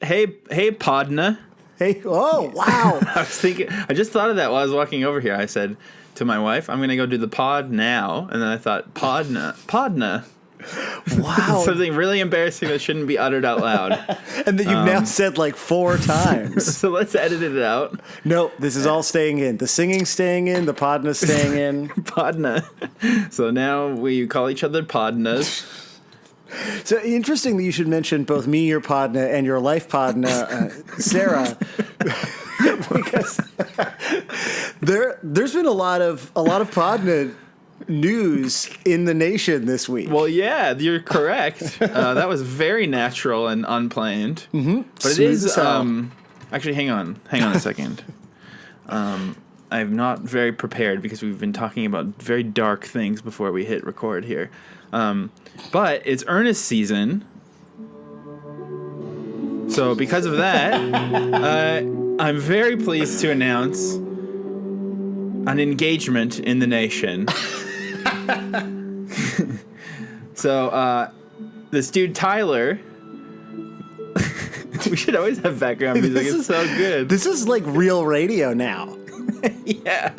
hey, Podna. Hey, oh, wow. I just thought of that while I was walking over here. I said to my wife, I'm going to go do the pod now. And then I thought, Podna. Wow. Something really embarrassing that shouldn't be uttered out loud. And that you've now said like 4 times. So let's edit it out. Nope, this is all staying in. The singing's staying in, the podna's staying in. Podna. So now we call each other Podnas. So interesting that you should mention both me, your podna, and your life podna, Sarah. Because there's been a lot of podna news in the nation this week. Well, yeah, you're correct. That was very natural and unplanned. Mm-hmm. But it is actually, hang on a second. I'm not very prepared because we've been talking about very dark things before we hit record here. But it's Ernest season. So because of that, I'm very pleased to announce an engagement in the nation. So, this dude, Tyler, we should always have background music. It's so good. This is like real radio now. Yeah.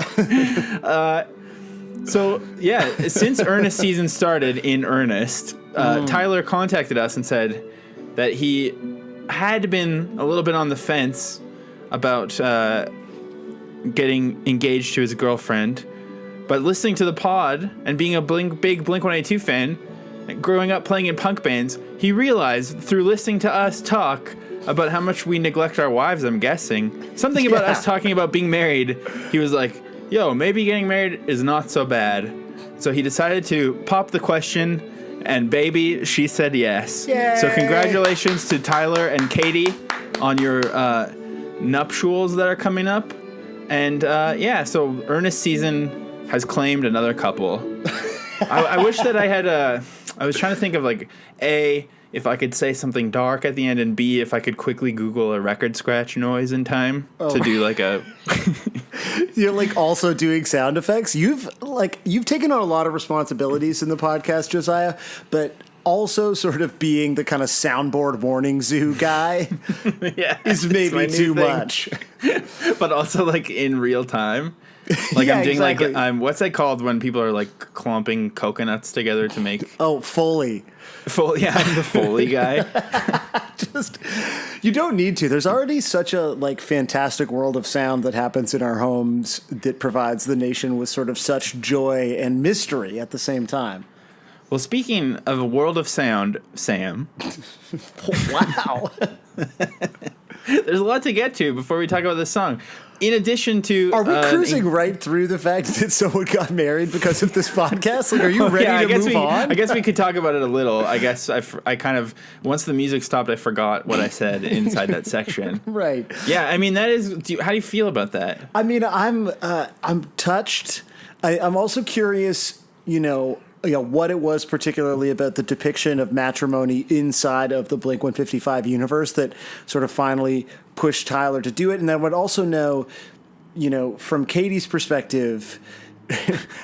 Since Ernest season started in earnest, Tyler contacted us and said that he had been a little bit on the fence about getting engaged to his girlfriend. But listening to the pod and being a big Blink-182 fan, growing up playing in punk bands, he realized through listening to us talk about how much we neglect our wives, I'm guessing, something about us talking about being married, he was like, yo, maybe getting married is not so bad. So he decided to pop the question, and baby, she said yes. Yay! So congratulations to Tyler and Katie on your nuptials that are coming up. And so Ernest season has claimed another couple. I wish that I had I was trying to think of like A, if I could say something dark at the end, and B, if I could quickly Google a record scratch noise in time to do like a... You're like also doing sound effects. You've taken on a lot of responsibilities in the podcast, Josiah, but also sort of being the kind of soundboard warning zoo guy is maybe too much. But also like in real time. Like I'm doing exactly. like what's that called when people are like clumping coconuts together to make Foley. Yeah, I'm the Foley guy. You don't need to. There's already such a like fantastic world of sound that happens in our homes that provides the nation with sort of such joy and mystery at the same time. Well, speaking of a world of sound, Sam. Wow. There's a lot to get to before we talk about this song. In addition to... Are we cruising right through the fact that someone got married because of this podcast? Like, are you ready to move on? I guess we could talk about it a little. I guess I kind of... Once the music stopped, I forgot what I said inside that section. Right. Yeah, I mean, that is... how do you feel about that? I mean, I'm touched. I'm also curious, what it was particularly about the depiction of matrimony inside of the Blink-155 universe that sort of finally pushed Tyler to do it. And I would also know, from Katie's perspective,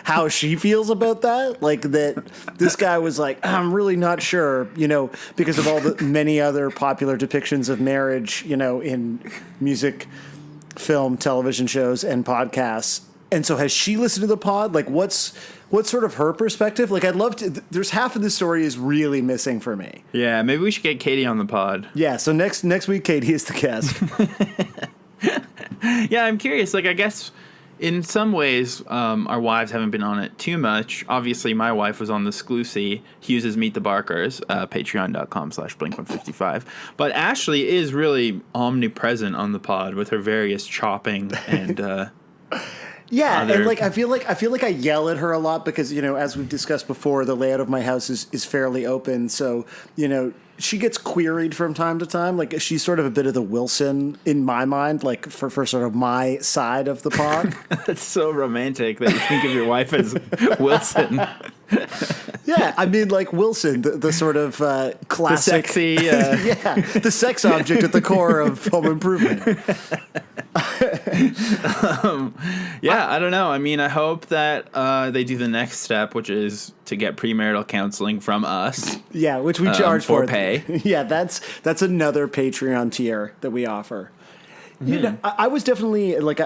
how she feels about that. Like that this guy was like, I'm really not sure, because of all the many other popular depictions of marriage, in music, film, television shows, and podcasts. And so has she listened to the pod? Like what's sort of her perspective? Like I'd love to, there's half of the story is really missing for me. Yeah, maybe we should get Katie on the pod. Yeah, so next week Katie is the guest. Yeah, I'm curious. Like I guess in some ways our wives haven't been on it too much. Obviously my wife was on the Sclusy, Hughes' Meet the Barkers, patreon.com/Blink155. But Ashley is really omnipresent on the pod with her various chopping and... Yeah, and like I feel like I yell at her a lot because, as we've discussed before, the layout of my house is fairly open. So, she gets queried from time to time. Like she's sort of a bit of the Wilson in my mind, like for sort of my side of the pod. That's so romantic that you think of your wife as Wilson. Yeah, I mean like Wilson, the sort of classic, the sexy, the sex object at the core of Home Improvement. Yeah, I don't know. I mean, I hope that they do the next step, which is to get premarital counseling from us. Yeah, which we charge for pay. Yeah, that's another Patreon tier that we offer. You know, I was definitely like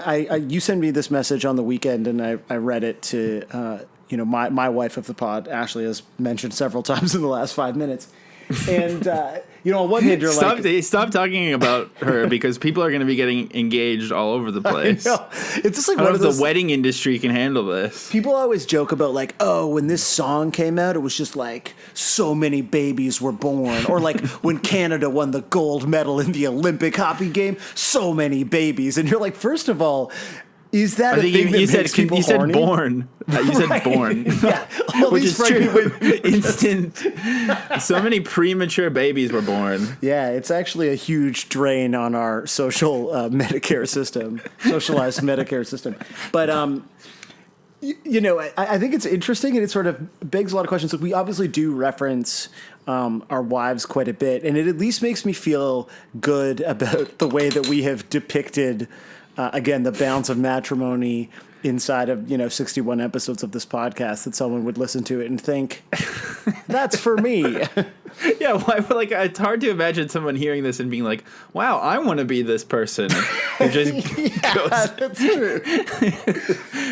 you sent me this message on the weekend, and I read it to my wife of the pod, Ashley, has mentioned several times in the last 5 minutes. And, on one hand, you're stop talking about her because people are going to be getting engaged all over the place. It's just like I don't know if the wedding industry can handle this. People always joke about like, oh, when this song came out, it was just like so many babies were born. Or like when Canada won the gold medal in the Olympic hockey game, so many babies. And you're like, first of all, is that a thing that makes people horny? You said born. You said born. Yeah. Which is true. Instant. So many premature babies were born. Yeah, it's actually a huge drain on our social Medicare system, socialized Medicare system. But, I think it's interesting, and it sort of begs a lot of questions. Like, we obviously do reference our wives quite a bit, and it at least makes me feel good about the way that we have depicted again, the bounds of matrimony inside of, 61 episodes of this podcast, that someone would listen to it and think, that's for me. Yeah, like it's hard to imagine someone hearing this and being like, wow, I want to be this person who just that's true.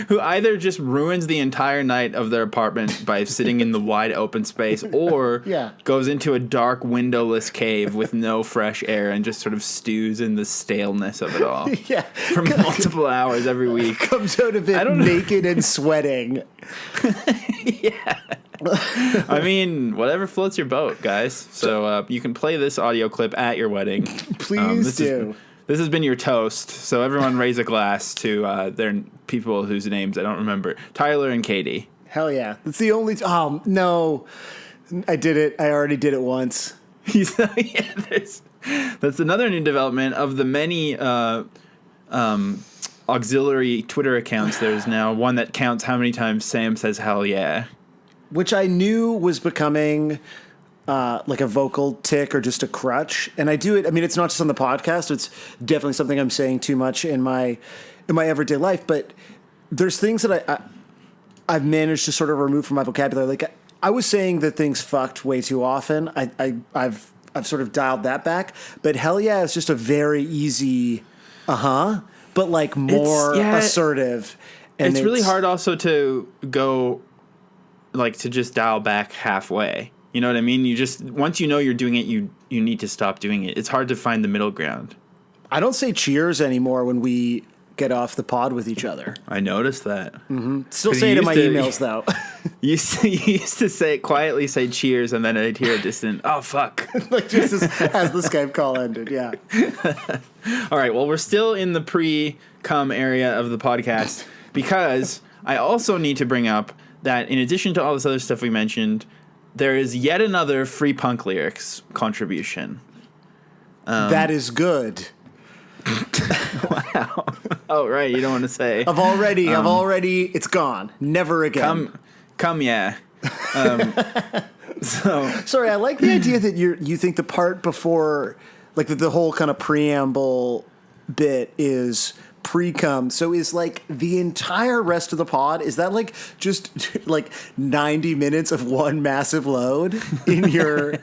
who either just ruins the entire night of their apartment by sitting in the wide open space, or goes into a dark windowless cave with no fresh air and just sort of stews in the staleness of it all. Yeah. For multiple hours every week. Comes out of it naked and sweating. Yeah. I mean, whatever floats your boat, guys. So you can play this audio clip at your wedding. Please do. This has been your toast. So everyone raise a glass to their people whose names I don't remember. Tyler and Katie. Hell yeah. That's the only... Oh, no. I did it. I already did it once. That's another new development of the many auxiliary Twitter accounts. There's now one that counts how many times Sam says hell yeah. Which I knew was becoming like a vocal tick or just a crutch. And I do it. I mean, it's not just on the podcast. It's definitely something I'm saying too much in my everyday life. But there's things that I've managed to sort of remove from my vocabulary. Like I was saying that things fucked way too often. I've sort of dialed that back. But hell yeah is just a very easy but like more assertive. And it's really hard also to go... like to just dial back halfway. You know what I mean? You just, once you know you're doing it, you need to stop doing it. It's hard to find the middle ground. I don't say cheers anymore when we get off the pod with each other. I noticed that. Mm-hmm. Still say it in my emails though. You used to quietly say cheers, and then I'd hear a distant, oh fuck. Like just as the Skype call ended, yeah. All right, well, we're still in the pre-cum area of the podcast because I also need to bring up that in addition to all this other stuff we mentioned, there is yet another Free Punk Lyrics contribution. That is good. Wow. Oh, right. You don't want to say. I've already, it's gone. Never again. Come, yeah. Sorry, I like the idea that you think the part before, like the whole kind of preamble bit is pre-cum. So is like the entire rest of the pod, is that like just like 90 minutes of one massive load in your...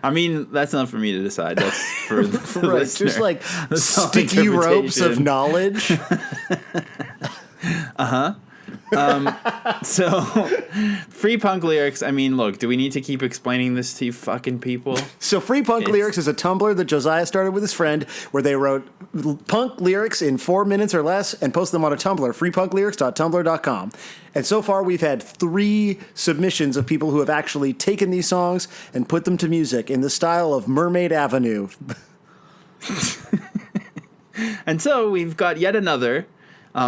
I mean, that's not for me to decide. That's for the right, listener. Just like sticky ropes of knowledge. Uh-huh. So, Free Punk Lyrics, I mean, look, do we need to keep explaining this to you fucking people? So Free Punk Lyrics is a Tumblr that Josiah started with his friend where they wrote punk lyrics in 4 minutes or less and post them on a Tumblr, freepunklyrics.tumblr.com. And so far we've had 3 submissions of people who have actually taken these songs and put them to music in the style of Mermaid Avenue. And so we've got yet another.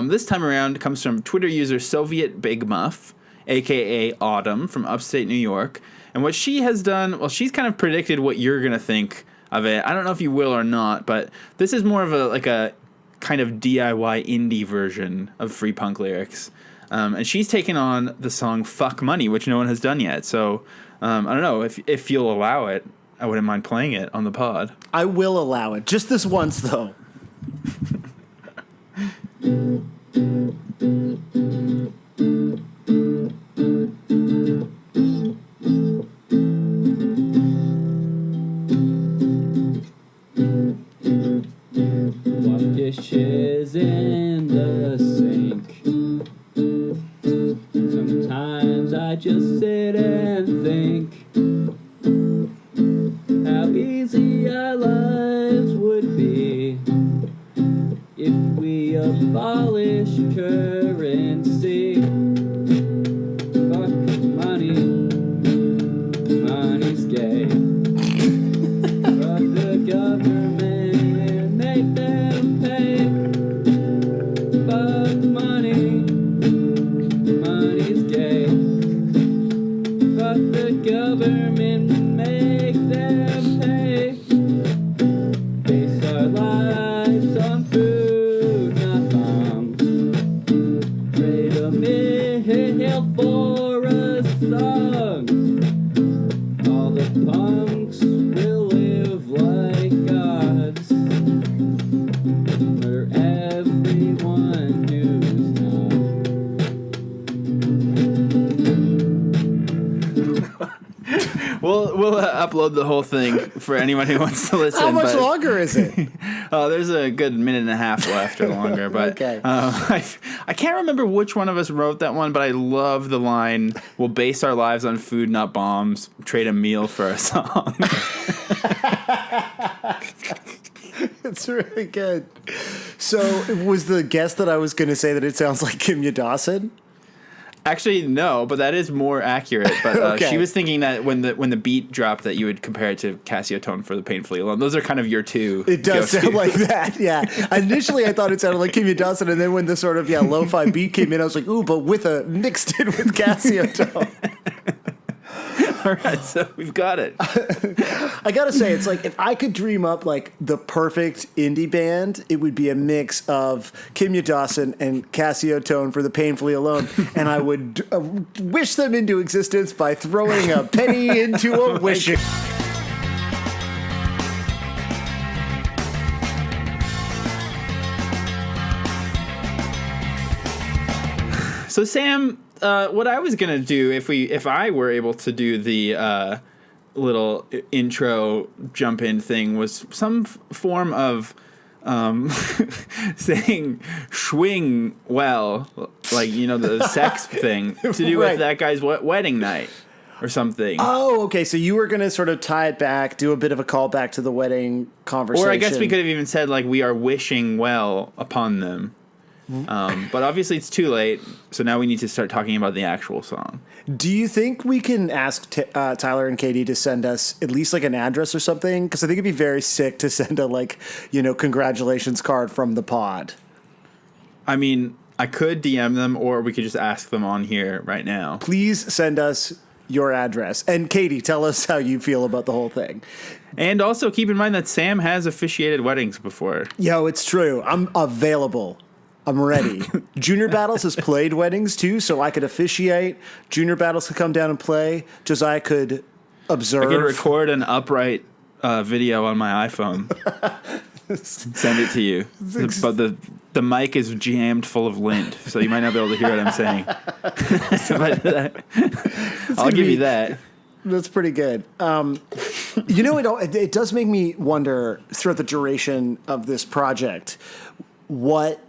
This time around comes from Twitter user Soviet Big Muff, a.k.a. Autumn, from upstate New York. And what she has done, well, she's kind of predicted what you're going to think of it. I don't know if you will or not, but this is more of a kind of DIY indie version of Free Punk Lyrics. And she's taken on the song Fuck Money, which no one has done yet. So I don't know, if you'll allow it, I wouldn't mind playing it on the pod. I will allow it. Just this once, though. abolish currency. Fuck money. Money's gay. Fuck the government. Make them pay. Fuck money. Money's gay. Fuck the government. Make them pay. Base our lives on food, not bombs. Trade a meal for a song. All the punks will live like gods. For everyone who's not. We'll upload the whole thing for anyone who wants to listen. How much longer is it? There's a good minute and a half left or longer. But Okay. I can't remember which one of us wrote that one, but I love the line, "We'll base our lives on food, not bombs. Trade a meal for a song." It's really good. So was the guess that I was going to say that it sounds like Kimya Dawson? Actually, no, but that is more accurate. But Okay. she was thinking that when the beat dropped, that you would compare it to Casio Tone for the Painfully Alone. Those are kind of your two. It does go-to. sound like that, yeah. Initially, I thought it sounded like Kimya Dawson, and then when the sort of lo-fi beat came in, I was like, ooh, but mixed in with Casio Tone. All right, so we've got it. I gotta say, it's like if I could dream up like the perfect indie band, it would be a mix of Kimya Dawson and Casio Tone for the Painfully Alone, and I would wish them into existence by throwing a penny into a wishing. So Sam, what I was gonna do if I were able to do the little intro jump in thing was some form of saying "swing well," like the sex thing to do Right. with that guy's wedding night or something. Oh, okay. So you were going to sort of tie it back, do a bit of a callback to the wedding conversation. Or I guess we could have even said like we are wishing well upon them. But obviously it's too late, so now we need to start talking about the actual song. Do you think we can ask Tyler and Katie to send us at least like an address or something? Because I think it'd be very sick to send a congratulations card from the pod. I mean, I could DM them, or we could just ask them on here right now. Please send us your address. And Katie, tell us how you feel about the whole thing. And also keep in mind that Sam has officiated weddings before. Yo, it's true. I'm available. I'm ready. Junior Battles has played weddings too, so I could officiate. Junior Battles could come down and play. Josiah could observe. I could record an upright video on my iPhone. Send it to you. But the mic is jammed full of lint, so you might not be able to hear what I'm saying. I'll give you that. That's pretty good. It does make me wonder throughout the duration of this project, what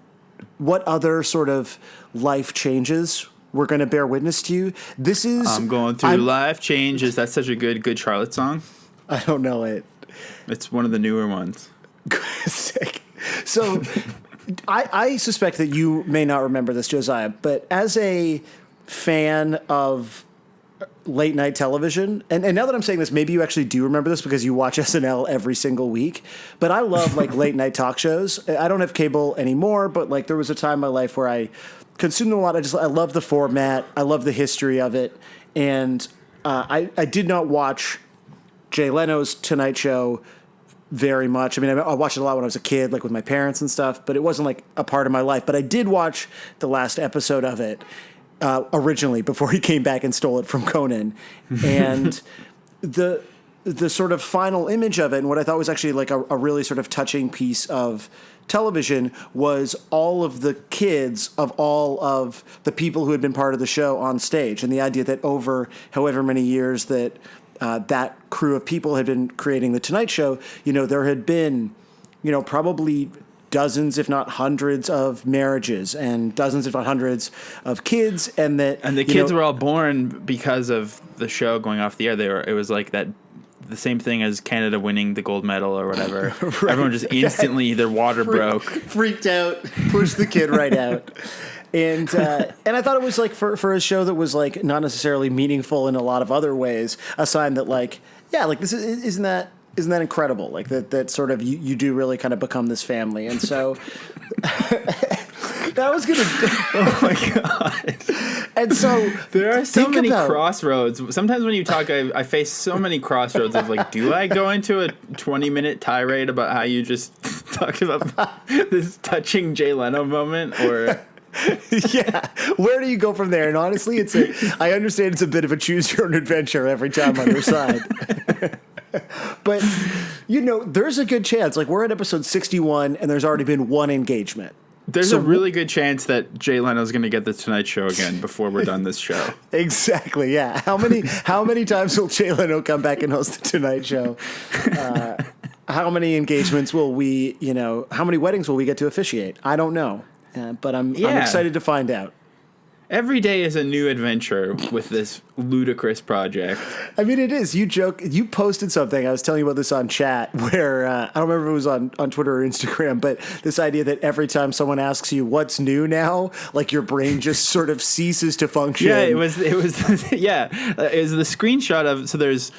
other sort of life changes we're going to bear witness to. This is I'm going through life changes. That's such a good Charlotte song. I don't know it. It's one of the newer ones. Sick. So I suspect that you may not remember this, Josiah, but as a fan of late night television, and now that I'm saying this, maybe you actually do remember this because you watch SNL every single week, but I love like late night talk shows. I don't have cable anymore, but like there was a time in my life where I consumed them a lot. I love the format. I love the history of it. And I did not watch Jay Leno's Tonight Show very much. I mean, I watched it a lot when I was a kid, like with my parents and stuff, but it wasn't like a part of my life. But I did watch the last episode of it originally before he came back and stole it from Conan. And the sort of final image of it, and what I thought was actually like a really sort of touching piece of television, was all of the kids of all of the people who had been part of the show on stage. And the idea that over however many years that that crew of people had been creating The Tonight Show, there had been, probably dozens, if not hundreds, of marriages and dozens, if not hundreds, of kids, and the kids were all born because of the show going off the air. It was like that the same thing as Canada winning the gold medal or whatever. Right. Everyone just instantly their water broke, freaked out, pushed the kid right out. And I thought it was like for a show that was like not necessarily meaningful in a lot of other ways, a sign that like, yeah, like this isn't that incredible? Like that sort of you do really kind of become this family. And so that was gonna. Oh my god! And so there are so many crossroads. Sometimes when you talk, I face so many crossroads of like, do I go into a 20-minute tirade about how you just talked about this touching Jay Leno moment, or? Yeah, where do you go from there? And honestly, I understand it's a bit of a choose your own adventure every time on your side. But, there's a good chance. Like, we're at episode 61, and there's already been one engagement. There's a really good chance that Jay Leno's going to get the Tonight Show again before we're done this show. Exactly, yeah. How many times will Jay Leno come back and host the Tonight Show? How many engagements will we, how many weddings will we get to officiate? I don't know. But I'm excited to find out. Every day is a new adventure with this ludicrous project. I mean, it is. You posted something. I was telling you about this on chat where I don't remember if it was on Twitter or Instagram, but this idea that every time someone asks you what's new now, like your brain just sort of ceases to function. Yeah, it was yeah. It was the screenshot of, so there's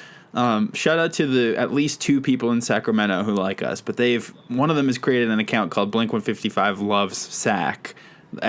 shout out to the at least 2 people in Sacramento who like us, but one of them has created an account called Blink 155 Loves SAC,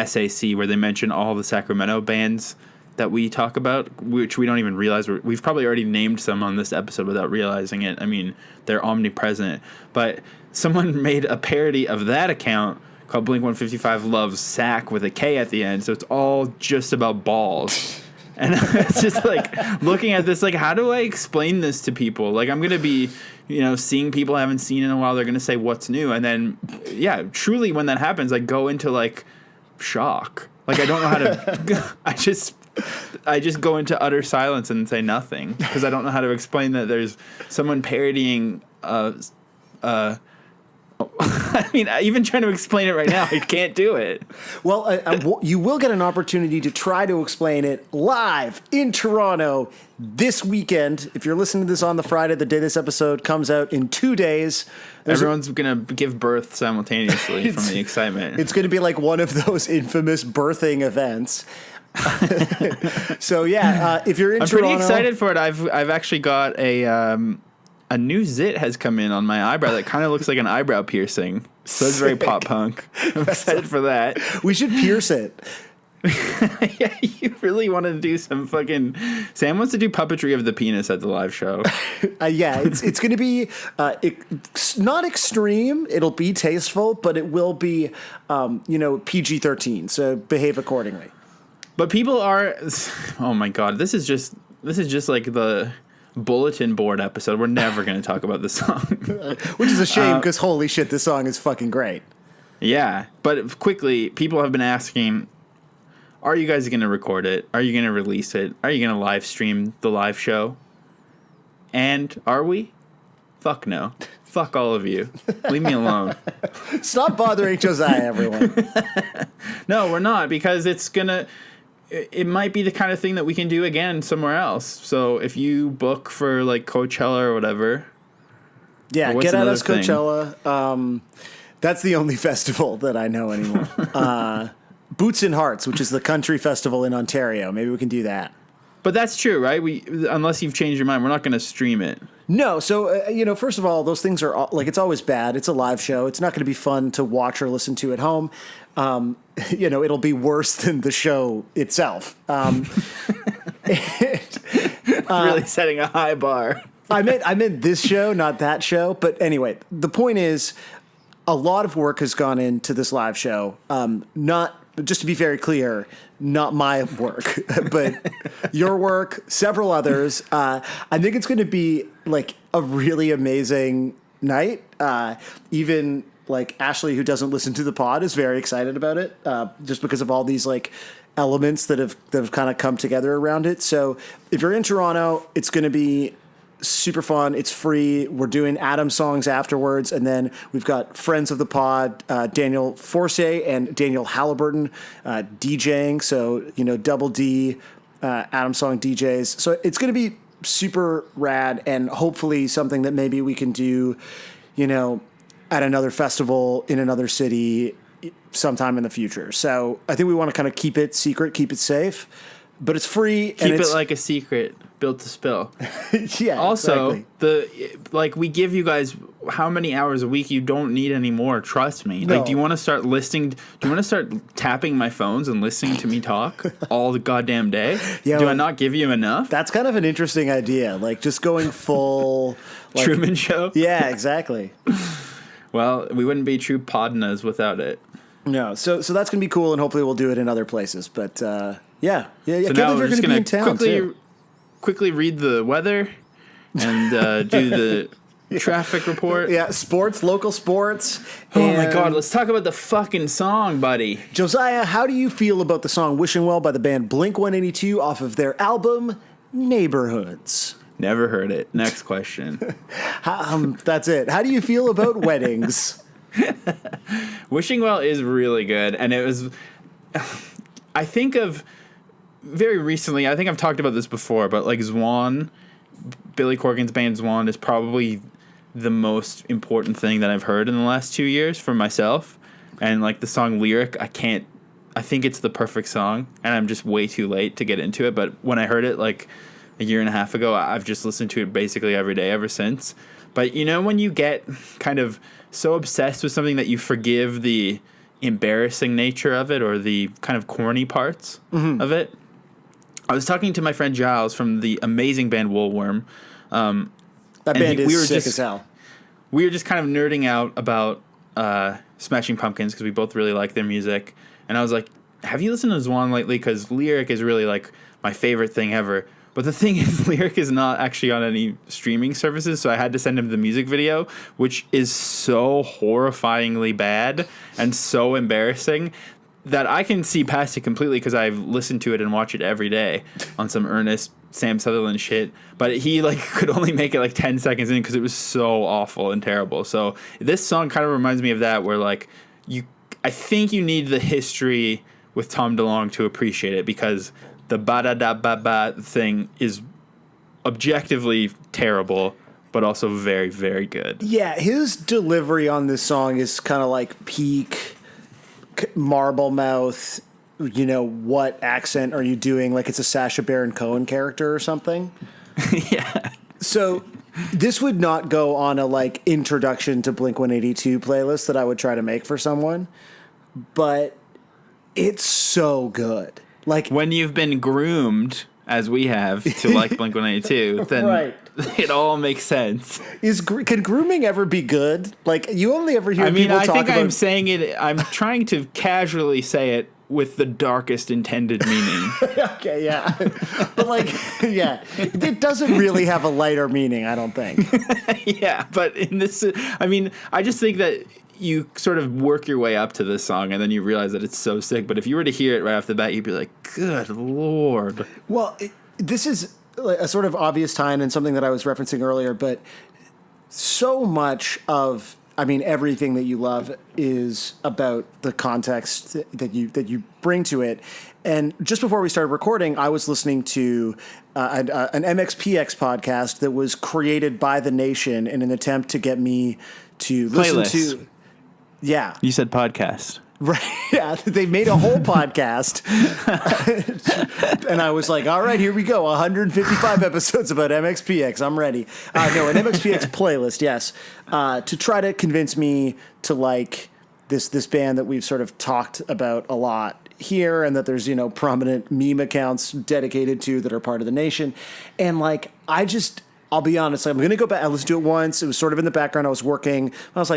SAC, where they mention all the Sacramento bands that we talk about, which we don't even realize. We've probably already named some on this episode without realizing it. I mean, they're omnipresent. But someone made a parody of that account called Blink 155 Loves SAC with a K at the end, so it's all just about balls. And it's just like looking at this, like, how do I explain this to people? like, I'm going to be, seeing people I haven't seen in a while. They're going to say, what's new? And then, yeah, truly when that happens, I go into like shock. Like, I don't know how to, I just go into utter silence and say nothing because I don't know how to explain that there's someone parodying, I mean, even trying to explain it right now, I can't do it. Well, you will get an opportunity to try to explain it live in Toronto this weekend. If you're listening to this on the Friday, the day this episode comes out in 2 days. Everyone's going to give birth simultaneously from the excitement. It's going to be like one of those infamous birthing events. So, yeah, if you're in Toronto. I'm pretty excited for it. I've actually got a new zit has come in on my eyebrow that kind of looks like an eyebrow piercing. So it's very pop punk. I'm excited for that. We should pierce it. Yeah, you really want to do some fucking... Sam wants to do puppetry of the penis at the live show. Yeah, it's going to be not extreme. It'll be tasteful, but it will be, PG-13. So behave accordingly. But people are... Oh my God, this is just like the bulletin board episode. We're never going to talk about the song. Which is a shame because holy shit, this song is fucking great. Yeah, but quickly, people have been asking, are you guys going to record it? Are you going to release it? Are you going to live stream the live show? And are we? Fuck no. Fuck all of you. Leave me alone. Stop bothering Josiah, everyone. No, we're not, because it might be the kind of thing that we can do again somewhere else. So if you book for like Coachella or whatever. Yeah, get at us, Coachella. That's the only festival that I know anymore. Boots and Hearts, which is the country festival in Ontario. Maybe we can do that. But that's true, right? Unless you've changed your mind, we're not going to stream it. No. So, first of all, those things are like, it's always bad. It's a live show. It's not going to be fun to watch or listen to at home. It'll be worse than the show itself. Really setting a high bar. I meant this show, not that show. But anyway, the point is, a lot of work has gone into this live show. Just to be very clear, not my work, but your work, several others. I think it's going to be like a really amazing night. Even like Ashley, who doesn't listen to the pod, is very excited about it, just because of all these like elements that have kind of come together around it. So if you're in Toronto, it's going to be super fun. It's free. We're doing Adam songs afterwards. And then we've got friends of the pod, Daniel Forcey and Daniel Halliburton, DJing. So, Double D, Adam song DJs. So it's going to be super rad, and hopefully something that maybe we can do, at another festival in another city sometime in the future. So I think we want to kind of keep it secret, keep it safe, but it's free. Keep it like a secret, built to spill. Yeah. Also, exactly. we give you guys how many hours a week you don't need anymore. Trust me. No. Like, do you want to start listening? Do you want to start tapping my phones and listening to me talk all the goddamn day? Yeah, do I not give you enough? That's kind of an interesting idea. Like just going full Truman Show. Yeah, exactly. Well, we wouldn't be true podnas without it. No, so that's gonna be cool, and hopefully we'll do it in other places. But yeah. So I can't now believe we're you're just gonna be in town too. quickly read the weather and do the traffic report. Yeah, local sports. Oh my and God, let's talk about the fucking song, buddy. Josiah, how do you feel about the song "Wishing Well" by the band Blink-182 off of their album Neighborhoods? Never heard it. Next question. That's it. How do you feel about weddings? Wishing Well is really good, and it was. I think of very recently. I think I've talked about this before, but like Zwan, Billy Corgan's band Zwan is probably the most important thing that I've heard in the last 2 years for myself. And like the song Lyric, I think it's the perfect song, and I'm just way too late to get into it. But when I heard it like a year and a half ago, I've just listened to it basically every day ever since. But when you get kind of so obsessed with something that you forgive the embarrassing nature of it or the kind of corny parts of it. I was talking to my friend Giles from the amazing band Woolworm. That band is sick as hell. We were just kind of nerding out about Smashing Pumpkins because we both really like their music. And I was like, have you listened to Zwan lately? Because Lyric is really like my favorite thing ever. But the thing is, Lyric is not actually on any streaming services, so I had to send him the music video, which is so horrifyingly bad and so embarrassing that I can see past it completely because I've listened to it and watch it every day on some earnest Sam Sutherland shit. But he could only make it 10 seconds in because it was so awful and terrible. So this song kind of reminds me of that, where I think you need the history with Tom DeLonge to appreciate it, because the ba-da-da-ba-ba thing is objectively terrible, but also very, very good. Yeah, his delivery on this song is kind of like peak marble mouth. What accent are you doing? Like it's a Sacha Baron Cohen character or something. Yeah. So this would not go on a introduction to Blink-182 playlist that I would try to make for someone, but it's so good. When you've been groomed, as we have, to like Blink-182, then right. It all makes sense. Can grooming ever be good? You only ever hear people talk about... I think I'm saying it... I'm trying to casually say it with the darkest intended meaning. Okay, yeah. But, yeah, it doesn't really have a lighter meaning, I don't think. Yeah, but in this... I just think that you sort of work your way up to this song, and then you realize that it's so sick. But if you were to hear it right off the bat, you'd be like, good Lord. Well, this is a sort of obvious tie-in and something that I was referencing earlier, but so much of, everything that you love is about the context that you bring to it. And just before we started recording, I was listening to an MXPX podcast that was created by The Nation in an attempt to get me to listen to... Yeah. You said podcast. Right. Yeah. They made a whole podcast. And I was like, all right, here we go. 155 episodes about MXPX. I'm ready. No, an MXPX playlist, yes. To try to convince me to like this band that we've sort of talked about a lot here, and that there's, prominent meme accounts dedicated to that are part of The Nation. And I'll be honest, I'm going to go back. I listened to it once. It was sort of in the background. I was working. I was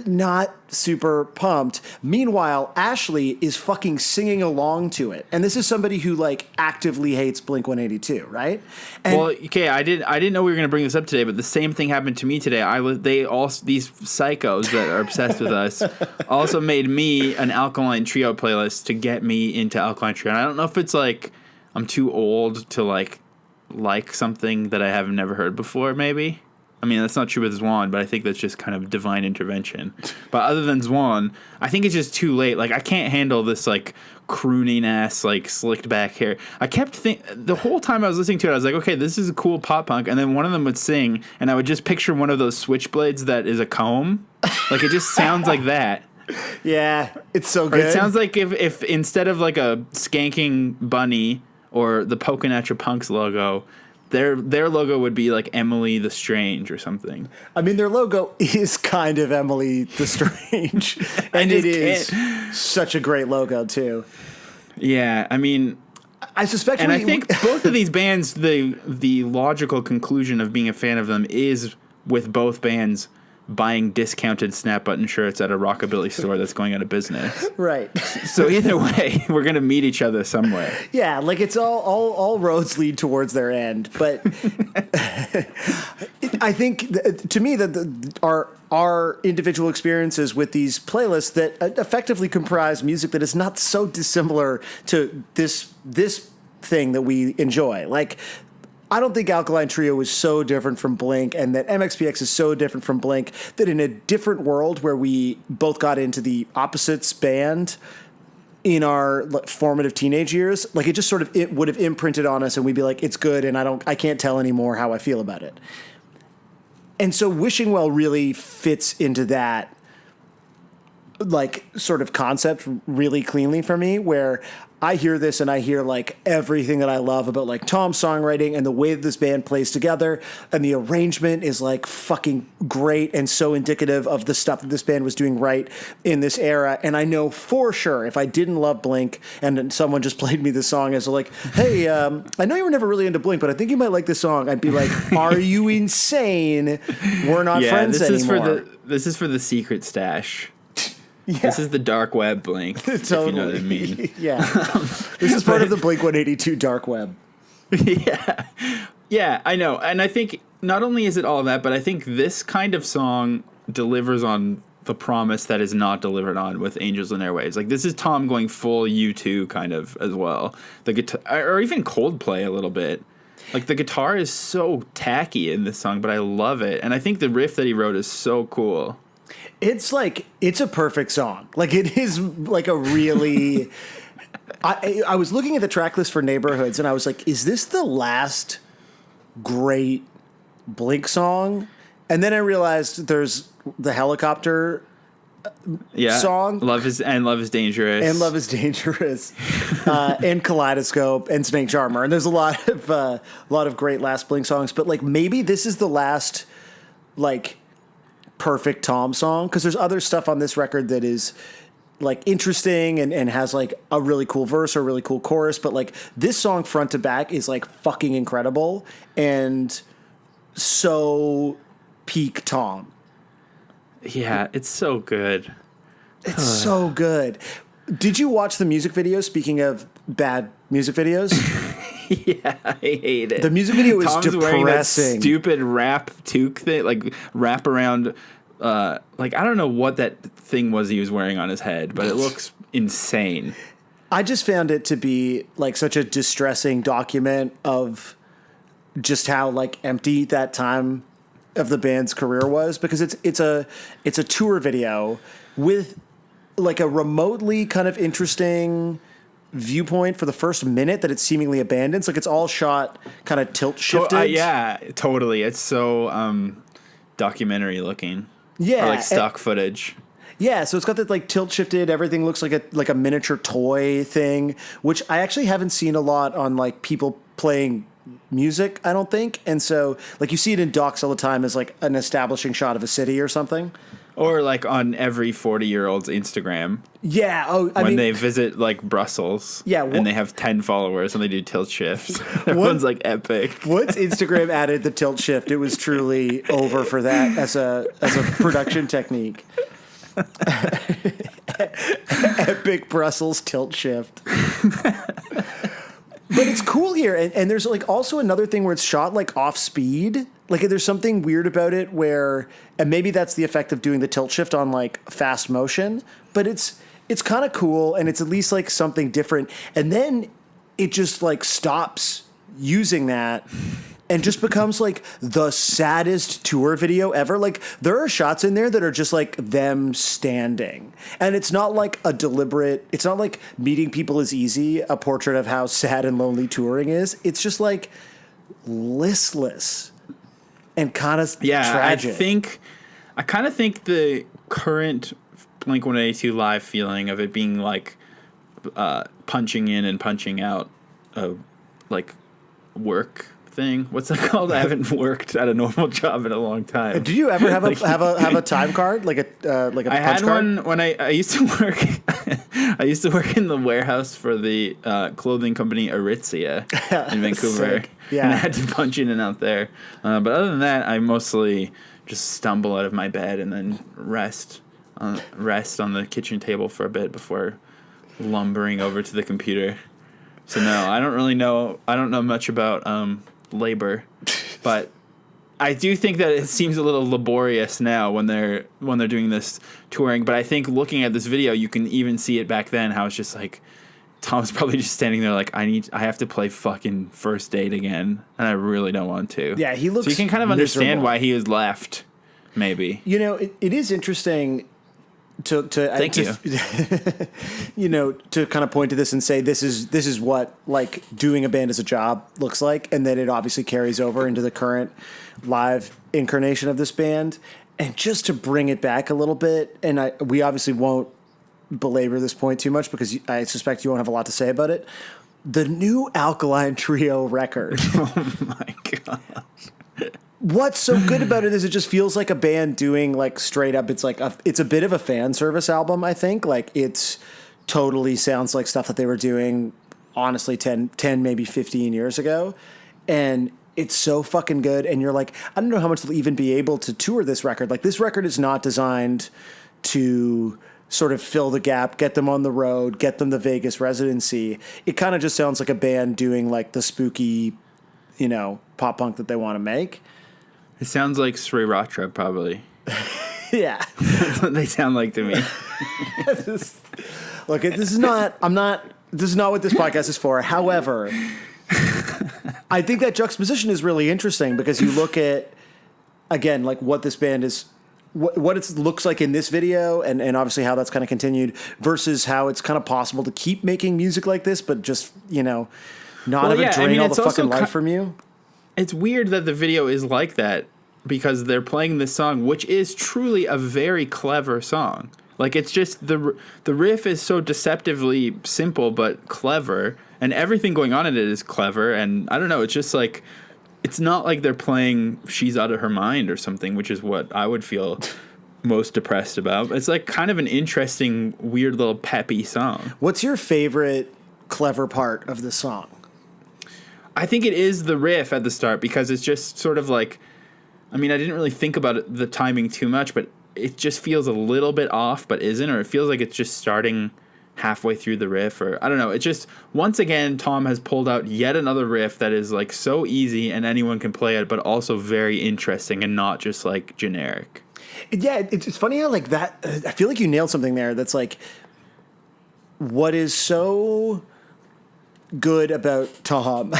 not super pumped. Meanwhile, Ashley is fucking singing along to it. And this is somebody who actively hates Blink-182, right? And well, okay, I didn't know we were going to bring this up today, but the same thing happened to me today. These psychos that are obsessed with us also made me an Alkaline Trio playlist to get me into Alkaline Trio. And I don't know if it's I'm too old to like something that I have never heard before, maybe. I mean, that's not true with Zwan, but I think that's just kind of divine intervention. But other than Zwan, I think it's just too late. Like, I can't handle this, like, crooning ass, like, slicked back hair. I kept the whole time I was listening to it, I was like, okay, this is a cool pop punk. And then one of them would sing, and I would just picture one of those switchblades that is a comb. Like, it just sounds like that. Yeah, it's so Or good. it sounds like if instead of, like, a skanking bunny or the Poking at Your Punks logo, their logo would be like Emily the Strange or something. I mean, their logo is kind of Emily the Strange, and it is such a great logo too. Yeah, I mean, I suspect, and I think both of these bands, the logical conclusion of being a fan of them is with both bands buying discounted snap button shirts at a rockabilly store that's going out of business. right. So either way, we're gonna meet each other somewhere. Yeah, like it's all roads lead towards their end, but I think to me that our individual experiences with these playlists that effectively comprise music that is not so dissimilar to this thing that we enjoy. Like, I don't think Alkaline Trio is so different from Blink, and that MXPX is so different from Blink, that in a different world where we both got into the opposites band in our formative teenage years, like it just sort of, it would have imprinted on us, and we'd be like, it's good, and I can't tell anymore how I feel about it. And so Wishing Well really fits into that, like, sort of concept really cleanly for me, where I hear this and I hear like everything that I love about like Tom's songwriting and the way that this band plays together, and the arrangement is like fucking great and so indicative of the stuff that this band was doing right in this era. And I know for sure if I didn't love Blink and someone just played me the song as like, hey, I know you were never really into Blink, but I think you might like this song, I'd be like, are you insane? We're not friends anymore. This is for the secret stash. Yeah. This is the dark web Blink, Totally. if you know what I mean. Yeah. This is part of the Blink-182 dark web. Yeah, I know. And I think not only is it all that, but I think this kind of song delivers on the promise that is not delivered on with Angels and Airwaves. Like, this is Tom going full U2 kind of as well. The guitar, or even Coldplay a little bit. Like, the guitar is so tacky in this song, but I love it. And I think the riff that he wrote is so cool. It's like, it's a perfect song. Like, it is like a really... I was looking at the track list for Neighborhoods, and I was like, is this the last great Blink song? And then I realized there's the Helicopter song. Love is Dangerous. And Love is Dangerous. And Kaleidoscope and Snake Charmer. And there's a lot of great last Blink songs. But, like, maybe this is the last, like, perfect Tom song, because there's other stuff on this record that is like interesting and has like a really cool verse or a really cool chorus, but like this song front to back is like fucking incredible and so peak Tom. Yeah, it's so good. It's so good. Did you watch the music video? Speaking of bad music videos, Yeah, I hate it. the music video is Tom's depressing. wearing that stupid wrap toque thing, like wrap around. Like, I don't know what that thing was he was wearing on his head, but it looks insane. I just found it to be like such a distressing document of just how like empty that time of the band's career was, because it's a tour video with like a remotely kind of interesting viewpoint for the first minute that it's seemingly abandoned. It's like it's all shot kind of tilt shifted. Yeah, totally. It's so documentary looking. Yeah, or like stock footage. Yeah, so it's got that like tilt shifted. Everything looks like a miniature toy thing, which I actually haven't seen a lot on like people playing music, I don't think. And so like you see it in docs all the time as like an establishing shot of a city or something. Or like on every 40-year-old's Instagram. Yeah. Oh, I when mean, they visit like Brussels. Yeah, and they have 10 followers and they do tilt shifts. Everyone's like epic. Once Instagram added the tilt shift, it was truly over for that as a production technique. Epic Brussels tilt shift. But it's cool here, and there's like also another thing where it's shot like off speed. Like there's something weird about it where, and maybe that's the effect of doing the tilt shift on like fast motion, but it's kind of cool, and it's at least like something different. And then it just like stops using that, and just becomes like the saddest tour video ever. Like there are shots in there that are just like them standing, and it's not like a deliberate. It's not like Meeting People Is Easy, a portrait of how sad and lonely touring is. It's just like listless and kind of tragic. I kind of think the current Blink-182 live feeling of it being like punching in and punching out a like work thing. What's that called? I haven't worked at a normal job in a long time. Did you ever have a time card like a punch card? I had one when I used to work. I used to work in the warehouse for the clothing company Aritzia in Vancouver. Yeah. And I had to punch in and out there. But other than that, I mostly just stumble out of my bed and then rest on the kitchen table for a bit before lumbering over to the computer. So no, I don't know much about labor, but I do think that it seems a little laborious now when they're doing this touring. But I think looking at this video, you can even see it back then how it's just like Tom's probably just standing there like I have to play fucking First Date again, and I really don't want to. Yeah, he looks. So you can kind of understand miserable. why he was left. Maybe it is interesting. Thank you. To kind of point to this and say this is what like doing a band as a job looks like, and then it obviously carries over into the current live incarnation of this band. And just to bring it back a little bit, and we obviously won't belabor this point too much because I suspect you won't have a lot to say about it. The new Alkaline Trio record. Oh my god. What's so good about it is it just feels like a band doing like straight up. It's like it's a bit of a fan service album. I think like it's totally sounds like stuff that they were doing honestly 10 maybe 15 years ago. And it's so fucking good. And you're like, I don't know how much they'll even be able to tour this record. Like this record is not designed to sort of fill the gap, get them on the road, get them the Vegas residency. It kind of just sounds like a band doing like the spooky, pop punk that they want to make. It sounds like Sriracha, probably. Yeah. That's what they sound like to me. Look, this is not what this podcast is for. However, I think that juxtaposition is really interesting because you look at, again, like what this band is, what it looks like in this video and obviously how that's kind of continued versus how it's kind of possible to keep making music like this, but just, not have it drain all the fucking life from you. It's weird that the video is like that because they're playing this song, which is truly a very clever song. Like it's just the riff is so deceptively simple but clever, and everything going on in it is clever. And I don't know, it's just like it's not like they're playing "She's Out of Her Mind" or something, which is what I would feel most depressed about. It's like kind of an interesting, weird little peppy song. What's your favorite clever part of the song? I think it is the riff at the start because it's just sort of like, I mean, I didn't really think about the timing too much, but it just feels a little bit off, but isn't, or it feels like it's just starting halfway through the riff, or I don't know. It just, once again, Tom has pulled out yet another riff that is like so easy and anyone can play it, but also very interesting and not just like generic. Yeah, it's funny how like that, I feel like you nailed something there that's like, what is so good about Tom,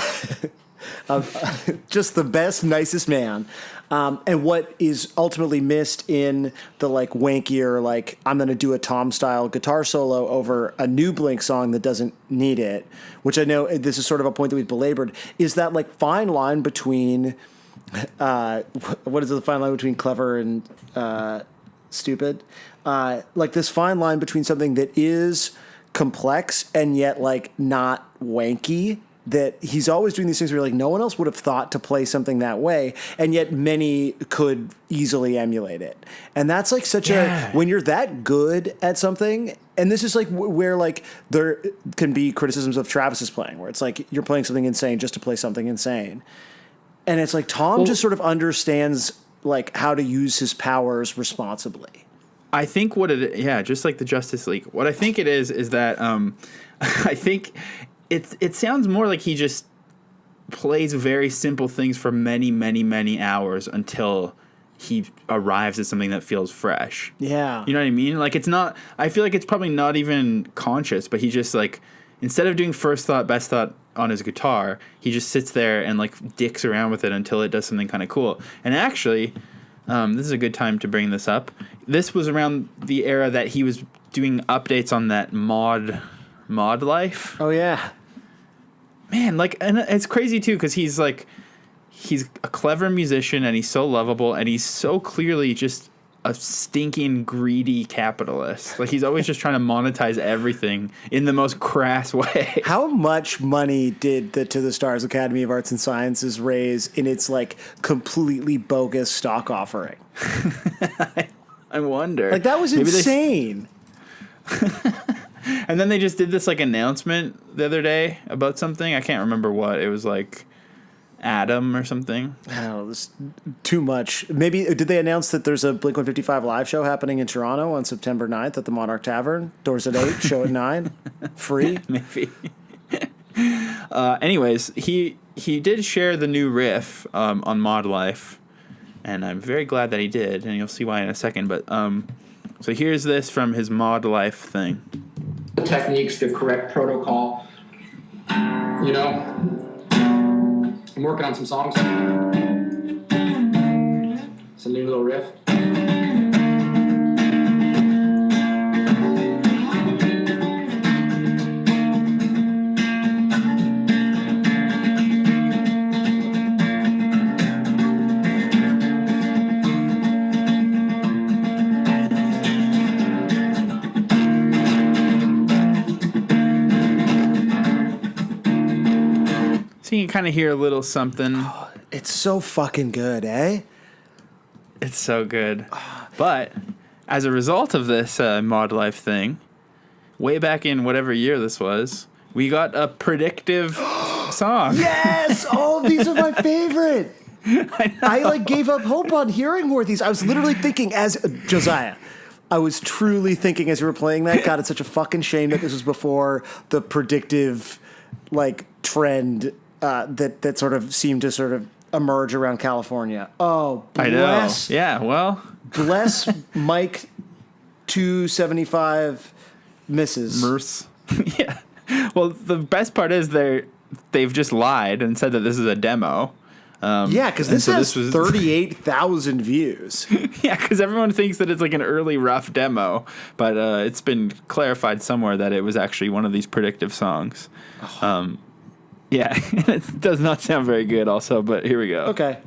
just the best, nicest man, and what is ultimately missed in the like wankier, like I'm going to do a Tom style guitar solo over a new Blink song that doesn't need it, which I know this is sort of a point that we've belabored, is that like fine line between, what is the fine line between clever and stupid? Like this fine line between something that is complex and yet like not wanky, that he's always doing these things where like no one else would have thought to play something that way, and yet many could easily emulate it. And that's like such a, when you're that good at something, and this is like where like there can be criticisms of Travis's playing, where it's like you're playing something insane just to play something insane. And it's like Tom just sort of understands like how to use his powers responsibly. I think just like the Justice League. What I think it is that I think it sounds more like he just plays very simple things for many, many, many hours until he arrives at something that feels fresh. Yeah. You know what I mean? Like it's not, I feel like it's probably not even conscious, but he just like, instead of doing first thought, best thought on his guitar, he just sits there and like dicks around with it until it does something kind of cool. And actually, this is a good time to bring this up. This was around the era that he was doing updates on that mod life. Oh yeah. Man, like, and it's crazy too because he's a clever musician and he's so lovable and he's so clearly just a stinking greedy capitalist. Like he's always just trying to monetize everything in the most crass way. How much money did the To the Stars Academy of Arts and Sciences raise in its like completely bogus stock offering? I wonder. Like that was insane. And then they just did this like announcement the other day about something. I can't remember what. It was like Adam or something. Oh, this too much. Maybe did they announce that there's a Blink-155 live show happening in Toronto on September 9th at the Monarch Tavern? Doors at 8, show at 9, free. Maybe. Anyways, he did share the new riff on Mod Life, and I'm very glad that he did, and you'll see why in a second. But so here's this from his Mod Life thing. The techniques, the correct protocol. You know, I'm working on some songs. It's a new little riff. So you can kind of hear a little something. It's so fucking good, eh? It's so good. But as a result of this Mod Life thing, way back in whatever year this was, we got a predictive song. Yes! Oh, these are my favorite. I like gave up hope on hearing more of these. I was literally thinking as Josiah. I was truly thinking as you were playing that, God, it's such a fucking shame that this was before the predictive like trend that sort of seemed to sort of emerge around California. Oh, bless. I know. Yeah, well. Bless Mike 275 misses. Merce. Yeah. Well, the best part is they've just lied and said that this is a demo. Yeah, because this has 38,000 views. Yeah, because everyone thinks that it's like an early rough demo, but it's been clarified somewhere that it was actually one of these predictive songs. Yeah, it does not sound very good also, but here we go. Okay.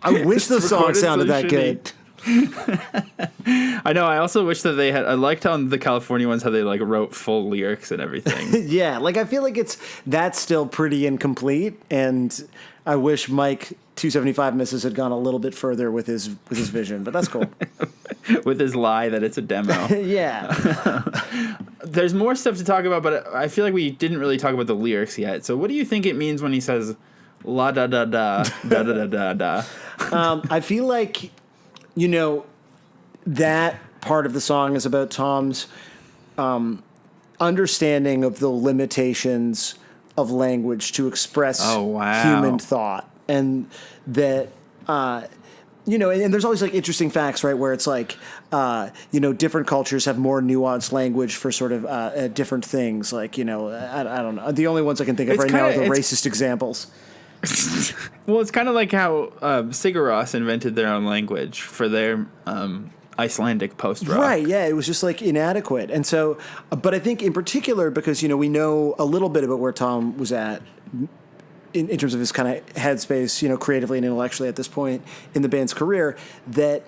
I wish the song sounded that good. I know. I also wish that they had. I liked on the California ones how they like wrote full lyrics and everything. Yeah, like I feel like that's still pretty incomplete, and I wish Mike 275 misses had gone a little bit further with his vision, but that's cool. With his lie that it's a demo. Yeah. There's more stuff to talk about, but I feel like we didn't really talk about the lyrics yet. So what do you think it means when he says la da da da da da da da? I feel like, that part of the song is about Tom's understanding of the limitations of language to express human thought. And that, and there's always like interesting facts, right? Where it's like, different cultures have more nuanced language for sort of different things. Like, I don't know. The only ones I can think of right now are the racist examples. Well, it's kind of like how Sigur Rós invented their own language for their Icelandic post-rock. Right, yeah, it was just like inadequate. And so, but I think in particular because, we know a little bit about where Tom was at in terms of his kind of headspace, creatively and intellectually at this point in the band's career, that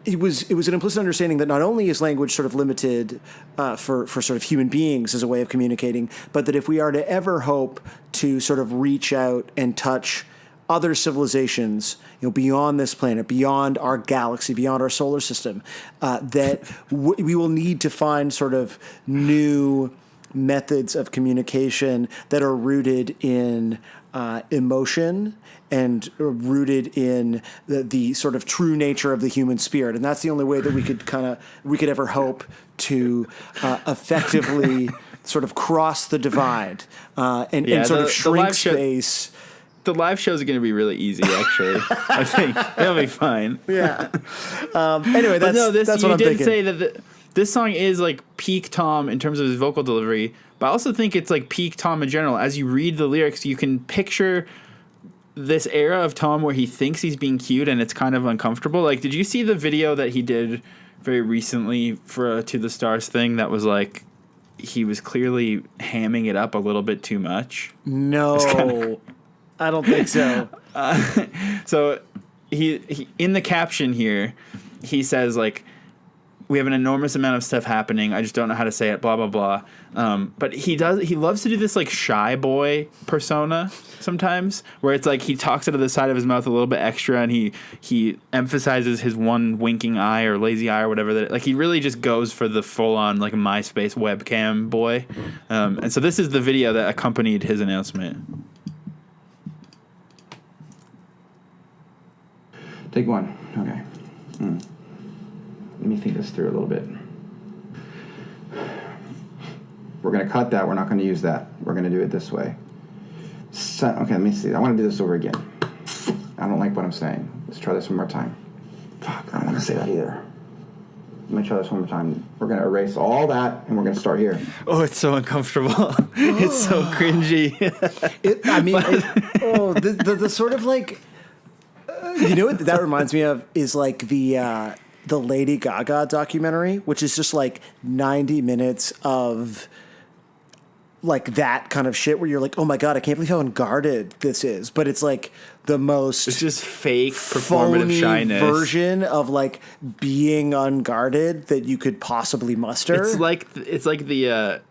it was an implicit understanding that not only is language sort of limited for sort of human beings as a way of communicating, but that if we are to ever hope to sort of reach out and touch other civilizations, beyond this planet, beyond our galaxy, beyond our solar system, that we will need to find sort of new methods of communication that are rooted in emotion and rooted in the sort of true nature of the human spirit. And that's the only way that we could ever hope to effectively sort of cross the divide and sort of shrink space. The live shows are going to be really easy, actually. I think it'll be fine. Yeah. Anyway, that's what I'm thinking. You did say that this song is like peak Tom in terms of his vocal delivery, but I also think it's like peak Tom in general. As you read the lyrics, you can picture this era of Tom where he thinks he's being cute and it's kind of uncomfortable. Like, did you see the video that he did very recently for a To the Stars thing that was like he was clearly hamming it up a little bit too much? No. I don't think so. So he in the caption here, he says like, we have an enormous amount of stuff happening. I just don't know how to say it, blah, blah, blah. But he loves to do this like shy boy persona sometimes where it's like he talks out of the side of his mouth a little bit extra and he emphasizes his one winking eye or lazy eye or whatever. That like he really just goes for the full on like MySpace webcam boy. And so this is the video that accompanied his announcement. Take one. Okay. Let me think this through a little bit. We're going to cut that. We're not going to use that. We're going to do it this way. Okay, let me see. I want to do this over again. I don't like what I'm saying. Let's try this one more time. Fuck, I don't want to say that either. Let me try this one more time. We're going to erase all that, and we're going to start here. Oh, it's so uncomfortable. It's so cringy. The sort of like... you know what that reminds me of is like the Lady Gaga documentary, which is just like 90 minutes of like that kind of shit where you're like, oh my God, I can't believe how unguarded this is. But it's like the most it's just fake performative shyness version of like being unguarded that you could possibly muster. It's like the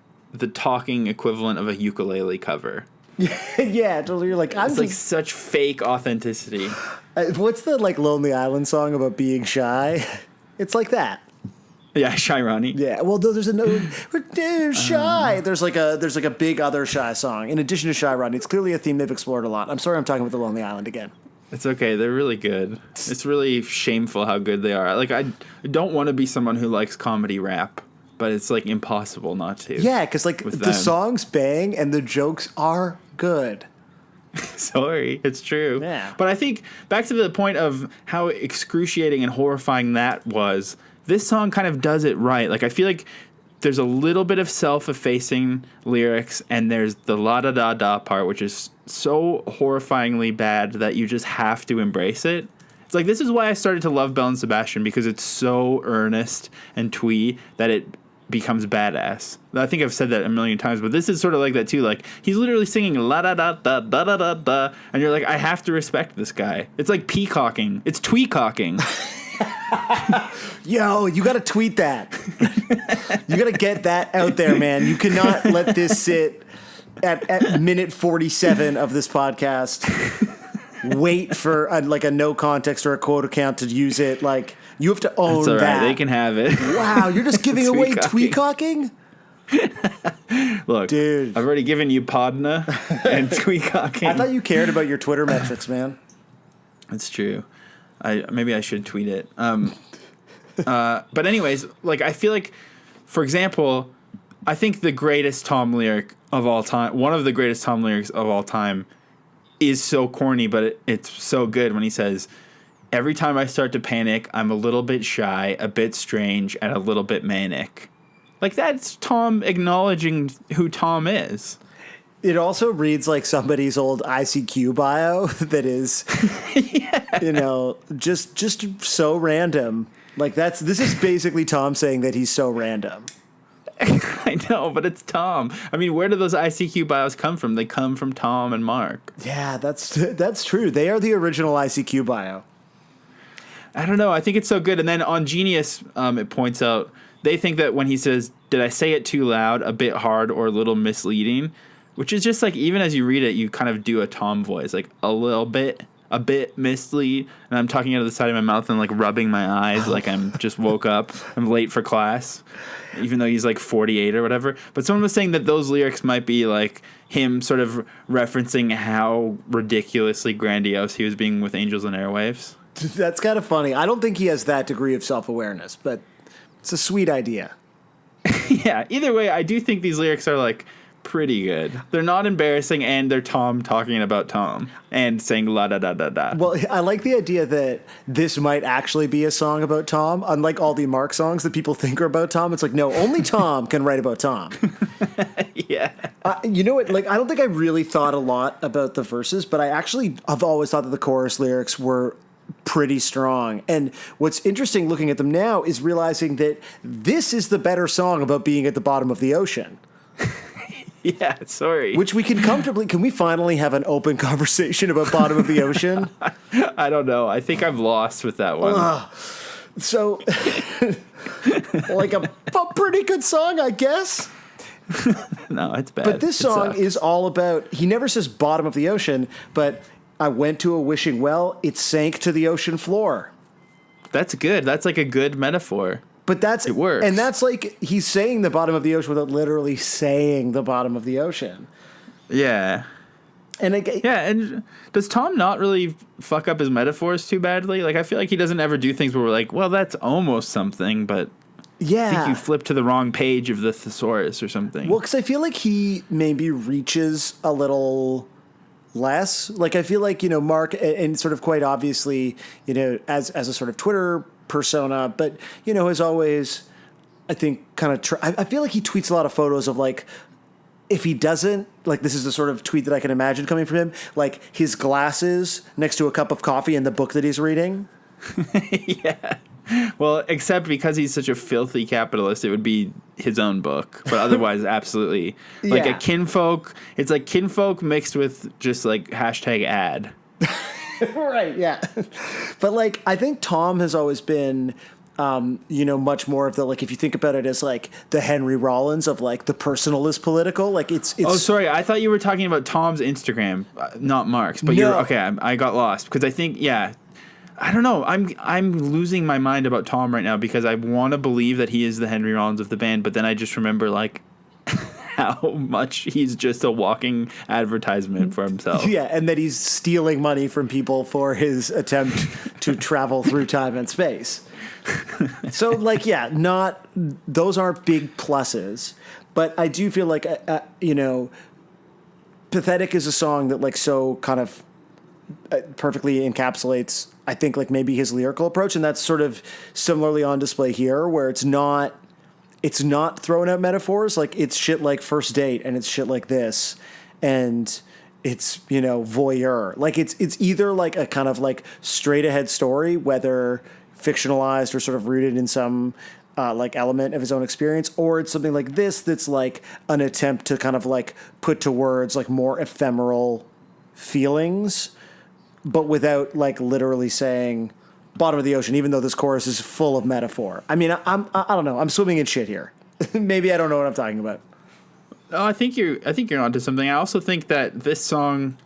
talking equivalent of a ukulele cover. Yeah, totally. You're like, it's like such fake authenticity. What's the like Lonely Island song about being shy? It's like that. Yeah, Shy Ronnie. Yeah, well, there's another we're shy. There's like a big other Shy song in addition to Shy Ronnie. It's clearly a theme they've explored a lot. I'm sorry, I'm talking about the Lonely Island again. It's okay. They're really good. It's really shameful how good they are. Like I don't want to be someone who likes comedy rap, but it's like impossible not to. Yeah, because like the songs bang and the jokes are good. Sorry, it's true. Yeah. But I think back to the point of how excruciating and horrifying that was, this song kind of does it right. Like I feel like there's a little bit of self-effacing lyrics and there's the la da da da part, which is so horrifyingly bad that you just have to embrace it. It's like this is why I started to love Belle and Sebastian, because it's so earnest and twee that it becomes badass. I think I've said that a million times, but this is sort of like that too. Like he's literally singing la da da da da da da da, and you're like, I have to respect this guy. It's like peacocking. It's tweecocking. Yo, you got to tweet that. You got to get that out there, man. You cannot let this sit at minute 47 of this podcast. Wait for a no context or a quote account to use it. Like you have to own That's all right. that. They can have it. Wow, you're just giving away tweecocking? Look, dude, I've already given you Podna and tweecocking. I thought you cared about your Twitter metrics, man. That's true. Maybe I should tweet it. But anyways, like I feel like, for example, I think the greatest Tom lyric of all time, one of the greatest Tom lyrics of all time, is so corny, but it's so good when he says, every time I start to panic, I'm a little bit shy, a bit strange, and a little bit manic. Like, that's Tom acknowledging who Tom is. It also reads like somebody's old ICQ bio that is, just so random. Like, this is basically Tom saying that he's so random. I know, but it's Tom. I mean, where do those ICQ bios come from? They come from Tom and Mark. Yeah, that's true. They are the original ICQ bio. I don't know. I think it's so good. And then on Genius, it points out, they think that when he says, did I say it too loud, a bit hard, or a little misleading? Which is just like, even as you read it, you kind of do a Tom voice, like a little bit, a bit mistily, and I'm talking out of the side of my mouth and like rubbing my eyes like I'm just woke up. I'm late for class, even though he's like 48 or whatever. But someone was saying that those lyrics might be like him sort of referencing how ridiculously grandiose he was being with Angels and Airwaves. That's kind of funny. I don't think he has that degree of self-awareness, but it's a sweet idea. Yeah, either way, I do think these lyrics are like pretty good. They're not embarrassing, and they're Tom talking about Tom and saying la da da da da. Well, I like the idea that this might actually be a song about Tom, unlike all the Mark songs that people think are about Tom. It's like, no, only Tom can write about Tom. Yeah. You know what? Like, I don't think I really thought a lot about the verses, but I've always thought that the chorus lyrics were pretty strong. And what's interesting looking at them now is realizing that this is the better song about being at the bottom of the ocean. Yeah, sorry. Which we can we finally have an open conversation about bottom of the ocean? I don't know. I think I'm lost with that one. So, like a pretty good song, I guess. No, it's bad. But this song is all about, he never says bottom of the ocean, but I went to a wishing well, it sank to the ocean floor. That's good. That's like a good metaphor. But it works. And that's like, he's saying the bottom of the ocean without literally saying the bottom of the ocean. Yeah. And does Tom not really fuck up his metaphors too badly? Like, I feel like he doesn't ever do things where we're like, well, that's almost something, but yeah, I think you flipped to the wrong page of the thesaurus or something. Well, because I feel like he maybe reaches a little less. Like, I feel like, you know, Mark, and sort of quite obviously, you know, as a sort of Twitter persona, but, you know, has always, I think, kind of, I feel like he tweets a lot of photos of, like, if he doesn't, like, this is the sort of tweet that I can imagine coming from him, like, his glasses next to a cup of coffee and the book that he's reading. Yeah. Well, except because he's such a filthy capitalist, it would be his own book. But otherwise, absolutely. Like a kinfolk, it's like kinfolk mixed with just like hashtag ad. Right, yeah. But like, I think Tom has always been, you know, much more of the, like, if you think about it as like the Henry Rollins of like the personal is political, like it's. Oh, sorry, I thought you were talking about Tom's Instagram, not Mark's. But no. You're okay. I got lost because I think I don't know. I'm losing my mind about Tom right now because I want to believe that he is the Henry Rollins of the band, but then I just remember like how much he's just a walking advertisement for himself. Yeah, and that he's stealing money from people for his attempt to travel through time and space. So, like, yeah, those aren't big pluses, but I do feel like, you know, Pathetic is a song that, like, so kind of perfectly encapsulates, I think, like, maybe his lyrical approach, and that's sort of similarly on display here, where it's not throwing out metaphors, like, it's shit like First Date, and it's shit like this, and it's, you know, voyeur. Like, it's either, like, a kind of, like, straight-ahead story, whether fictionalized or sort of rooted in some like element of his own experience, or it's something like this that's like an attempt to kind of like put to words like more ephemeral feelings, but without like literally saying bottom of the ocean, even though this chorus is full of metaphor. I mean, I don't know. I'm swimming in shit here. Maybe I don't know what I'm talking about. Oh, I think you're onto something. I also think that this song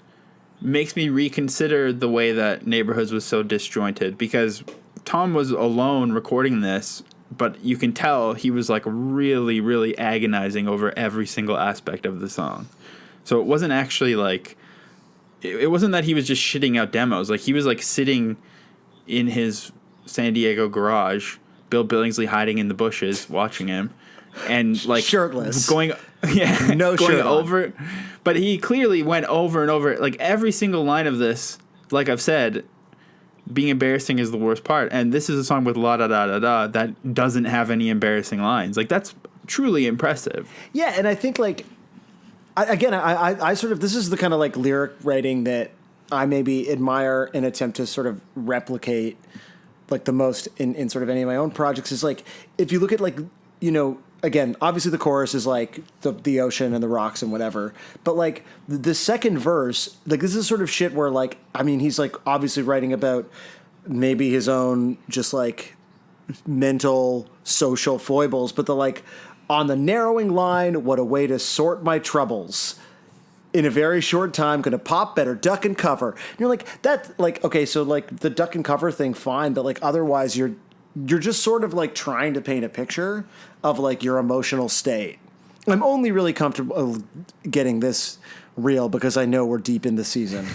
makes me reconsider the way that Neighborhoods was so disjointed, because Tom was alone recording this, but you can tell he was like really, really agonizing over every single aspect of the song. So it wasn't actually like, it wasn't that he was just shitting out demos. Like, he was like sitting in his San Diego garage, Bill Billingsley hiding in the bushes, watching him, and like shirtless, going shirt over. But he clearly went over and over, like every single line of this. Like I've said, being embarrassing is the worst part, and this is a song with la da da da da that doesn't have any embarrassing lines. Like, that's truly impressive. Yeah, and I think like I sort of, this is the kind of like lyric writing that I maybe admire and attempt to sort of replicate like the most in sort of any of my own projects, is like, if you look at like, you know, again, obviously the chorus is like the ocean and the rocks and whatever, but like the second verse, like this is sort of shit where like, I mean, he's like obviously writing about maybe his own just like mental social foibles, but the like, on the narrowing line, what a way to sort my troubles. in a very short time, gonna pop better, duck and cover. And you're like, that, like, okay, so like the duck and cover thing, fine, but like otherwise you're just sort of like trying to paint a picture of like your emotional state. I'm only really comfortable getting this real because I know we're deep in the season.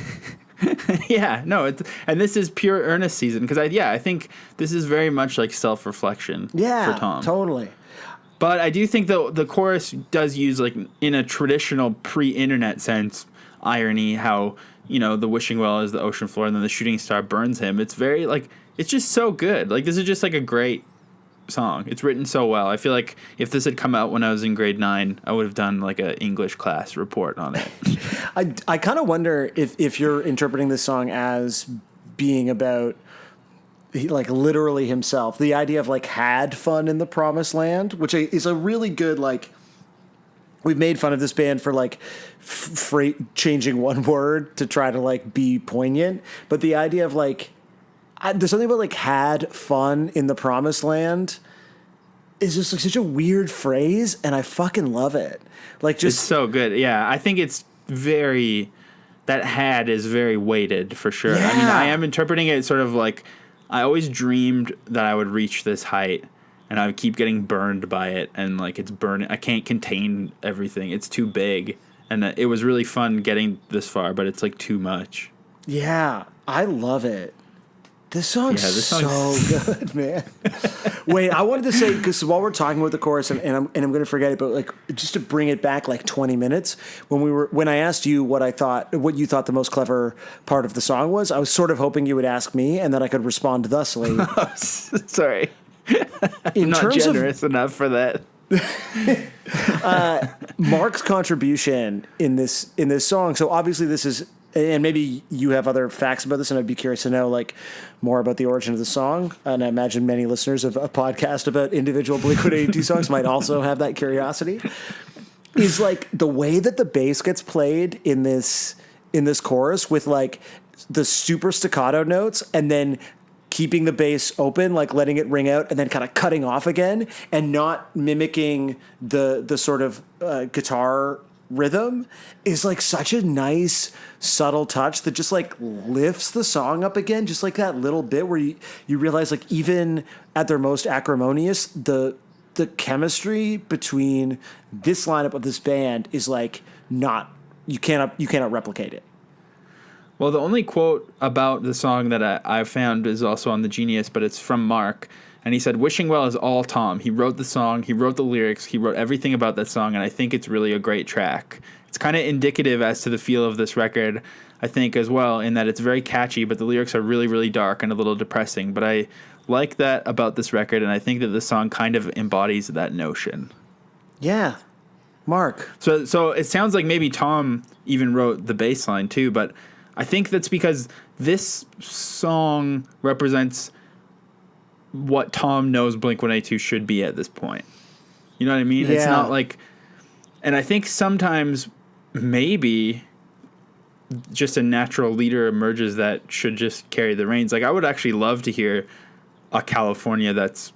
Yeah, no, and this is pure earnest season because I think this is very much like self-reflection for Tom. Totally. But I do think the chorus does use, like, in a traditional pre-internet sense, irony, how, you know, the wishing well is the ocean floor and then the shooting star burns him. It's very, like, it's just so good. Like, this is just, like, a great song. It's written so well. I feel like if this had come out when I was in grade 9, I would have done, like, an English class report on it. I kind of wonder if you're interpreting this song as being about, like, literally himself. The idea of, like, had fun in the promised land, which is a really good, like, we've made fun of this band for, like, changing one word to try to, like, be poignant. But the idea of, like, there's something about, like, had fun in the promised land is just, like, such a weird phrase, and I fucking love it. Like, just... It's so good. Yeah, I think it's very... That had is very weighted, for sure. Yeah. I mean, I am interpreting it sort of like... I always dreamed that I would reach this height, and I would keep getting burned by it, and, like, it's burning. I can't contain everything. It's too big, and it was really fun getting this far, but it's, like, too much. Yeah, I love it. This song's so good, man. Wait, I wanted to say, because while we're talking about the chorus, and I'm going to forget it, but, like, just to bring it back like 20 minutes, when I asked you what you thought the most clever part of the song was, I was sort of hoping you would ask me, and that I could respond thusly. Sorry, I'm not generous enough for that. Mark's contribution in this song. So obviously this is, and maybe you have other facts about this, and I'd be curious to know, like, more about the origin of the song. And I imagine many listeners of a podcast about individual Blink-182 songs might also have that curiosity. Is, like, the way that the bass gets played in this chorus with, like, the super staccato notes and then keeping the bass open, like letting it ring out and then kind of cutting off again and not mimicking the sort of guitar rhythm is, like, such a nice subtle touch that just, like, lifts the song up again, just like that little bit where you realize, like, even at their most acrimonious, the chemistry between this lineup of this band is, like, you cannot replicate it. Well, the only quote about the song that I found is also on the Genius, but it's from Mark. And he said, "Wishing Well is all Tom. He wrote the song, he wrote the lyrics, he wrote everything about that song, and I think it's really a great track." It's kind of indicative as to the feel of this record, I think, as well, in that it's very catchy, but the lyrics are really, really dark and a little depressing. But I like that about this record, and I think that this song kind of embodies that notion. Yeah. Mark. So it sounds like maybe Tom even wrote the bass line too, but I think that's because this song represents what Tom knows Blink-182 should be at this point. You know what I mean? Yeah. It's not like... And I think sometimes maybe just a natural leader emerges that should just carry the reins. Like, I would actually love to hear a California that's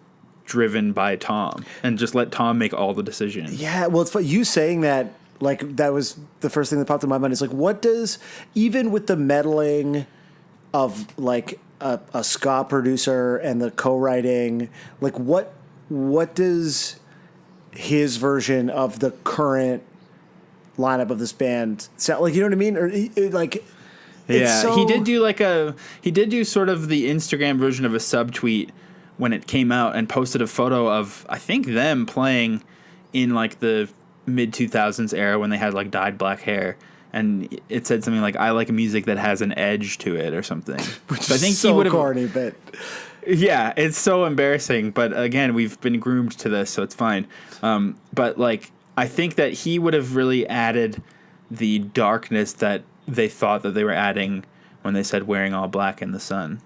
driven by Tom and just let Tom make all the decisions. Yeah, well, it's you saying that, like, that was the first thing that popped in my mind. Is, like, what does, even with the meddling of, like, a ska producer and the co-writing, like, what does his version of the current lineup of this band sound like? You know what I mean? Or like, yeah, he did do sort of the Instagram version of a subtweet when it came out and posted a photo of, I think, them playing in, like, the mid 2000s era when they had, like, dyed black hair. And it said something like, "I like music that has an edge to it," or something. Which so I think is so he would have corny, but yeah, it's so embarrassing. But again, we've been groomed to this, so it's fine. But, like, I think that he would have really added the darkness that they thought that they were adding when they said "wearing all black in the sun"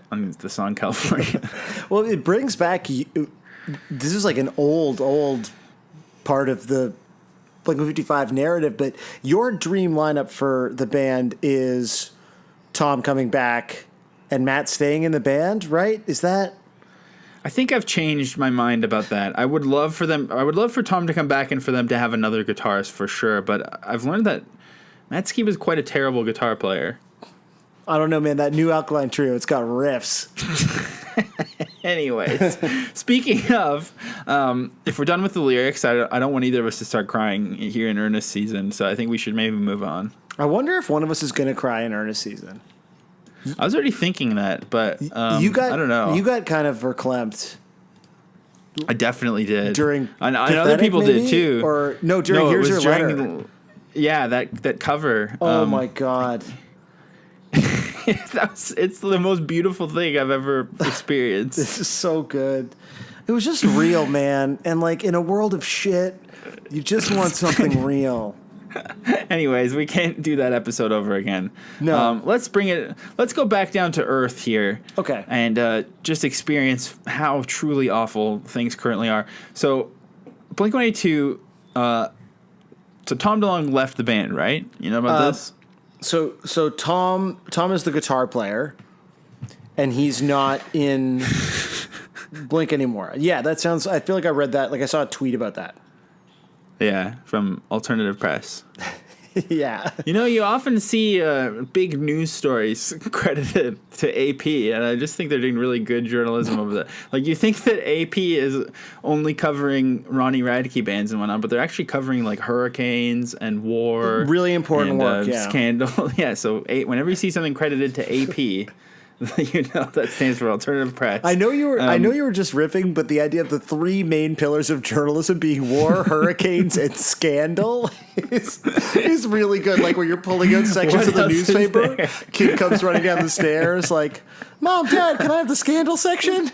on the song California. Well, it brings back. This is like an old part of the Blink-152 narrative, but your dream lineup for the band is Tom coming back and Matt staying in the band, right? Is that? I think I've changed my mind about that. I would love for Tom to come back and for them to have another guitarist for sure, but I've learned that Matt Skiba's quite a terrible guitar player. I don't know, man. That new Alkaline Trio, it's got riffs. Anyways, speaking of, if we're done with the lyrics, I don't want either of us to start crying here in earnest season, so I think we should maybe move on. I wonder if one of us is going to cry in earnest season. I was already thinking that, but I don't know. You got kind of verklempt. I definitely did. During and other people maybe? did too. Or no, during Here's Your Letter. Yeah, that cover. Oh my God. It's the most beautiful thing I've ever experienced. This is so good. It was just real, man. And like in a world of shit, you just want something real. Anyways, we can't do that episode over again. No. Let's go back down to earth here. Okay. And just experience how truly awful things currently are. So, Blink-182, so Tom DeLonge left the band, right? You know about this? So Tom is the guitar player, and he's not in Blink anymore. Yeah, that sounds. I feel like I read that. Like I saw a tweet about that. Yeah, from Alternative Press. Yeah. You know, you often see big news stories credited to AP, and I just think they're doing really good journalism over that. Like, you think that AP is only covering Ronnie Radke bands and whatnot, but they're actually covering, like, hurricanes and war. Really important and, work, yeah. Scandal. Yeah, so whenever you see something credited to AP... you know that stands for Alternative Press. I know you were just riffing, but the idea of the three main pillars of journalism being war, hurricanes, and scandal is really good. Like when you're pulling out sections What of the else is newspaper, there? kid comes running down the stairs like, "Mom, Dad, can I have the scandal section?"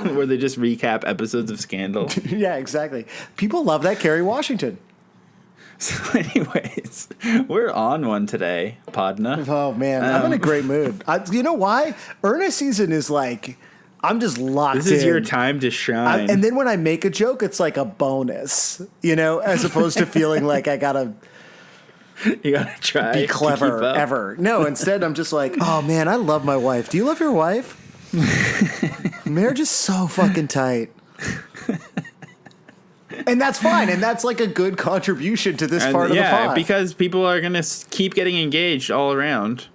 Where they just recap episodes of Scandal. Yeah, exactly. People love that. Kerry Washington. So anyways, we're on one today, Podna. Oh man, I'm in a great mood. You know why? Earnest season is like, I'm just locked in. This is your time to shine. And then when I make a joke, it's like a bonus, you know, as opposed to feeling like I gotta you gotta try be to clever keep up. ever. No, instead I'm just like, oh man, I love my wife. Do you love your wife? Marriage is so fucking tight. And that's fine, and that's like a good contribution to this part of the pod. Because people are gonna keep getting engaged all around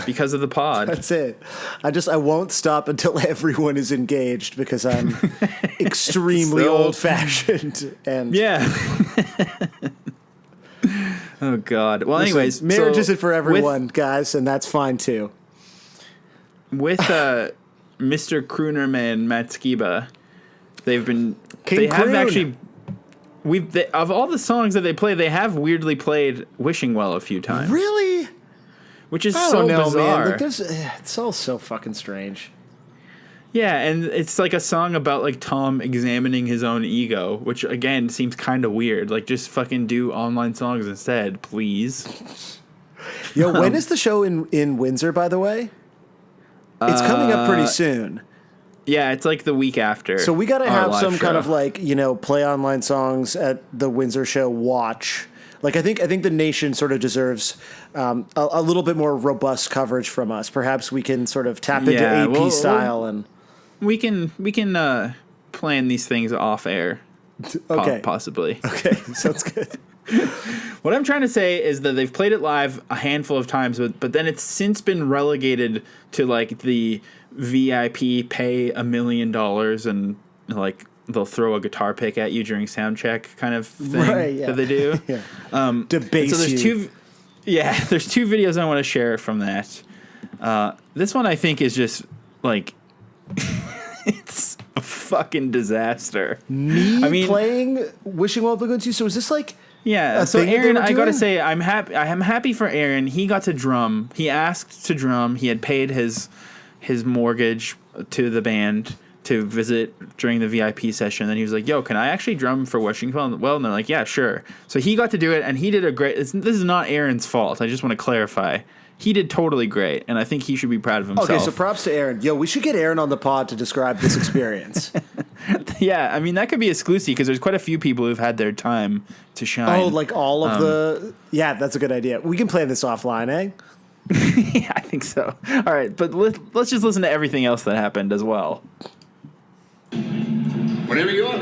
because of the pod. That's it. I won't stop until everyone is engaged because I'm extremely So- old-fashioned. And Yeah. Oh God. Well, listen, anyways, marriage so isn't for everyone, guys, and that's fine too. With Mr. Crooner Man Matt Skiba, they King have Croon. actually. Of all the songs that they play, they have weirdly played "Wishing Well" a few times. Really? Which is I so don't know, bizarre. man. Like, it's all so fucking strange. Yeah, and it's like a song about like Tom examining his own ego, which again seems kind of weird. Like, just fucking do online songs instead, please. Yo, when is the show in Windsor, by the way? It's coming up pretty soon. Yeah, it's like the week after. So we got to our have live some kind show. of like, you know, play online songs at the Windsor show watch. Like I think the nation sort of deserves a little bit more robust coverage from us. Perhaps we can sort of tap into AP style and we can plan these things off air. okay. Possibly. Okay, sounds good. What I'm trying to say is that they've played it live a handful of times, but then it's since been relegated to like the VIP pay $1 million and like they'll throw a guitar pick at you during sound check kind of thing Right, yeah. that they do. Yeah. Debase So there's you. there's two videos I want to share from that. This one I think is just like it's a fucking disaster. Me I mean, playing Wishing Well Blink-182. So is this like yeah, a so thing that they Aaron, were I gotta doing? say, I'm happy for Aaron. He got to drum. He asked to drum. He had paid his mortgage to the band to visit during the VIP session. Then he was like, "Yo, can I actually drum for Washington?" Well, and they're like, "Yeah, sure." So he got to do it, and he did a great. This is not Aaron's fault. I just want to clarify. He did totally great, and I think he should be proud of himself. Okay, so props to Aaron. Yo, we should get Aaron on the pod to describe this experience. Yeah, I mean that could be exclusive because there's quite a few people who've had their time to shine. Oh, like all of the... Yeah, that's a good idea. We can plan this offline, eh? Yeah, I think so. All right, but let's just listen to everything else that happened as well. Whatever you want.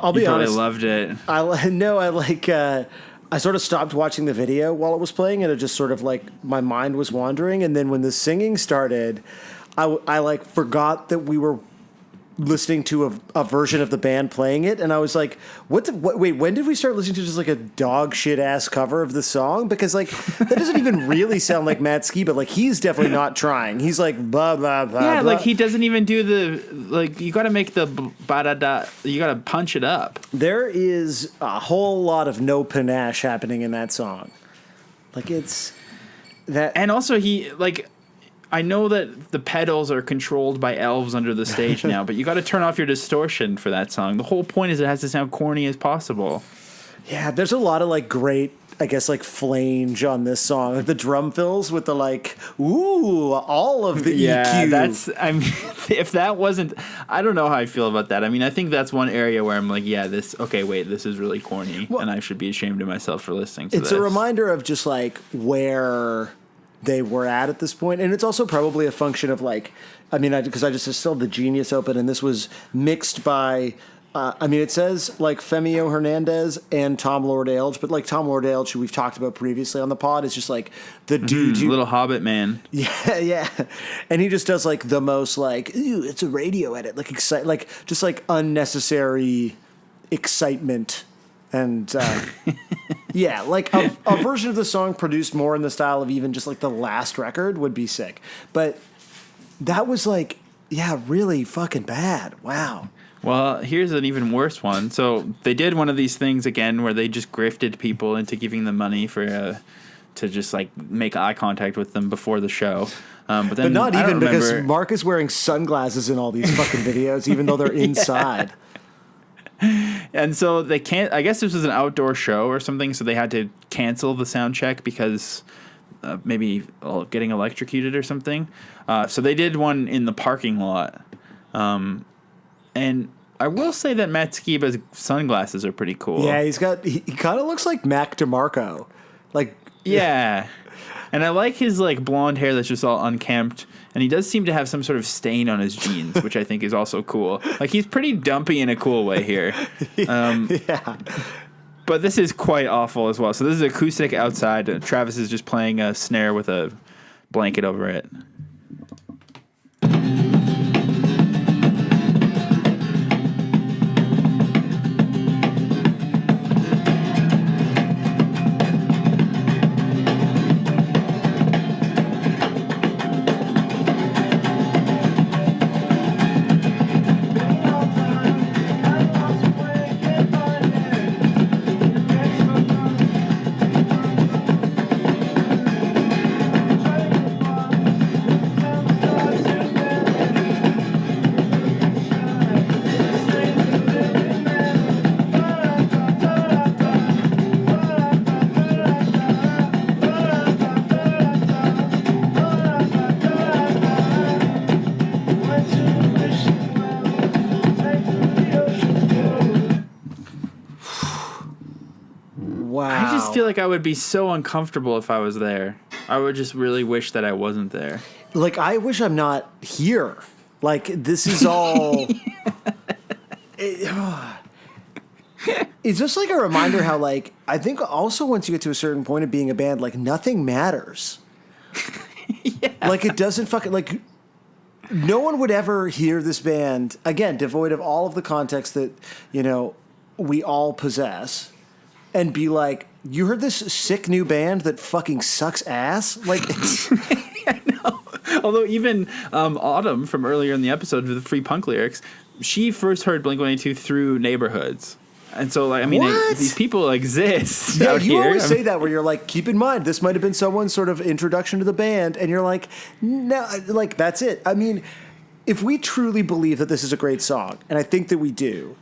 I'll be You probably honest. loved it. I sort of stopped watching the video while it was playing, and it just sort of like my mind was wandering. And then when the singing started, I like forgot that we were listening to a version of the band playing it, and I was like, wait, when did we start listening to just like a dog shit ass cover of the song? Because like that doesn't even really sound like Matt Skiba. Like he's definitely not trying. He's like blah blah blah. Yeah, blah. like he doesn't even do the like. You got to make the ba da da. You got to punch it up. There is a whole lot of no panache happening in that song. Like it's that. And also he like. I know that the pedals are controlled by elves under the stage now, but you got to turn off your distortion for that song. The whole point is it has to sound corny as possible. Yeah, there's a lot of like great, I guess, like flange on this song. Like the drum fills with the like, ooh, all of the EQ. That's. I mean, if that wasn't, I don't know how I feel about that. I mean, I think that's one area where I'm like, yeah, this. Okay, wait, this is really corny, and I should be ashamed of myself for listening to this. It's a reminder of just like where they were at this point, and it's also probably a function of like, I mean, because I just still have the Genius open, and this was mixed by. I mean, it says like Femio Hernandez and Tom Lord Alge, but like Tom Lord Alge, who we've talked about previously on the pod, is just like the dude, little Hobbit man. Yeah, yeah, and he just does like the most like, ooh, it's a radio edit, like like just like unnecessary excitement, and yeah, like a version of the song produced more in the style of even just like the last record would be sick, but that was like, yeah, really fucking bad. Wow. Well, here's an even worse one. So they did one of these things again where they just grifted people into giving them money for to just like make eye contact with them before the show. But then But not I don't even because remember- Mark is wearing sunglasses in all these fucking videos, even though they're inside. And so they can't. I guess this was an outdoor show or something, so they had to cancel the sound check because maybe getting electrocuted or something. So they did one in the parking lot. And I will say that Matt Skiba's sunglasses are pretty cool. Yeah, he kind of looks like Mac DeMarco. Like, Yeah. And I like his like blonde hair that's just all unkempt. And he does seem to have some sort of stain on his jeans, which I think is also cool. Like he's pretty dumpy in a cool way here. yeah. But this is quite awful as well. So this is acoustic outside. Travis is just playing a snare with a blanket over it. Wow. I just feel like I would be so uncomfortable if I was there. I would just really wish that I wasn't there. Like, I wish I'm not here. Like, this is all. It's just like a reminder how, like, I think also once you get to a certain point of being a band, like, nothing matters. Yeah. Like, it doesn't fucking. Like, no one would ever hear this band, again, devoid of all of the context that, you know, we all possess, and be like, you heard this sick new band that fucking sucks ass? Like, it's. I know. Although even Autumn from earlier in the episode with the Free Punk lyrics, she first heard Blink-182 through Neighborhoods. And so, like, I mean, What? these people exist Yeah, out you here. always I say mean, that where you're like, keep in mind, this might have been someone's sort of introduction to the band, and you're like, no, like, that's it. I mean, if we truly believe that this is a great song, and I think that we do,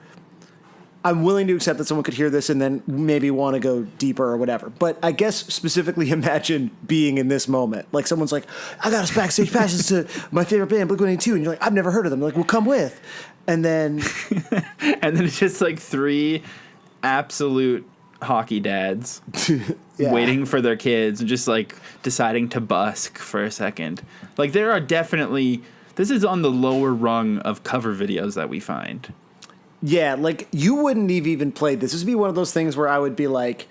I'm willing to accept that someone could hear this and then maybe want to go deeper or whatever. But I guess specifically imagine being in this moment. Like, someone's like, I got us backstage passes to my favorite band, Blink-182, and you're like, I've never heard of them. They're like, well, come with. And then... and then it's just like three absolute hockey dads Yeah. waiting for their kids and just like deciding to busk for a second. Like, there are definitely, this is on the lower rung of cover videos that we find. Yeah, like you wouldn't have even played this. This would be one of those things where I would be like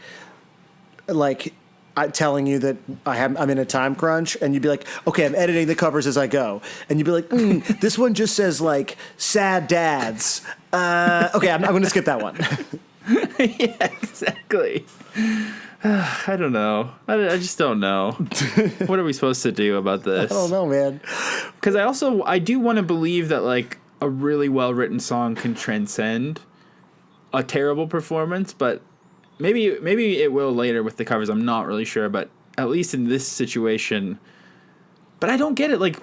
telling you that I'm in a time crunch, and you'd be like, okay, I'm editing the covers as I go, and you'd be like, this one just says like sad dads. Okay, I'm going to skip that one. Yeah, exactly. I don't know. I just don't know. What are we supposed to do about this? I don't know, man. Because I do want to believe that like a really well written song can transcend a terrible performance, but maybe it will later with the covers. I'm not really sure, but at least in this situation. But I don't get it. Like,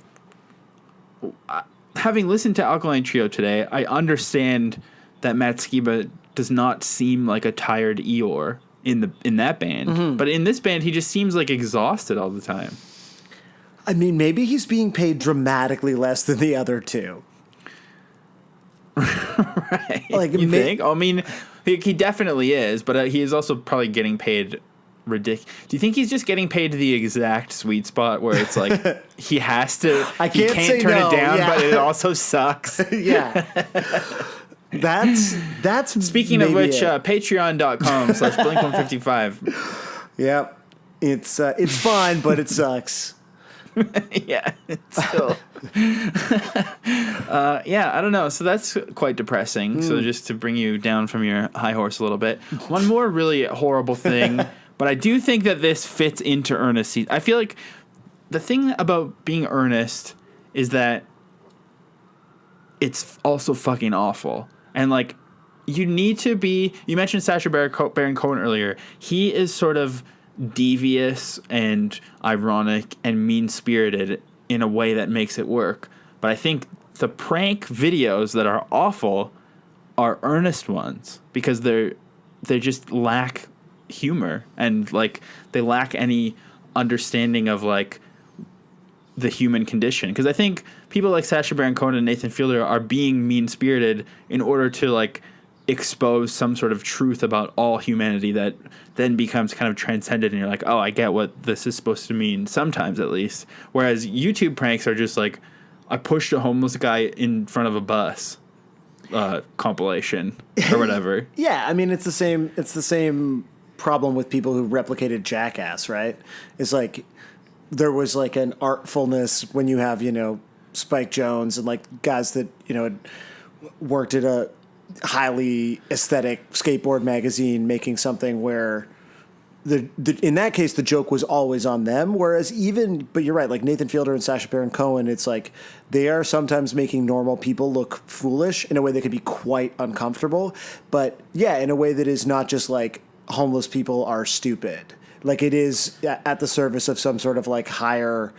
having listened to Alkaline Trio today, I understand that Matt Skiba does not seem like a tired Eeyore in that band. Mm-hmm. But in this band, he just seems like exhausted all the time. I mean, maybe he's being paid dramatically less than the other two. Right. Like, you think? I mean, he definitely is, but he is also probably getting paid ridiculous. Do you think he's just getting paid the exact sweet spot where it's like he has to? He can't turn it down, but it also sucks. Yeah. That's speaking of which, patreon.com/Blink155. Yep. It's fine, but it sucks. Yeah, it's still. Yeah, I don't know. So that's quite depressing. So just to bring you down from your high horse a little bit, one more really horrible thing, but I do think that this fits into Ernest season. I feel like the thing about being Ernest is that it's also fucking awful. And like, you need to be. You mentioned Sacha Baron Cohen earlier. He is sort of devious and ironic and mean-spirited in a way that makes it work. But I think the prank videos that are awful are earnest ones because they just lack humor and like they lack any understanding of like the human condition. Because I think people like Sacha Baron Cohen and Nathan Fielder are being mean-spirited in order to like expose some sort of truth about all humanity that then becomes kind of transcended, and you're like, oh, I get what this is supposed to mean, sometimes at least. Whereas YouTube pranks are just like, I pushed a homeless guy in front of a bus compilation or whatever. Yeah, I mean, it's the same problem with people who replicated Jackass, right? It's like there was like an artfulness when you have, Spike Jonze and like guys that, had worked at a highly aesthetic skateboard magazine making something where in that case the joke was always on them, whereas but you're right, like Nathan Fielder and Sacha Baron Cohen, it's like they are sometimes making normal people look foolish in a way that could be quite uncomfortable, but yeah, in a way that is not just like homeless people are stupid, like it is at the service of some sort of like higher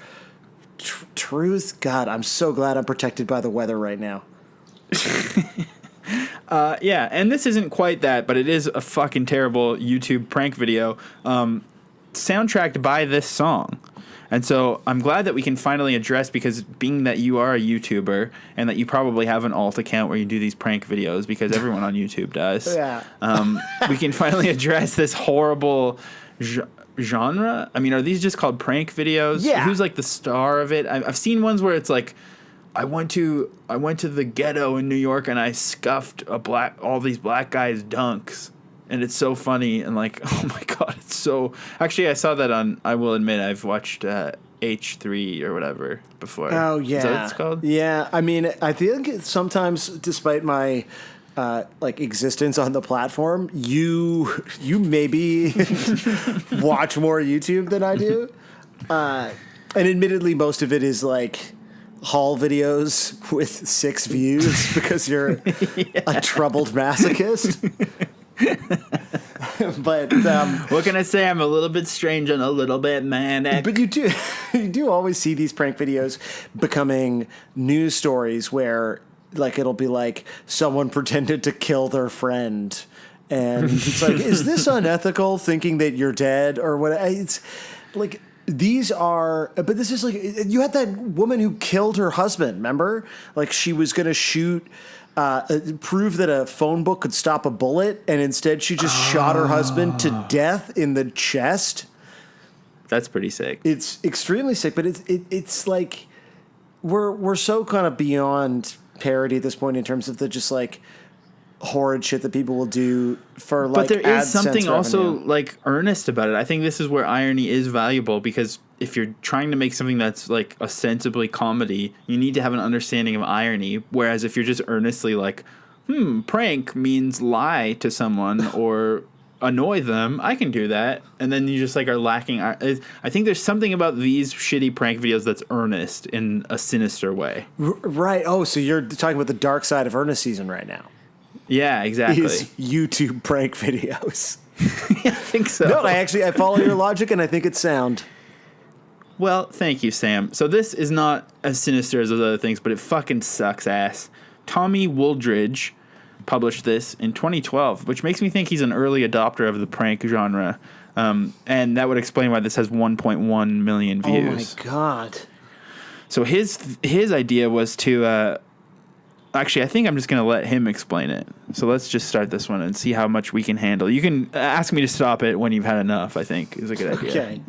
truth. God, I'm so glad I'm protected by the weather right now. Yeah, and this isn't quite that, but it is a fucking terrible YouTube prank video soundtracked by this song. And so I'm glad that we can finally address, because being that you are a YouTuber and that you probably have an alt account where you do these prank videos, because everyone on YouTube does, yeah. We can finally address this horrible genre. I mean, are these just called prank videos? Yeah. Who's like the star of it? I've seen ones where it's like, I went to the ghetto in New York and I scuffed all these black guys' dunks, and it's so funny, and like, oh my god, it's so. Actually, I saw that on. I will admit, I've watched H3 or whatever before. Oh yeah, is that what it's called? Yeah, I mean, I think sometimes, despite my like existence on the platform, you maybe watch more YouTube than I do, and admittedly, most of it is like haul videos with 6 views because you're a troubled masochist. But what can I say? I'm a little bit strange and a little bit manic. But you do always see these prank videos becoming news stories where like it'll be like someone pretended to kill their friend, and it's like, is this unethical, thinking that you're dead or what? It's like, these are, but this is like, you had that woman who killed her husband, remember? Like she was going to prove that a phone book could stop a bullet, and instead she just shot her husband to death in the chest. That's pretty sick. It's extremely sick, but it's like we're so kind of beyond parody at this point in terms of the just like horrid shit that people will do for like. But there is AdSense something also revenue. like earnest about it. I think this is where irony is valuable, because if you're trying to make something that's like ostensibly comedy, you need to have an understanding of irony. Whereas if you're just earnestly like, prank means lie to someone or annoy them, I can do that, and then you just like are lacking. I think there's something about these shitty prank videos that's earnest in a sinister way. Right. Oh, so you're talking about the dark side of Ernest season right now. Yeah, exactly. His YouTube prank videos. I think so. No, I follow your logic, and I think it's sound. Well, thank you, Sam. So this is not as sinister as those other things, but it fucking sucks ass. Tommy Wooldridge published this in 2012, which makes me think he's an early adopter of the prank genre. And that would explain why this has 1.1 million views. Oh my god. So his idea was to... actually, I think I'm just going to let him explain it. So let's just start this one and see how much we can handle. You can ask me to stop it when you've had enough, I think, is a good idea. Okay.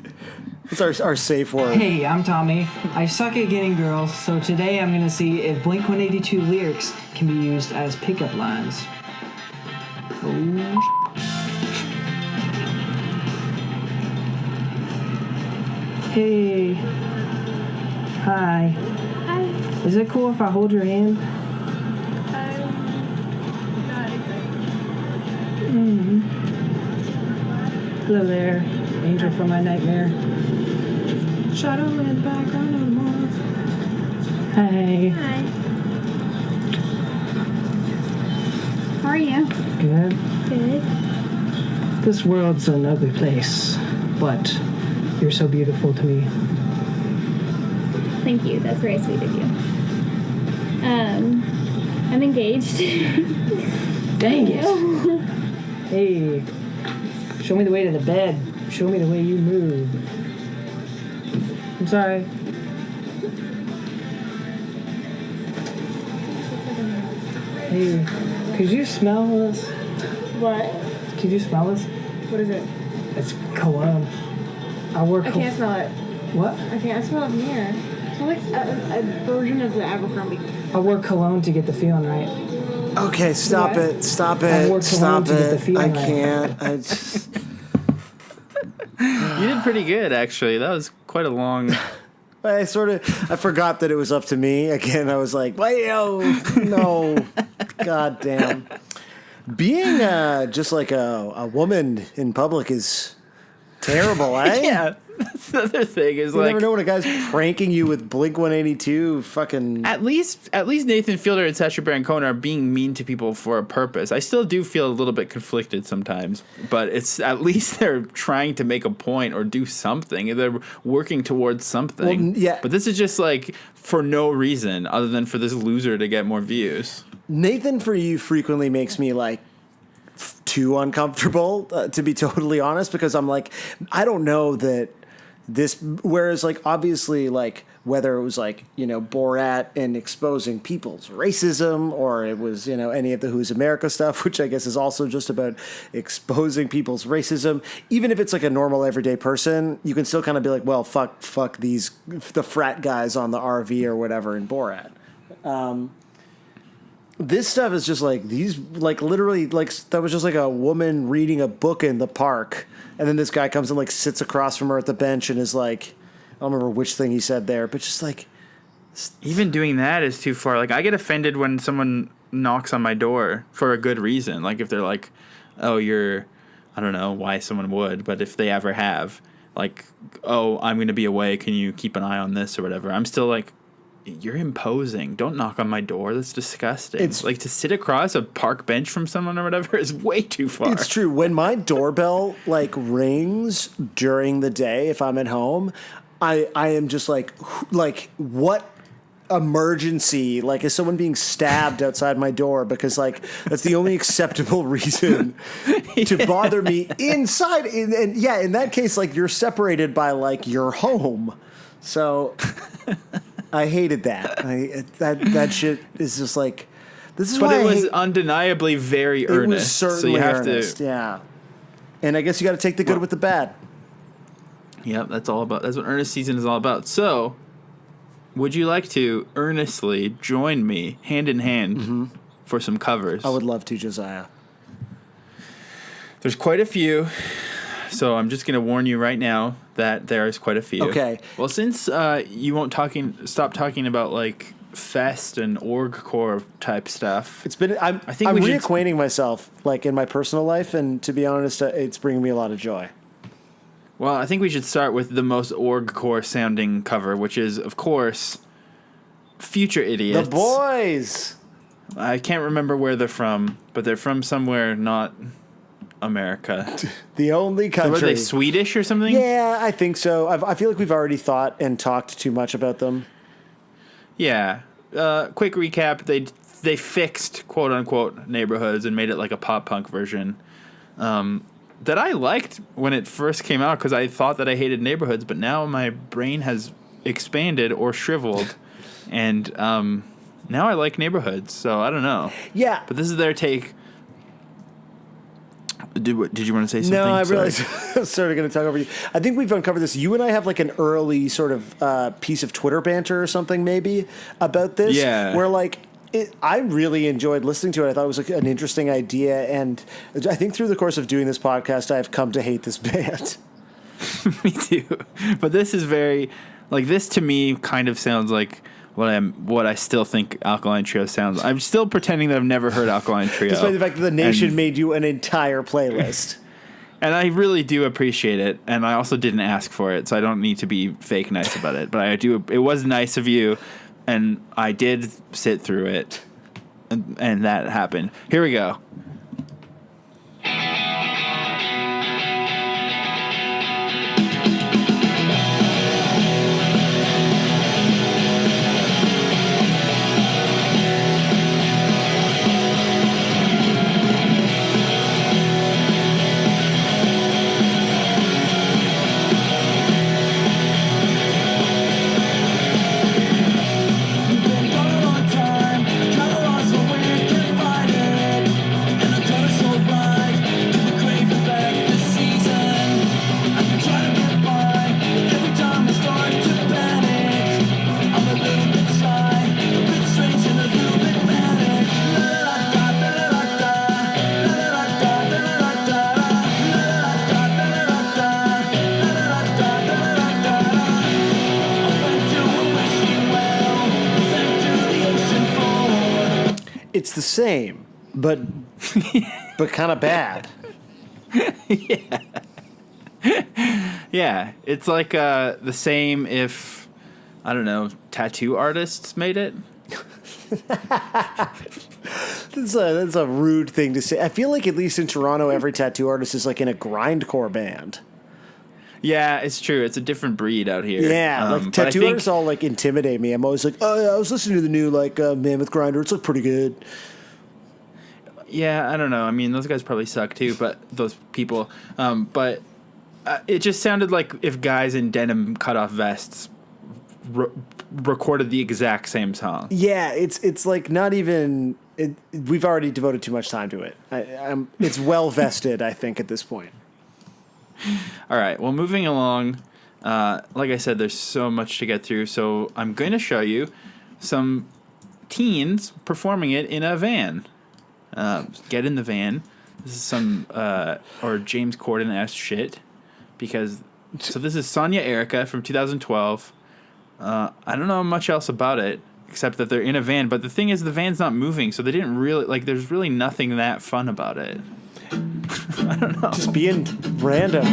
It's our safe word. Hey, I'm Tommy. I suck at getting girls, so today I'm gonna see if Blink-182 lyrics can be used as pickup lines. Hey. Hi. Hi. Is it cool if I hold your hand? Not exactly. Hello there, angel from my nightmare. Shadow in the background of the morning. Hey. Hi. How are you? Good. Good. This world's an ugly place, but you're so beautiful to me. Thank you. That's very sweet of you. I'm engaged. Dang it. Hey, show me the way to the bed. Show me the way you move. I'm sorry. Hey, could you smell this? What? Could you smell this? What is it? It's cologne. I work. I can't smell it. What? I can't smell it from here. It smells like a version of the Abercrombie. I work cologne to get the feeling right. Okay, stop What? it. Stop I it. worked Stop alone to get the it. feeling I right. can't. I just... You did pretty good, actually. That was quite a long... I forgot that it was up to me. Again, I was like, well, no. God damn. Being just like a woman in public is terrible, eh? Yeah, that's the other thing is You like... never know when a guy's pranking you with Blink-182 fucking... At least Nathan Fielder and Sacha Baron Cohen are being mean to people for a purpose. I still do feel a little bit conflicted sometimes, but it's at least they're trying to make a point or do something. They're working towards something. Well, yeah. But this is just like for no reason other than for this loser to get more views. Nathan For You frequently makes me like too uncomfortable, to be totally honest, because I'm like, I don't know that this, whereas like obviously like whether it was like, you know, Borat and exposing people's racism, or it was, you know, any of the Who's America stuff, which I guess is also just about exposing people's racism, even if it's like a normal everyday person, you can still kind of be like, well, fuck these, the frat guys on the RV or whatever in Borat. This stuff is just like these, like literally, like that was just like a woman reading a book in the park, and then this guy comes and like sits across from her at the bench and is like, I don't remember which thing he said there, but just like, Even doing that is too far. Like, I get offended when someone knocks on my door for a good reason. Like, if they're like, oh, you're, I don't know why someone would, but if they ever have, like, oh, I'm going to be away, can you keep an eye on this or whatever? I'm still like, you're imposing. Don't knock on my door. That's disgusting. It's like to sit across a park bench from someone or whatever is way too far. It's true. When my doorbell like rings during the day, if I'm at home, I am just like what emergency? Like, is someone being stabbed outside my door? Because like that's the only acceptable reason to bother me inside. And yeah, in that case, like you're separated by like your home. So I hated that. That shit is just like, this is but why it I was hate, undeniably very it earnest. was certainly so you have earnest, to. yeah. And I guess you got to take the good with the bad. Yep, that's what earnest season is all about. So, would you like to earnestly join me hand in hand for some covers. I would love to, Josiah. There's quite a few, so I'm just going to warn you right now that there's quite a few. Okay. Well, since you won't stop talking about like fest and orgcore type stuff. It's been I'm reacquainting myself like in my personal life, and to be honest, it's bringing me a lot of joy. Well, I think we should start with the most orgcore sounding cover, which is, of course, Future Idiots. The Boys. I can't remember where they're from, but they're from somewhere not America. The only country. So were they Swedish or something? Yeah, I think so. I feel like we've already thought and talked too much about them. Yeah. Quick recap: they fixed quote unquote neighborhoods and made it like a pop punk version that I liked when it first came out because I thought that I hated neighborhoods, but now my brain has expanded or shriveled, and now I like neighborhoods. So I don't know. Yeah, but this is their take. Did you want to say something? No, I realized I was sort of going to talk over you. I think we've uncovered this. You and I have like an early sort of piece of Twitter banter or something maybe about this. Yeah. Where like I really enjoyed listening to it. I thought it was like an interesting idea. And I think through the course of doing this podcast, I've come to hate this band. Me too. But this is very, like, this to me kind of sounds like what I still think Alkaline Trio sounds. I'm still pretending that I've never heard Alkaline Trio. Despite the fact that the nation made you an entire playlist. And I really do appreciate it. And I also didn't ask for it, so I don't need to be fake nice about it. But I do. It was nice of you, and I did sit through it, and that happened. Here we go. It's the same, but kind of bad. Yeah, it's like the same if, I don't know, tattoo artists made it. That's a rude thing to say. I feel like at least in Toronto, every tattoo artist is like in a grindcore band. Yeah, it's true. It's a different breed out here. Yeah, like tattoo artists all like intimidate me. I'm always like, oh, yeah, I was listening to the new like Mammoth Grinder. It's like pretty good. Yeah, I don't know. I mean, those guys probably suck too, but those people. But it just sounded like if guys in denim cutoff vests recorded the exact same song. Yeah, it's like not even. We've already devoted too much time to it. It's well vested, I think, at this point. All right. Well, moving along, like I said, there's so much to get through. So I'm going to show you some teens performing it in a van. Get in the van. This is some, or James Corden-esque shit. So this is Sonia Erica from 2012. I don't know much else about it, except that they're in a van. But the thing is, the van's not moving, so they didn't really, like, there's really nothing that fun about it. I don't know. Just being random.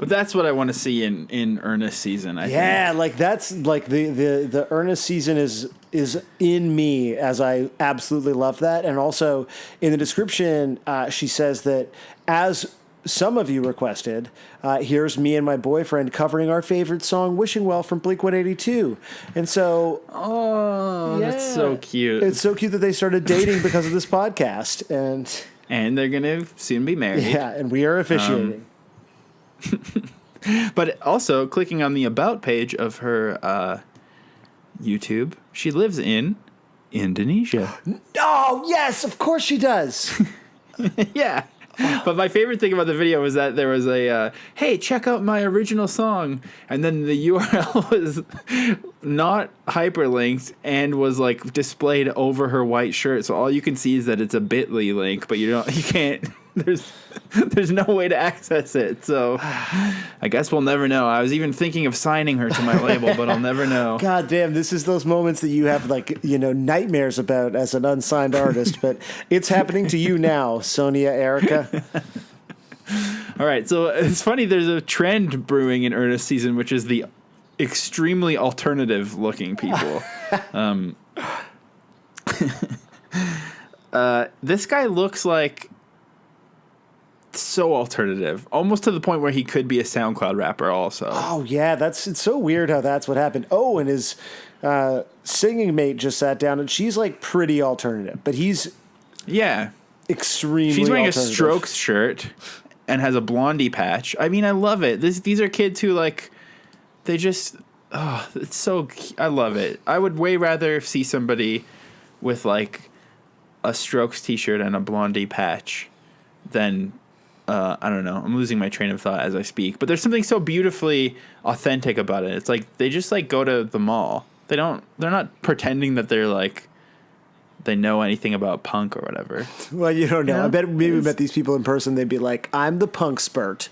That's what I want to see in Ernest season. I think. Like that's like the Ernest season is in me, as I absolutely love that. And also in the description, she says that as some of you requested, here's me and my boyfriend covering our favorite song, Wishing Well from Blink-182. And so... Oh, that's yeah, so cute. It's so cute that they started dating because of this podcast. And they're going to soon be married. Yeah, and we are officiating. But also, clicking on the About page of her YouTube, she lives in Indonesia. Oh, yes, of course she does. Yeah. But my favorite thing about the video was that there was a, hey, check out my original song. And then the URL was not hyperlinked and was like displayed over her white shirt. So all you can see is that it's a bit.ly link, but you can't, there's no way to access it. So I guess we'll never know. I was even thinking of signing her to my label, but I'll never know. God damn, this is those moments that you have nightmares about as an unsigned artist, but it's happening to you now, Sonia Erica. All right, so it's funny. There's a trend brewing in Ernest season, which is the extremely alternative looking people. This guy looks like so alternative, almost to the point where he could be a SoundCloud rapper also. Oh yeah, it's so weird how that's what happened. Oh, and his singing mate just sat down, and she's like pretty alternative, but he's extremely. She's wearing alternative. a Strokes shirt and has a Blondie patch. I mean, I love it. These are kids who like, they just, it's so. I love it. I would way rather see somebody with like a Strokes t-shirt and a Blondie patch than. I don't know. I'm losing my train of thought as I speak, but there's something so beautifully authentic about it. It's like they just like go to the mall. They're not pretending that they're like they know anything about punk or whatever. Well, you don't know. I bet maybe we met these people in person. They'd be like, "I'm the punk spurt."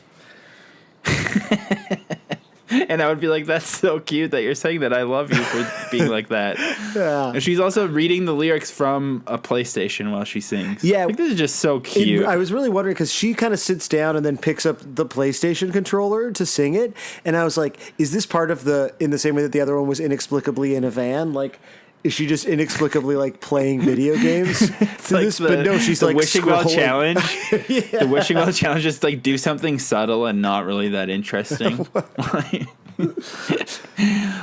And I would be like, that's so cute that you're saying that. I love you for being like that. Yeah. And she's also reading the lyrics from a PlayStation while she sings. Yeah. I think this is just so cute. I was really wondering because she kind of sits down and then picks up the PlayStation controller to sing it. And I was like, is this part of in the same way that the other one was inexplicably in a van? Like, is she just inexplicably like playing video games? But no, she's the like Wishing Well scrolling. challenge. Yeah. The Wishing Well challenge is like do something subtle and not really that interesting.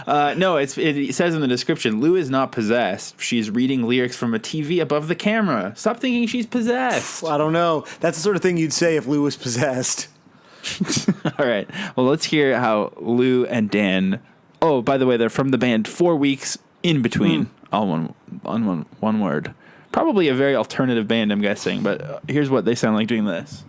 No, it says in the description, Lou is not possessed. She's reading lyrics from a TV above the camera. Stop thinking she's possessed. I don't know. That's the sort of thing you'd say if Lou was possessed. All right. Well, let's hear how Lou and Dan. Oh, by the way, they're from the band 4 Weeks in Between. All one word. Probably a very alternative band, I'm guessing. But here's what they sound like doing this.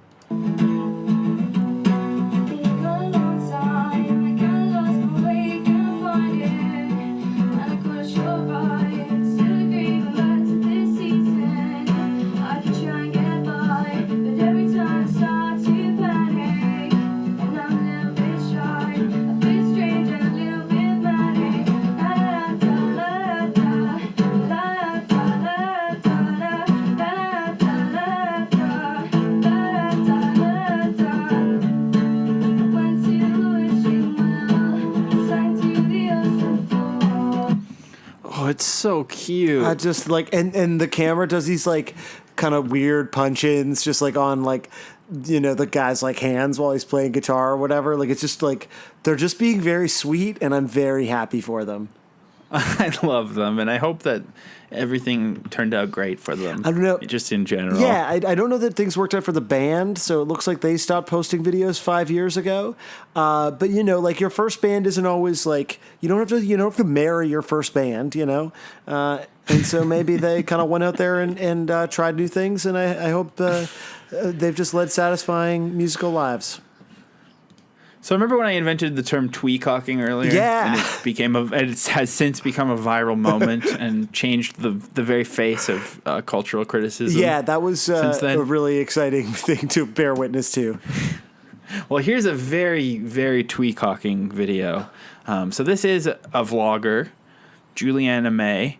It's so cute. I just like, and the camera does these like kind of weird punch-ins, just like on like, the guy's like hands while he's playing guitar or whatever. Like it's just like they're just being very sweet, and I'm very happy for them. I love them, and I hope that everything turned out great for them. I don't know. Just in general. Yeah, I don't know that things worked out for the band, so it looks like they stopped posting videos 5 years ago. But like your first band isn't always like you don't have to marry your first band, and so maybe they kind of went out there and tried new things, and I hope they've just led satisfying musical lives. So remember when I invented the term tweecocking earlier? Yeah. And it has since become a viral moment and changed the very face of cultural criticism. Yeah, that was a really exciting thing to bear witness to. Well, here's a very, very tweecocking video. So this is a vlogger, Juliana May.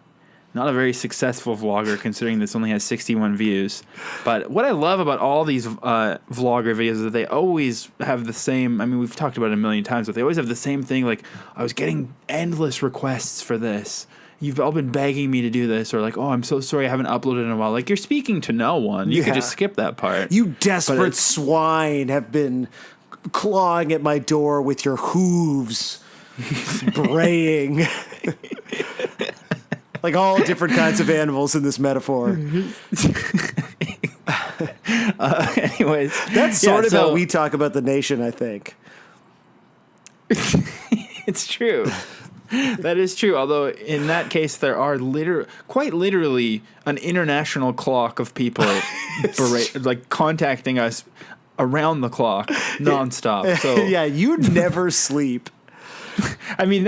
Not a very successful vlogger considering this only has 61 views. But what I love about all these vlogger videos is that they always have the same, I mean, we've talked about it a million times, but they always have the same thing. Like, I was getting endless requests for this. you've all been begging me to do this, or like, oh, I'm so sorry I haven't uploaded in a while. Like, you're speaking to no one. You could just skip that part. You desperate swine have been clawing at my door with your hooves, braying. Like all different kinds of animals in this metaphor. Anyways, that's sort of how we talk about the nation, I think. It's true. That is true. Although in that case, there are quite literally an international clock of people like contacting us around the clock, nonstop. So yeah, you never sleep. I mean,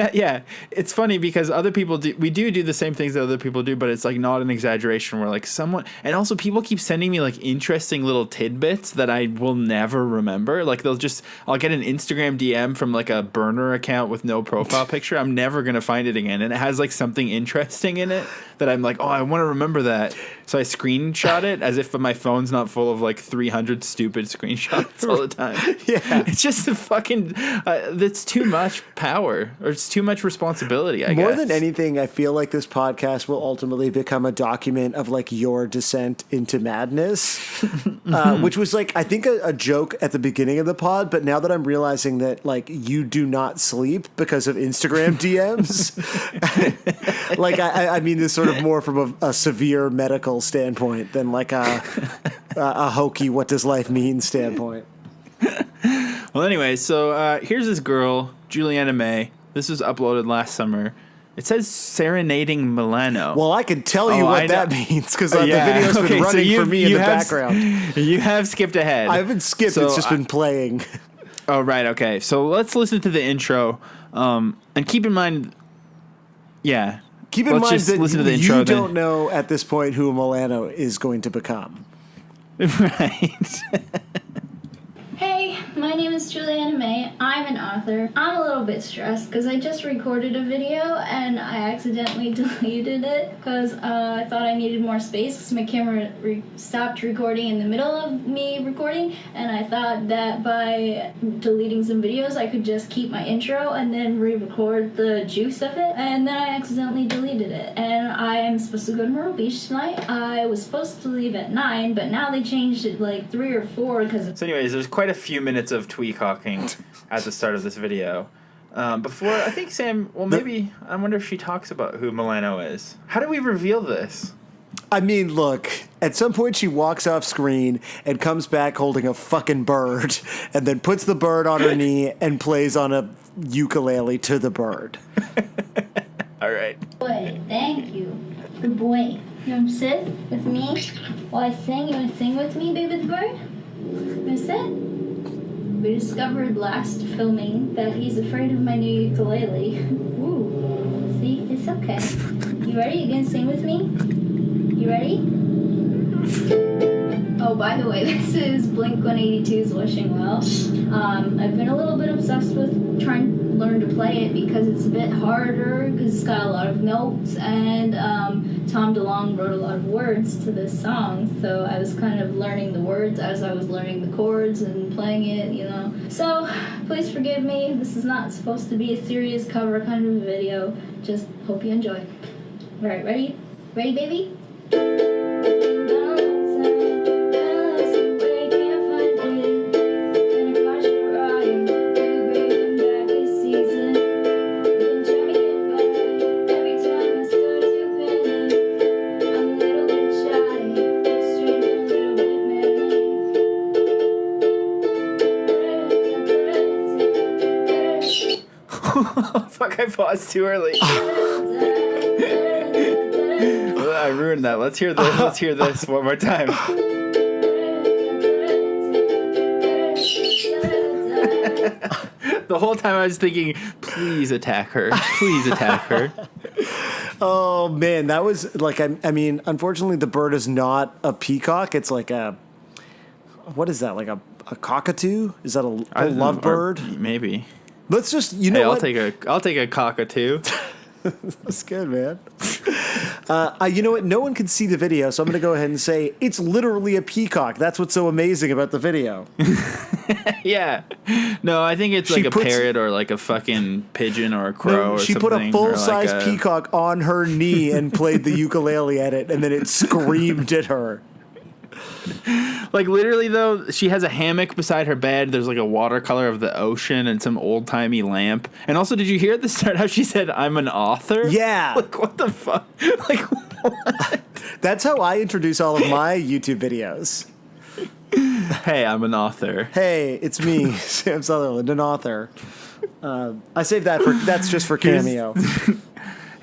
it's funny because other people we do the same things that other people do, but it's like not an exaggeration where like someone, and also people keep sending me like interesting little tidbits that I will never remember. Like I'll get an Instagram DM from like a burner account with no profile picture. I'm never going to find it again. And it has like something interesting in it that I'm like, oh, I want to remember that. So I screenshot it as if my phone's not full of like 300 stupid screenshots all the time. Yeah. It's just a fucking, that's too much power, or it's too much responsibility, I guess. More than anything, I feel like this podcast will ultimately become a document of like your descent into madness, which was like, I think a joke at the beginning of the pod, but now that I'm realizing that like you do not sleep because of Instagram DMs, like I mean this sort of more from a severe medical standpoint than like a hokey what does life mean standpoint. Well, anyway, so here's this girl, Juliana May. This was uploaded last summer. It says serenading Milano. Well, I can tell you what that means because the video's been running for me in the background. You have skipped ahead. I haven't skipped. It's just been playing. Oh, right. Okay. So let's listen to the intro. And keep in mind, keep in mind that listen to the intro, you don't know at this point who Milano is going to become. Right. Hey, my name is Juliana May. I'm an author. I'm a little bit stressed because I just recorded a video and I accidentally deleted it because I thought I needed more space because my camera stopped recording in the middle of me recording, and I thought that by deleting some videos I could just keep my intro and then re-record the juice of it, and then I accidentally deleted it. And I am supposed to go to Myrtle Beach tonight. I was supposed to leave at 9, but now they changed it like 3 or 4 because... So anyways, there's quite a few minutes of tweaking at the start of this video. Before, I think Sam, maybe, I wonder if she talks about who Milano is. How do we reveal this? I mean, look, at some point she walks off screen and comes back holding a fucking bird and then puts the bird on her knee and plays on a ukulele to the bird. All right. Boy, thank you. Good boy. You want to sit with me while I sing? You want to sing with me, baby the bird? You want to sit? We discovered last filming that he's afraid of my new ukulele. Ooh, see, it's okay. You ready? You gonna sing with me? You ready? Oh, by the way, this is Blink-182's Wishing Well. I've been a little bit obsessed with trying to learn to play it because it's a bit harder because it's got a lot of notes, and Tom DeLonge wrote a lot of words to this song, so I was kind of learning the words as I was learning the chords and playing it, you know. So, please forgive me. This is not supposed to be a serious cover kind of video. Just hope you enjoy. Alright, ready? Ready, baby? Fuck, I paused too early. I ruined that. Let's hear this. Let's hear this one more time. The whole time I was thinking, please attack her. Please attack her. Oh, man, that was like, I mean, unfortunately, the bird is not a peacock. It's like what is that? Like a cockatoo? Is that a lovebird? Maybe. Let's just, you know what? I'll take a cockatoo. That's good, man. You know what? No one can see the video, so I'm going to go ahead and say it's literally a peacock. That's what's so amazing about the video. Yeah. No, I think it's like a parrot or like a fucking pigeon or a crow or She something. put a full-size like peacock on her knee and played the ukulele at it, and then it screamed at her. Like literally though, she has a hammock beside her bed. There's like a watercolor of the ocean and some old-timey lamp. And also, did you hear at the start how she said, "I'm an author"? Yeah. Like what the fuck? Like what? That's how I introduce all of my YouTube videos. Hey, I'm an author. Hey, it's me, Sam Sutherland, an author. I saved that's just for Cameo.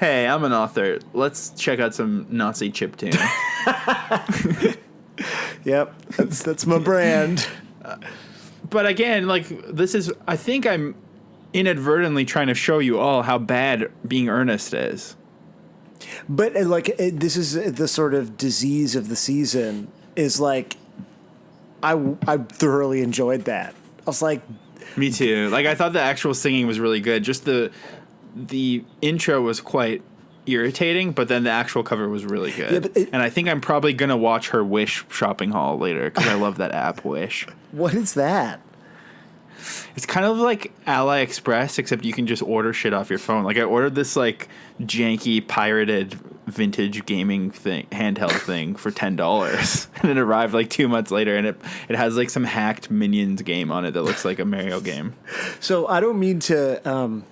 Hey, I'm an author. Let's check out some Nazi chiptune. Yep, that's my brand. But again, like this is, I think I'm inadvertently trying to show you all how bad being earnest is. But this is the sort of disease of the season. Is like, I thoroughly enjoyed that. I was like, Me too. Like I thought the actual singing was really good. Just the intro was quite irritating, but then the actual cover was really good. Yeah, and I think I'm probably gonna watch her Wish shopping haul later because I love that app Wish. what is that? It's kind of like Ally Express, except you can just order shit off your phone. Like I ordered this like janky pirated vintage gaming thing, handheld thing for $10, and it arrived like 2 months later, and it has like some hacked Minions game on it that looks like a Mario game. So I don't mean to,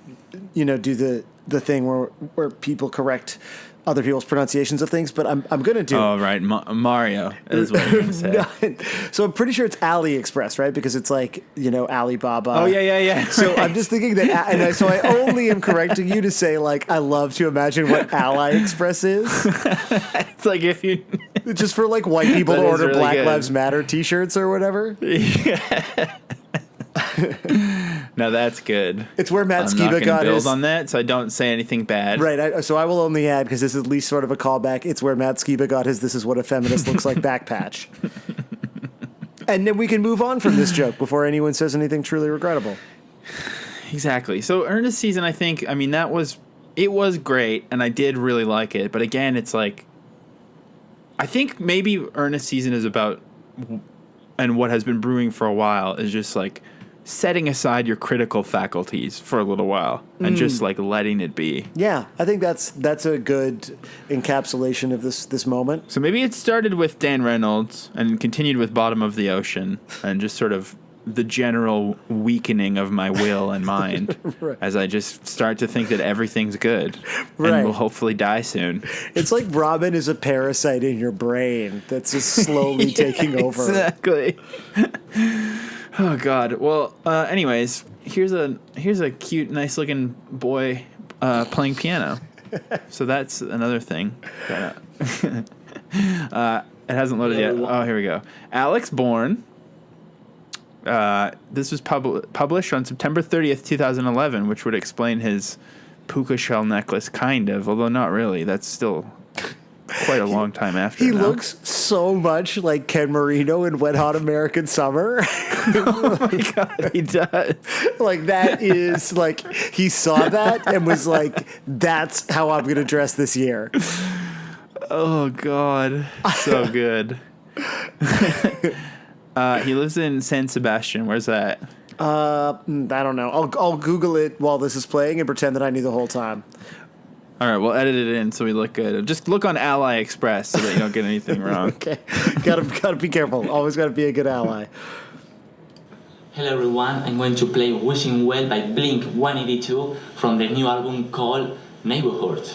do the thing where people correct other people's pronunciations of things, but I'm going to do. Oh right, Mario is what I'm gonna say. So I'm pretty sure it's AliExpress, right? Because it's like Alibaba. Oh yeah. So I'm just thinking that, so I only am correcting you to say like I love to imagine what AliExpress is. It's like if you Just for like white people That to is order really Black good. Lives Matter T-shirts or whatever. No, that's good. It's where Matt I'm not Skiba gonna got build his. on that, so I don't say anything bad. Right, so I will only add, because this is at least sort of a callback, it's where Matt Skiba got his "This is what a feminist looks like" back patch. And then we can move on from this joke before anyone says anything truly regrettable. Exactly. So Ernest season, I think, it was great, and I did really like it. But again, it's like, I think maybe Ernest season is about, and what has been brewing for a while is just like setting aside your critical faculties for a little while and just like letting it be. Yeah, I think that's a good encapsulation of this moment. So maybe it started with Dan Reynolds and continued with Bottom of the Ocean and just sort of the general weakening of my will and mind Right. as I just start to think that everything's good Right. and will hopefully die soon. It's like Robin is a parasite in your brain that's just slowly taking over. Exactly. Oh God. Well, anyways, here's a cute, nice looking boy playing piano. So that's another thing. That, it hasn't loaded yet. Oh, here we go. Alex Bourne. This was published on September 30th, 2011, which would explain his puka shell necklace, kind of, although not really. That's still quite a long time after. He now. looks so much like Ken Marino in Wet Hot American Summer. Oh my God, he does. Like that is like he saw that and was like, "That's how I'm going to dress this year." Oh God, so good. He lives in San Sebastian. Where's that? I don't know. I'll Google it while this is playing and pretend that I knew the whole time. All right, we'll edit it in so we look good. Just look on Ally Express so that you don't get anything wrong. Okay, gotta be careful. Always gotta be a good ally. Hello everyone, I'm going to play Wishing Well by Blink 182 from their new album called Neighborhood.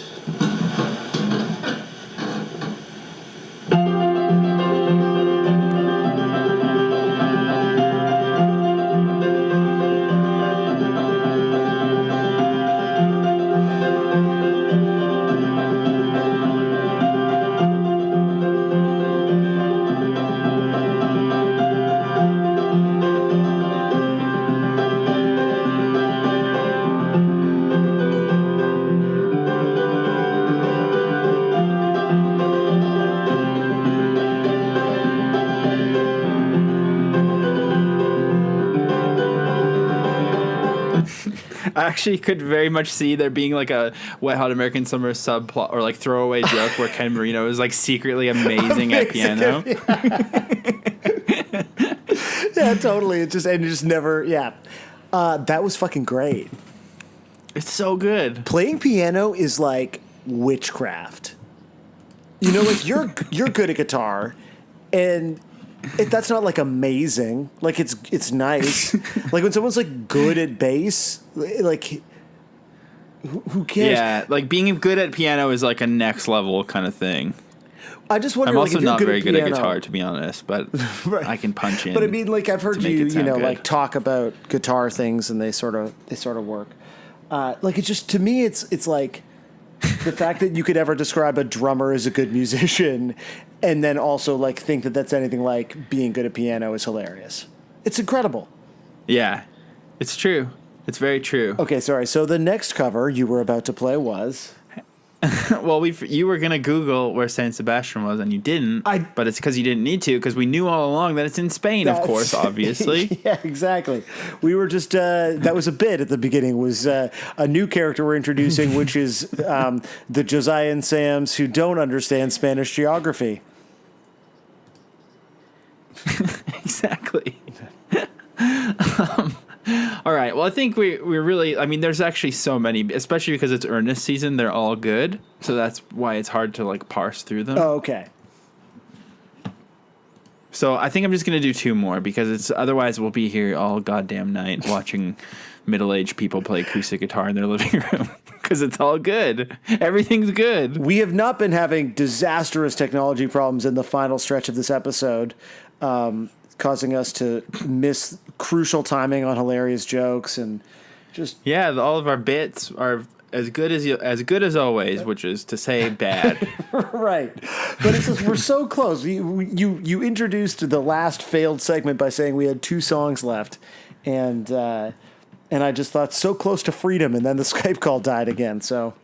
I actually could very much see there being like a Wet Hot American Summer subplot or like throwaway joke where Ken Marino is like secretly amazing at piano. Yeah, totally. It just never. Yeah, that was fucking great. It's so good. Playing piano is like witchcraft. You know, like you're good at guitar, and that's not like amazing. Like it's nice. Like when someone's like good at bass, like who cares? Yeah, like being good at piano is like a next level kind of thing. I just wonder. I'm like, also if you're not very good at piano- guitar, to be honest, but Right. I can punch in. But I mean, like I've heard to make you, it sound good. like talk about guitar things, and they sort of work. Like it's just to me, it's like the fact that you could ever describe a drummer as a good musician, and then also like think that that's anything like being good at piano is hilarious. It's incredible. Yeah, it's true. It's very true. Okay, sorry. So the next cover you were about to play was. Well, you were gonna Google where San Sebastian was, and you didn't. But it's because you didn't need to, because we knew all along that it's in Spain, of course, obviously. Yeah, exactly. We were just that was a bit at the beginning. Was a new character we're introducing, which is the Josiah and Sams who don't understand Spanish geography. Exactly. All right. Well, I think we're really. I mean, there's actually so many, especially because it's Ernest season. They're all good, so that's why it's hard to like parse through them. Oh, okay. So I think I'm just gonna do two more because otherwise we'll be here all goddamn night watching middle-aged people play acoustic guitar in their living room because it's all good. Everything's good. We have not been having disastrous technology problems in the final stretch of this episode, causing us to miss crucial timing on hilarious jokes and just all of our bits are as good as always, which is to say bad. right. But it's just, we're so close. You introduced the last failed segment by saying we had 2 songs left, and I just thought so close to freedom, and then the Skype call died again. So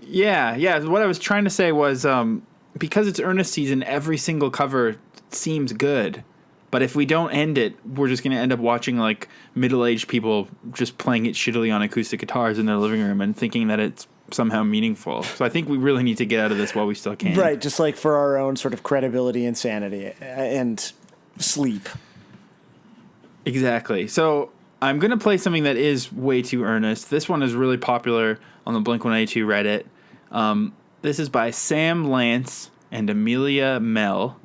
yeah. What I was trying to say was because it's Ernest season, every single cover seems good. But if we don't end it, we're just going to end up watching like middle-aged people just playing it shittily on acoustic guitars in their living room and thinking that it's somehow meaningful. So I think we really need to get out of this while we still can. Right, just like for our own sort of credibility and sanity and sleep. Exactly. So I'm going to play something that is way too earnest. This one is really popular on the Blink-182 Reddit. This is by Sam Lance and Amelia Mel.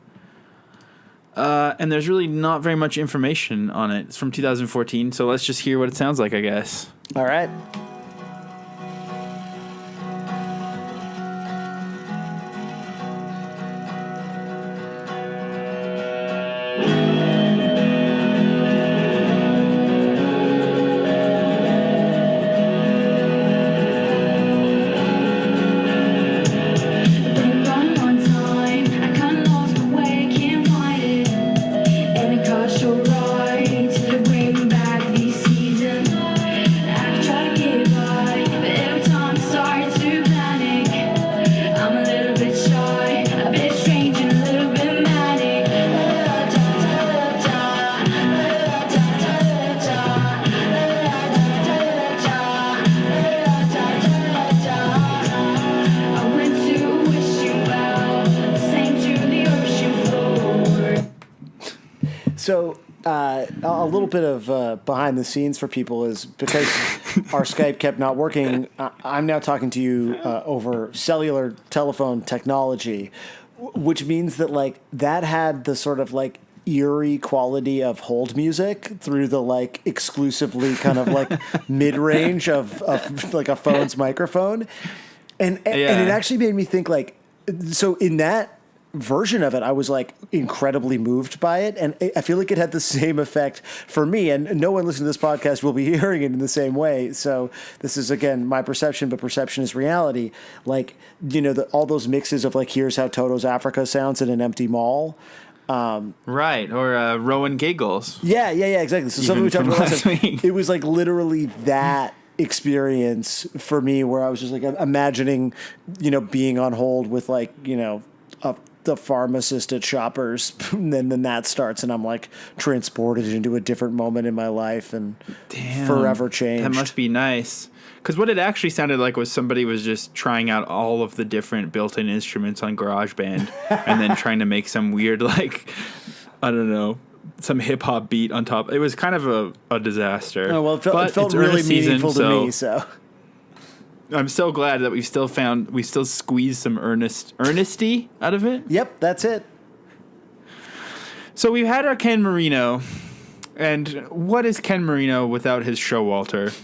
And there's really not very much information on it. It's from 2014, so let's just hear what it sounds like, I guess. All right. So a little bit of behind the scenes for people is because our Skype kept not working, I'm now talking to you over cellular telephone technology, which means that like that had the sort of like eerie quality of hold music through the like exclusively kind of like mid-range of like a phone's microphone. And it actually made me think like, so in that version of it, I was like incredibly moved by it, and I feel like it had the same effect for me. And no one listening to this podcast will be hearing it in the same way. So this is again my perception, but perception is reality. Like all those mixes of like here's how Toto's Africa sounds in an empty mall. Right, or Rowan Giggles. Yeah, exactly. So something we talked about last week. It was like literally that experience for me, where I was just like imagining, being on hold with like a the pharmacist at Shoppers, and then that starts, and I'm like transported into a different moment in my life and forever changed. That must be nice. Because what it actually sounded like was somebody was just trying out all of the different built-in instruments on GarageBand and then trying to make some weird, like, I don't know, some hip-hop beat on top. It was kind of a disaster. Oh, well, it felt really meaningful to me, so... I'm so glad that we still squeezed some earnesty out of it. Yep, that's it. So we've had our Ken Marino, and what is Ken Marino without his Showalter?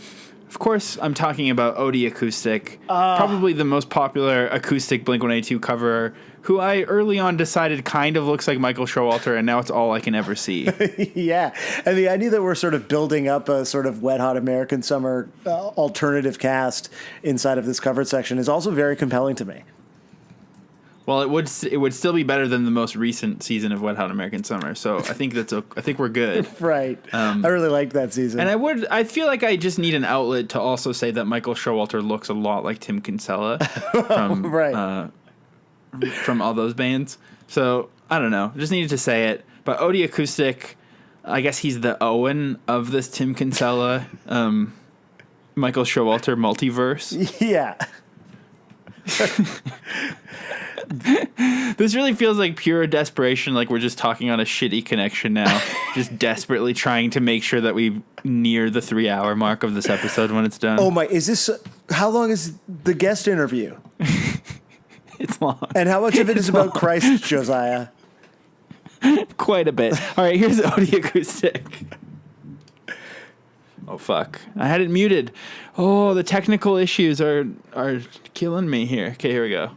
Of course, I'm talking about Odie Acoustic, probably the most popular acoustic Blink-182 cover, who I early on decided kind of looks like Michael Showalter, and now it's all I can ever see. Yeah, and the idea that we're sort of building up a sort of Wet Hot American Summer alternative cast inside of this covered section is also very compelling to me. Well, it would still be better than the most recent season of Wet Hot American Summer, so I think we're good. Right. I really liked that season. And I feel like I just need an outlet to also say that Michael Showalter looks a lot like Tim Kinsella from right. From all those bands. So I don't know, just needed to say it. But Odie Acoustic, I guess he's the Owen of this Tim Kinsella, Michael Showalter multiverse. Yeah. This really feels like pure desperation, like we're just talking on a shitty connection now, just desperately trying to make sure that we near the 3-hour mark of this episode when it's done. Oh my, how long is the guest interview? It's long. And how much of it is about Christ, Josiah? Quite a bit. All right, here's Odie Acoustic. Oh, fuck. I had it muted. Oh, the technical issues are killing me here. Okay, here we go.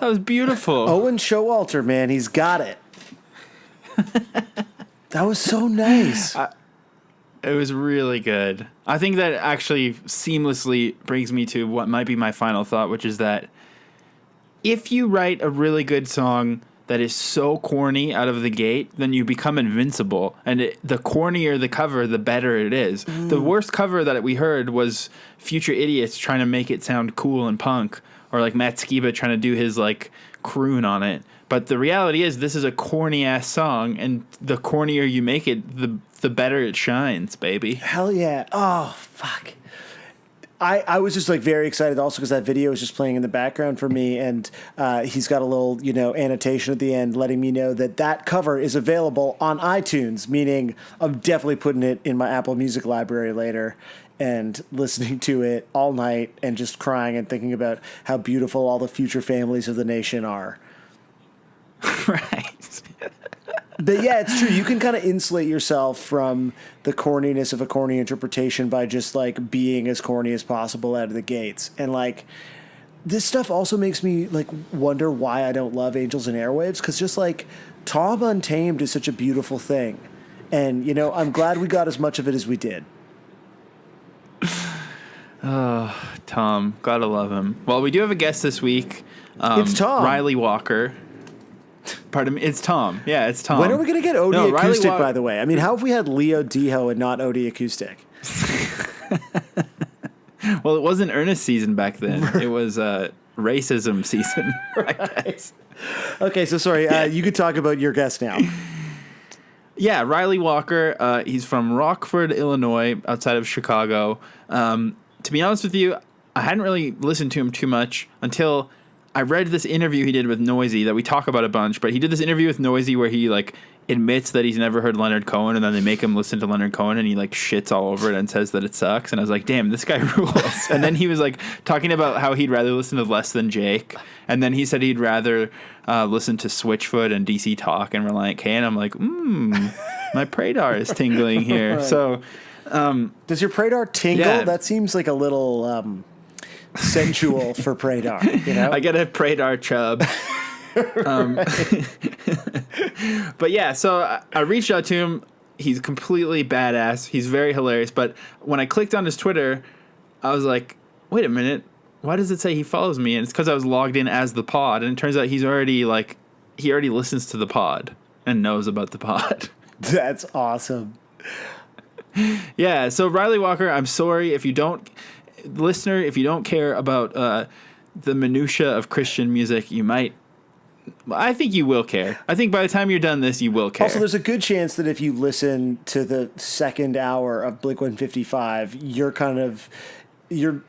That was beautiful. Owen Showalter, man, he's got it. That was so nice. It was really good. I think that actually seamlessly brings me to what might be my final thought, which is that if you write a really good song that is so corny out of the gate, then you become invincible. And the cornier the cover, the better it is. The worst cover that we heard was Future Idiots trying to make it sound cool and punk, or like Matt Skiba trying to do his like croon on it. But the reality is this is a corny ass song, and the cornier you make it, the better it shines, baby. Hell yeah. Oh, fuck. I was just like very excited also because that video was just playing in the background for me, and he's got a little, annotation at the end letting me know that cover is available on iTunes, meaning I'm definitely putting it in my Apple Music library later and listening to it all night and just crying and thinking about how beautiful all the future families of the nation are. Right. But yeah, it's true. You can kind of insulate yourself from the corniness of a corny interpretation by just like being as corny as possible out of the gates. And like this stuff also makes me like wonder why I don't love Angels and Airwaves, because just like Tom Untamed is such a beautiful thing. And, I'm glad we got as much of it as we did. Oh, Tom. Gotta love him. Well, we do have a guest this week. It's Tom. Ryley Walker. Pardon me. It's Tom. Yeah, it's Tom. When are we going to get Odie Acoustic, Ryley by the way? I mean, how have we had Leo Diho and not Odie Acoustic? Well, it wasn't Ernest season back then. It was racism season, I guess. Okay, so sorry. You could talk about your guest now. Yeah, Ryley Walker. He's from Rockford, Illinois, outside of Chicago. To be honest with you, I hadn't really listened to him too much until I read this interview he did with Noisy that we talk about a bunch, but he did this interview with Noisy where he like admits that he's never heard Leonard Cohen, and then they make him listen to Leonard Cohen, and he like shits all over it and says that it sucks. And I was like, damn, this guy rules. And then he was like talking about how he'd rather listen to Less Than Jake, and then he said he'd rather listen to Switchfoot and DC Talk and Reliant K. And I'm like, my Pradar is tingling here. Right. So, does your Pradar tingle? Yeah. That seems like a little sensual for Pradar. You know, I get a Pradar chub. But yeah, so I reached out to him. He's completely badass. He's very hilarious. But when I clicked on his Twitter, I was like, wait a minute. Why does it say he follows me? And it's because I was logged in as the pod. And it turns out he already listens to the pod and knows about the pod. That's awesome. Yeah. So Ryley Walker, I'm sorry if you don't care about the minutia of Christian music, you might. I think you will care. I think by the time you're done this, you will care. Also, there's a good chance that if you listen to the second hour of Blink-155, you're kind of you're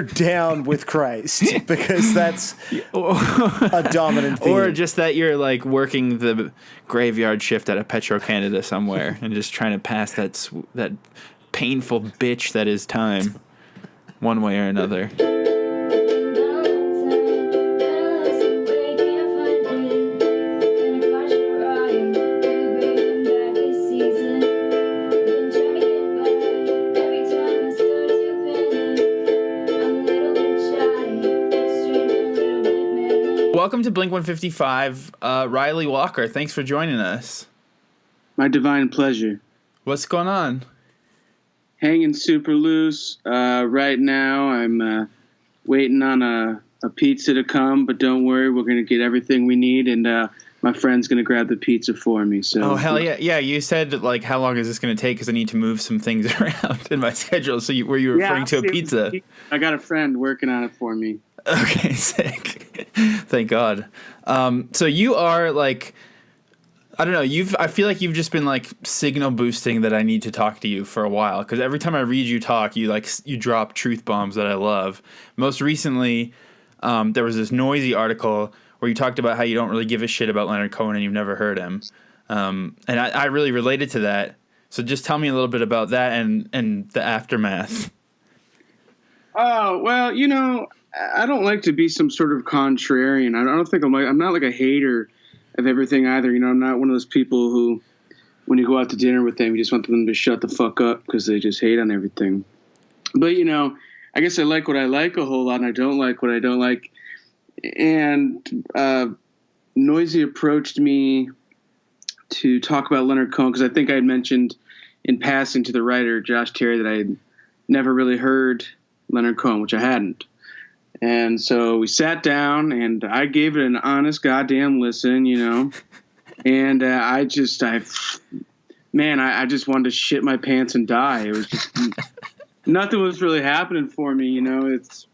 down with Christ, because that's a dominant theme. Or just that you're like working the graveyard shift at a Petro-Canada somewhere and just trying to pass that painful bitch that is time, one way or another. Welcome to Blink 155, Ryley Walker. Thanks for joining us. My divine pleasure. What's going on? Hanging super loose. Right now, I'm waiting on a pizza to come, but don't worry, we're going to get everything we need, and my friend's going to grab the pizza for me. So. Oh, hell yeah. Yeah, you said, like, how long is this going to take? Because I need to move some things around in my schedule. So were you referring to a pizza? I got a friend working on it for me. Okay, sick. Thank God. So you are like, I don't know. I feel like you've just been like signal boosting that I need to talk to you for a while. Because every time I read you talk, you drop truth bombs that I love. Most recently, there was this Noisy article where you talked about how you don't really give a shit about Leonard Cohen and you've never heard him. And I really related to that. So just tell me a little bit about that and the aftermath. Oh, well, you know, I don't like to be some sort of contrarian. I don't think I'm not like a hater of everything either. You know, I'm not one of those people who, when you go out to dinner with them, you just want them to shut the fuck up because they just hate on everything. But, you know, I guess I like what I like a whole lot, and I don't like what I don't like. And Noisy approached me to talk about Leonard Cohen because I think I had mentioned in passing to the writer, Josh Terry, that I had never really heard Leonard Cohen, which I hadn't. And so we sat down, and I gave it an honest goddamn listen, you know. And I just wanted to shit my pants and die. It was just nothing was really happening for me, you know. It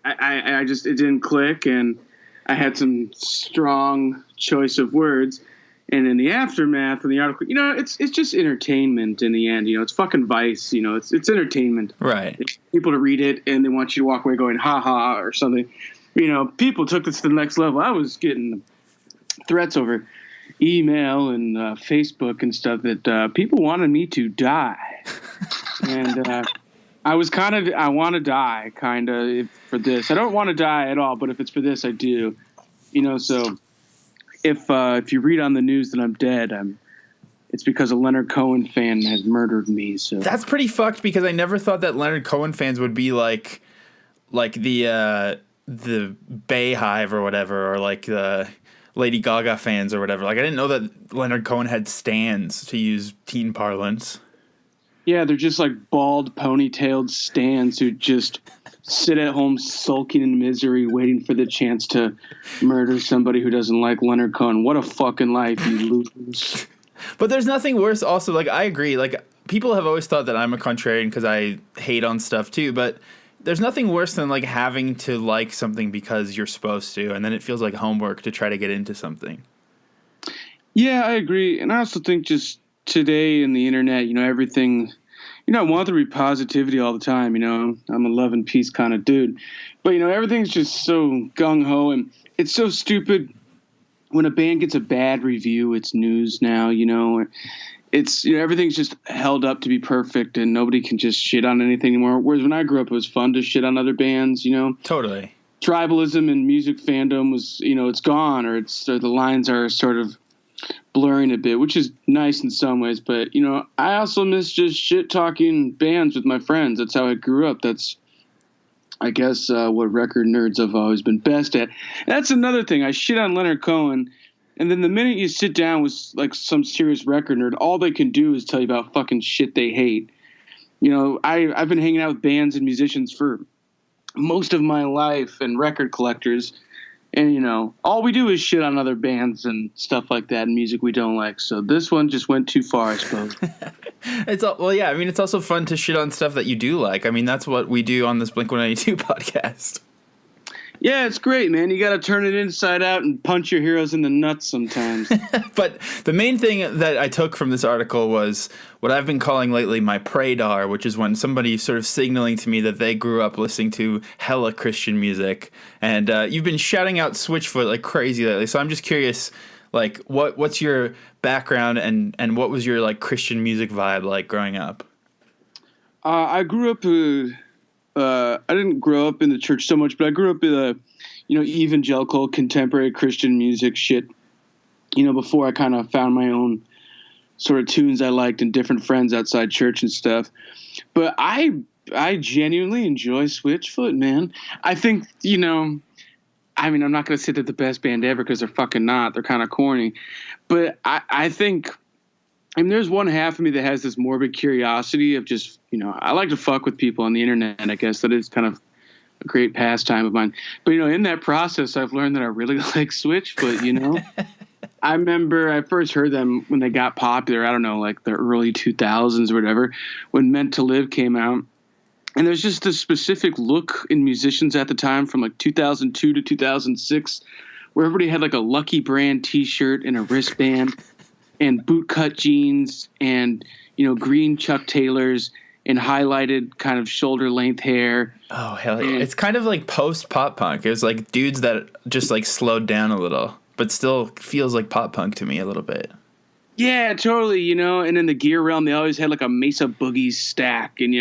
didn't click, and I had some strong choice of words. And in the aftermath of the article, you know, it's just entertainment in the end. You know, it's fucking Vice. You know, it's entertainment. Right. It's people to read it, and they want you to walk away going, ha ha, or something. You know, people took this to the next level. I was getting threats over email and Facebook and stuff that people wanted me to die. And I want to die, kind of, for this. I don't want to die at all, but if it's for this, I do. You know, so... If you read on the news that I'm dead, it's because a Leonard Cohen fan has murdered me. So that's pretty fucked because I never thought that Leonard Cohen fans would be like the Bay Hive or whatever, or like the Lady Gaga fans or whatever. Like I didn't know that Leonard Cohen had stans, to use teen parlance. Yeah, they're just like bald, ponytailed stans who just sit at home sulking in misery, waiting for the chance to murder somebody who doesn't like Leonard Cohen. What a fucking life, you losers. But there's nothing worse also, like, I agree. Like, people have always thought that I'm a contrarian because I hate on stuff too, but there's nothing worse than, like, having to like something because you're supposed to, and then it feels like homework to try to get into something. Yeah, I agree. And I also think just today in the internet, you know, everything I want there to be positivity all the time. I'm a love and peace kind of dude, but everything's just so gung ho, and it's so stupid. When a band gets a bad review, it's news now. It's everything's just held up to be perfect, and nobody can just shit on anything anymore. Whereas when I grew up, it was fun to shit on other bands. Totally. Tribalism and music fandom was, it's gone, or the lines are sort of blurring a bit, which is nice in some ways. But I also miss just shit talking bands with my friends. That's how I grew up. That's, I guess, what record nerds have always been best at. And that's another thing. I shit on Leonard Cohen, and then the minute you sit down with like some serious record nerd, all they can do is tell you about fucking shit they hate. I've been hanging out with bands and musicians for most of my life, and record collectors, and all we do is shit on other bands and stuff like that, and music we don't like. So this one just went too far, I suppose. It's also fun to shit on stuff that you do like. I mean, that's what we do on this Blink-182 podcast. Yeah, it's great, man. You got to turn it inside out and punch your heroes in the nuts sometimes. But the main thing that I took from this article was what I've been calling lately my Praydar, which is when somebody sort of signaling to me that they grew up listening to hella Christian music. And you've been shouting out Switchfoot like crazy lately. So I'm just curious, like, what's your background and what was your like Christian music vibe like growing up? I grew up... I didn't grow up in the church so much, but I grew up in evangelical contemporary Christian music shit, before I kind of found my own sort of tunes I liked and different friends outside church and stuff. But I genuinely enjoy Switchfoot, man. I think, I'm not going to say they're the best band ever because they're fucking not. They're kind of corny. But I think... there's one half of me that has this morbid curiosity of just, I like to fuck with people on the internet. I guess that is kind of a great pastime of mine. But, in that process, I've learned that I really like Switchfoot, I remember I first heard them when they got popular. I don't know, like the early 2000s or whatever, when Meant to Live came out. And there's just a specific look in musicians at the time from like 2002 to 2006 where everybody had like a Lucky Brand t-shirt and a wristband and bootcut jeans and, green Chuck Taylors and highlighted kind of shoulder length hair. Oh, hell yeah. It's kind of like post pop punk. It was like dudes that just like slowed down a little, but still feels like pop punk to me a little bit. Yeah, totally, and in the gear realm, they always had like a Mesa Boogie stack and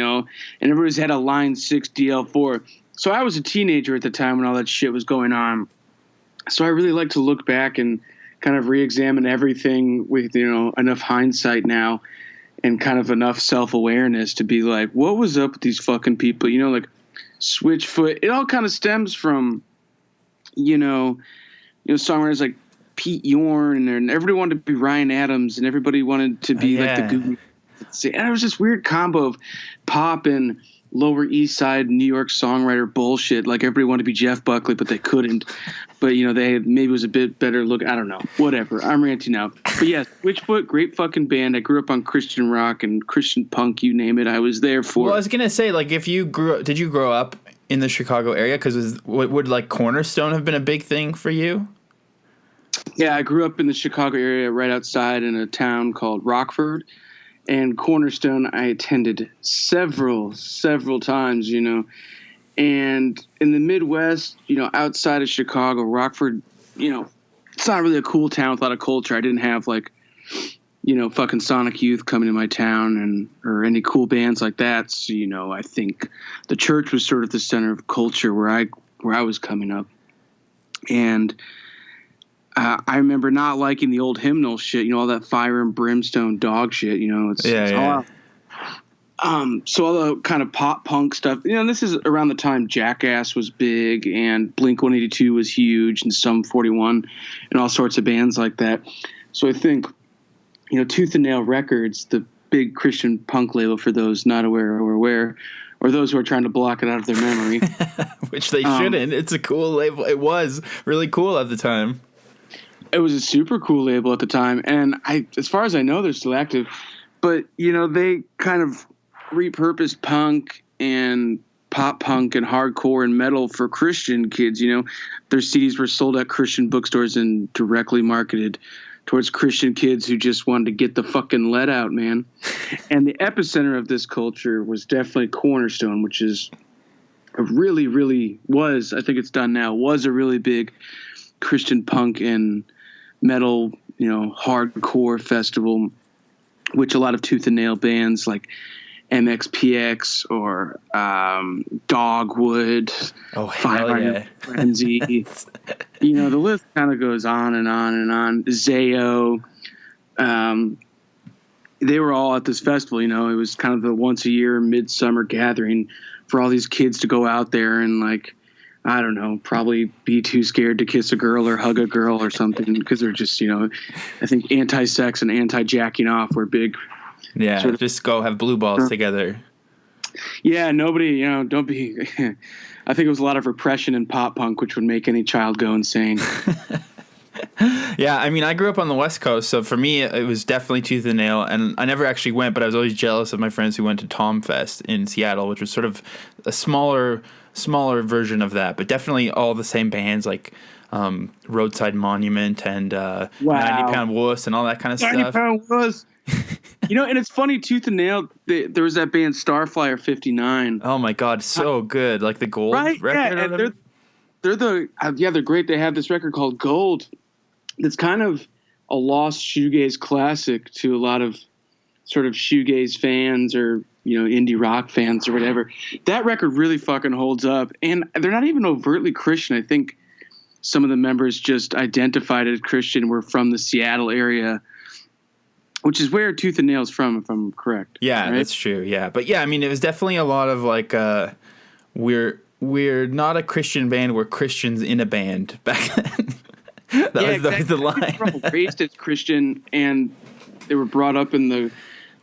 everybody's had a Line 6 DL4. So I was a teenager at the time when all that shit was going on. So I really like to look back and kind of re-examine everything with, enough hindsight now and kind of enough self-awareness to be like, what was up with these fucking people? Like Switchfoot, it all kind of stems from, songwriters like Pete Yorn and everybody wanted to be Ryan Adams and everybody wanted to be like the Goo. And it was this weird combo of pop and Lower East Side New York songwriter bullshit. Like everybody wanted to be Jeff Buckley, but they couldn't. But they maybe it was a bit better look. I don't know. Whatever. I'm ranting now. But yeah, Switchfoot, great fucking band. I grew up on Christian rock and Christian punk. You name it, I was there for. Well, I was gonna say, like, did you grow up in the Chicago area? Because would like Cornerstone have been a big thing for you? Yeah, I grew up in the Chicago area, right outside in a town called Rockford. And Cornerstone, I attended several times, and in the Midwest, outside of Chicago, Rockford, it's not really a cool town with a lot of culture. I didn't have like, fucking Sonic Youth coming to my town or any cool bands like that. So, I think the church was sort of the center of culture where I was coming up. And I remember not liking the old hymnal shit, all that fire and brimstone dog shit, it's all so all the kind of pop punk stuff, this is around the time Jackass was big and Blink-182 was huge and Sum 41 and all sorts of bands like that. So I think, Tooth and Nail Records, the big Christian punk label for those not aware or aware, or those who are trying to block it out of their memory. Which they shouldn't. It's a cool label. It was really cool at the time. It was a super cool label at the time, and as far as I know, they're still active. But they kind of repurposed punk and pop punk and hardcore and metal for Christian kids. Their CDs were sold at Christian bookstores and directly marketed towards Christian kids who just wanted to get the fucking lead out, man. And the epicenter of this culture was definitely Cornerstone, which is a really, really was, I think it's done now, was a really big Christian punk and metal, hardcore festival, which a lot of Tooth and Nail bands like MXPX or Dogwood, Frenzy. The list kind of goes on and on and on. Zayo. They were all at this festival. It was kind of the once a year midsummer gathering for all these kids to go out there and, like, I don't know, probably be too scared to kiss a girl or hug a girl or something because they're just, I think anti-sex and anti-jacking off were big. Yeah, just go have blue balls together. Yeah, nobody, don't be. I think it was a lot of repression and pop punk, which would make any child go insane. Yeah, I mean, I grew up on the West Coast, so for me, it was definitely Tooth and Nail, and I never actually went, but I was always jealous of my friends who went to Tom Fest in Seattle, which was sort of a smaller version of that, but definitely all the same bands like Roadside Monument and 90 Pound Wuss and all that kind of 90 stuff. 90 Pound Wuss. And it's funny, Tooth and Nail, there was that band Starflyer 59. Oh my God, so good. Like the Gold record. Yeah, and they're great. They have this record called Gold. It's kind of a lost shoegaze classic to a lot of sort of shoegaze fans or, indie rock fans or whatever. That record really fucking holds up. And they're not even overtly Christian. I think some of the members just identified as Christian were from the Seattle area, which is where Tooth and Nail's from, if I'm correct. Yeah, right? That's true. Yeah. But yeah, I mean, it was definitely a lot of like, we're not a Christian band, we're Christians in a band back then. That was the line. They were raised as Christian and they were brought up in the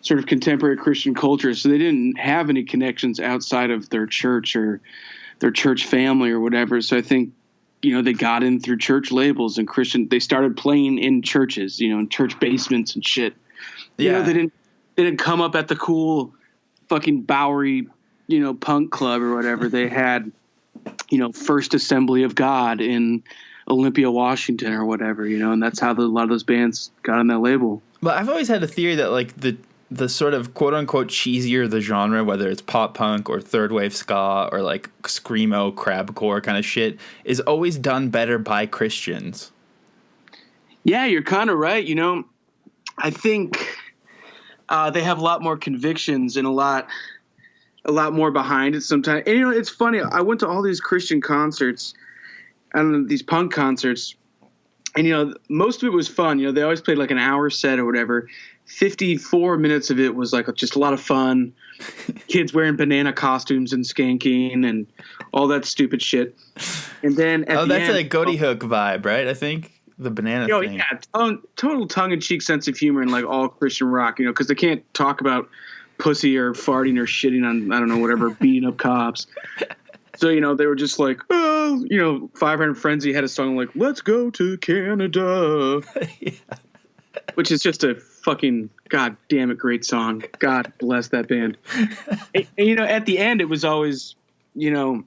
sort of contemporary Christian culture, so they didn't have any connections outside of their church or their church family or whatever. So I think, they got in through church labels and Christian. They started playing in churches, in church basements and shit. Yeah. They didn't come up at the cool fucking Bowery, punk club or whatever. They had, First Assembly of God in Olympia, Washington or whatever, and that's how a lot of those bands got on that label. But I've always had a theory that like the sort of quote unquote cheesier the genre, whether it's pop punk or third wave ska or like screamo, crabcore kind of shit, is always done better by Christians. Yeah, you're kind of right. I think they have a lot more convictions and a lot more behind it sometimes. And it's funny. I went to all these Christian concerts. I don't know, these punk concerts, and most of it was fun. They always played like an hour set or whatever. 54 minutes of it was like just a lot of fun. Kids wearing banana costumes and skanking and all that stupid shit. And then that's a Goaty Hook vibe, right? I think the banana thing. Yeah, total tongue-in-cheek sense of humor and like all Christian rock. Because they can't talk about pussy or farting or shitting on I don't know whatever beating up cops. So, they were just like, 500 Frenzy had a song like, Let's Go to Canada. Yeah. Which is just a fucking, god damn it, great song. God bless that band. and, at the end, it was always, I think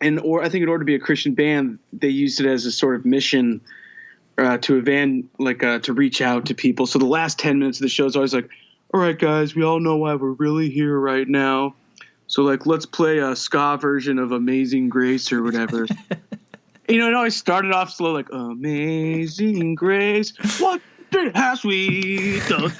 in order to be a Christian band, they used it as a sort of mission to reach out to people. So the last 10 minutes of the show is always like, all right, guys, we all know why we're really here right now. So, like, let's play a ska version of Amazing Grace or whatever. It always started off slow, like, Amazing Grace, what has we done?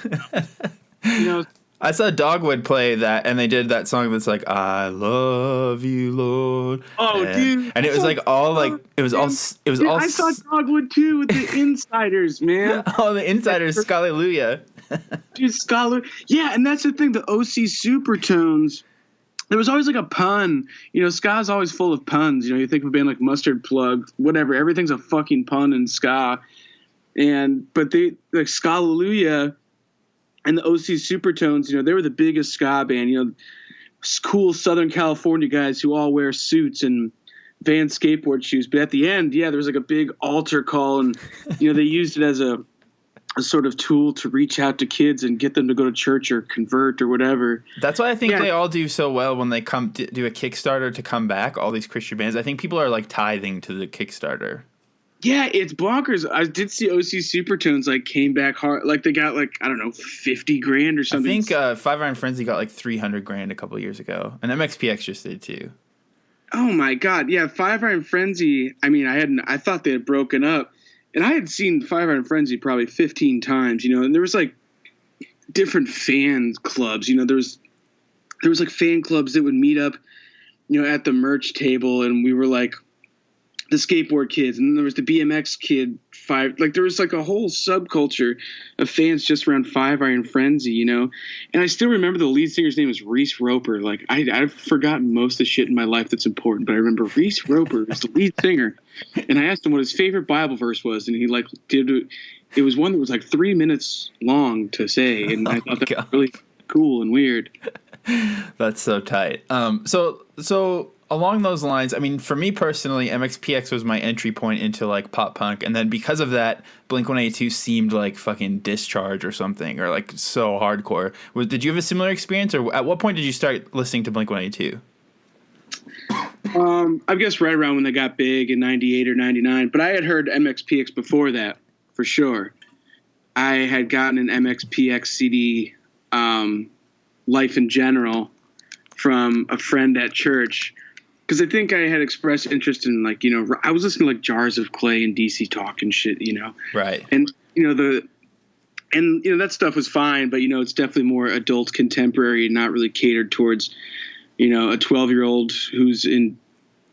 I saw Dogwood play that, and they did that song that's like, I love you, Lord. Oh, dude. And it was like all like, it was all. I saw Dogwood, too, with the Insiders, man. Oh, the Insiders, Scalleluja. Dude, Scholar. Yeah, and that's the thing, the OC Supertones. There was always like a pun. Ska's always full of puns. You think of a band like Mustard Plug, whatever. Everything's a fucking pun in ska. But they like Scalleluja and the OC Supertones, they were the biggest ska band. Cool Southern California guys who all wear suits and Van skateboard shoes. But at the end, there was like a big altar call, and they used it as a sort of tool to reach out to kids and get them to go to church or convert or whatever. That's why I think they all do so well when they come do a Kickstarter to come back, all these Christian bands. I think people are like tithing to the Kickstarter. Yeah, it's bonkers. I did see OC Supertones like came back hard. Like they got like, I don't know, 50 grand or I something. think Five Iron Frenzy got like 300 grand a couple of years ago, and MXPX just did too. Oh my God. Yeah. Five Iron Frenzy. I mean, I thought they had broken up, and I had seen Five Iron Frenzy probably 15 times, and there was like different fan clubs, there was like fan clubs that would meet up, at the merch table, and we were like the skateboard kids, and then there was the BMX kid there was like a whole subculture of fans just around Five Iron Frenzy, and I still remember the lead singer's name was Reese Roper. Like I've forgotten most of the shit in my life that's important, but I remember Reese Roper was the lead singer, and I asked him what his favorite Bible verse was, and he like it was one that was like 3 minutes long to say, and I thought that was really cool and weird. That's so tight. So along those lines, I mean, for me personally, MXPX was my entry point into like pop punk, and then because of that, Blink-182 seemed like fucking Discharge or something, or like so hardcore. Did you have a similar experience, or at what point did you start listening to Blink-182? I guess right around when they got big in 98 or 99, but I had heard MXPX before that, for sure. I had gotten an MXPX CD, Life in General, from a friend at church, because I think I had expressed interest in, like, I was listening to like Jars of Clay and DC Talk and shit, Right. And that stuff was fine, but it's definitely more adult contemporary and not really catered towards a 12-year-old who's in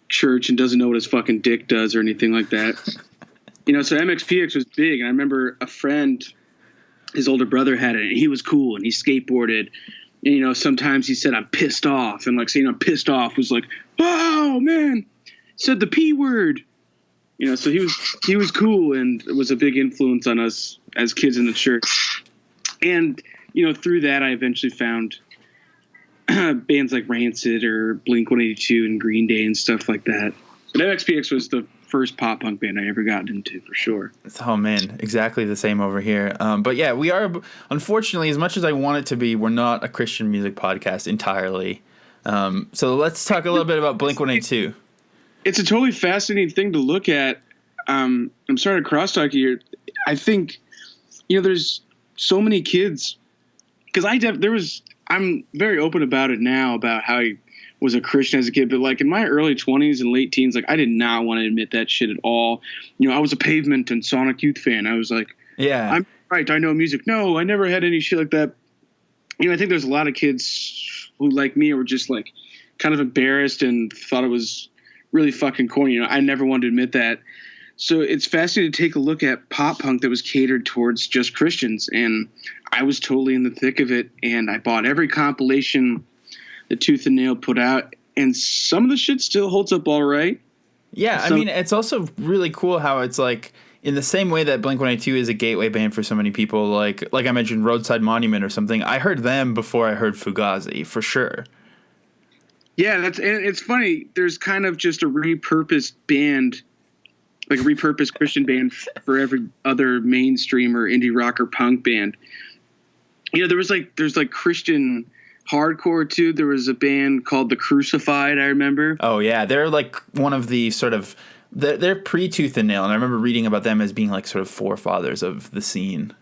church and doesn't know what his fucking dick does or anything like that. So MXPX was big, and I remember a friend, his older brother had it, and he was cool, and he skateboarded. And, sometimes he said, "I'm pissed off," and like saying "I'm pissed off" was like, "Oh man, said the P word." So he was cool and was a big influence on us as kids in the church. And through that, I eventually found bands like Rancid or Blink-182 and Green Day and stuff like that. But MXPX was the first pop punk band I ever got into, for sure. Oh man, exactly the same over here. But yeah, we are, unfortunately, as much as I want it to be, we're not a Christian music podcast entirely. So let's talk a little bit about Blink-182. It's a totally fascinating thing to look at. I'm sorry to crosstalk you here. I think, there's so many kids, because I'm very open about it now, about how I was a Christian as a kid, but like in my early 20s and late teens, like I did not want to admit that shit at all. I was a Pavement and Sonic Youth fan. I was like, yeah, I'm right, I know music. No, I never had any shit like that. I think there's a lot of kids who, like me, were just like kind of embarrassed and thought it was really fucking corny. I never wanted to admit that. So it's fascinating to take a look at pop punk that was catered towards just Christians, and I was totally in the thick of it, and I bought every compilation that Tooth and Nail put out, and some of the shit still holds up all right. Yeah, I mean, it's also really cool how it's like, in the same way that Blink-182 is a gateway band for so many people, like I mentioned Roadside Monument or something, I heard them before I heard Fugazi, for sure. Yeah, and it's funny, there's kind of just a repurposed band, like a repurposed Christian band for every other mainstream or indie rock or punk band. There's like Christian hardcore too. There was a band called The Crucified, I remember. Oh yeah, they're like one of the sort of, they're pre-Tooth and Nail, and I remember reading about them as being like sort of forefathers of the scene.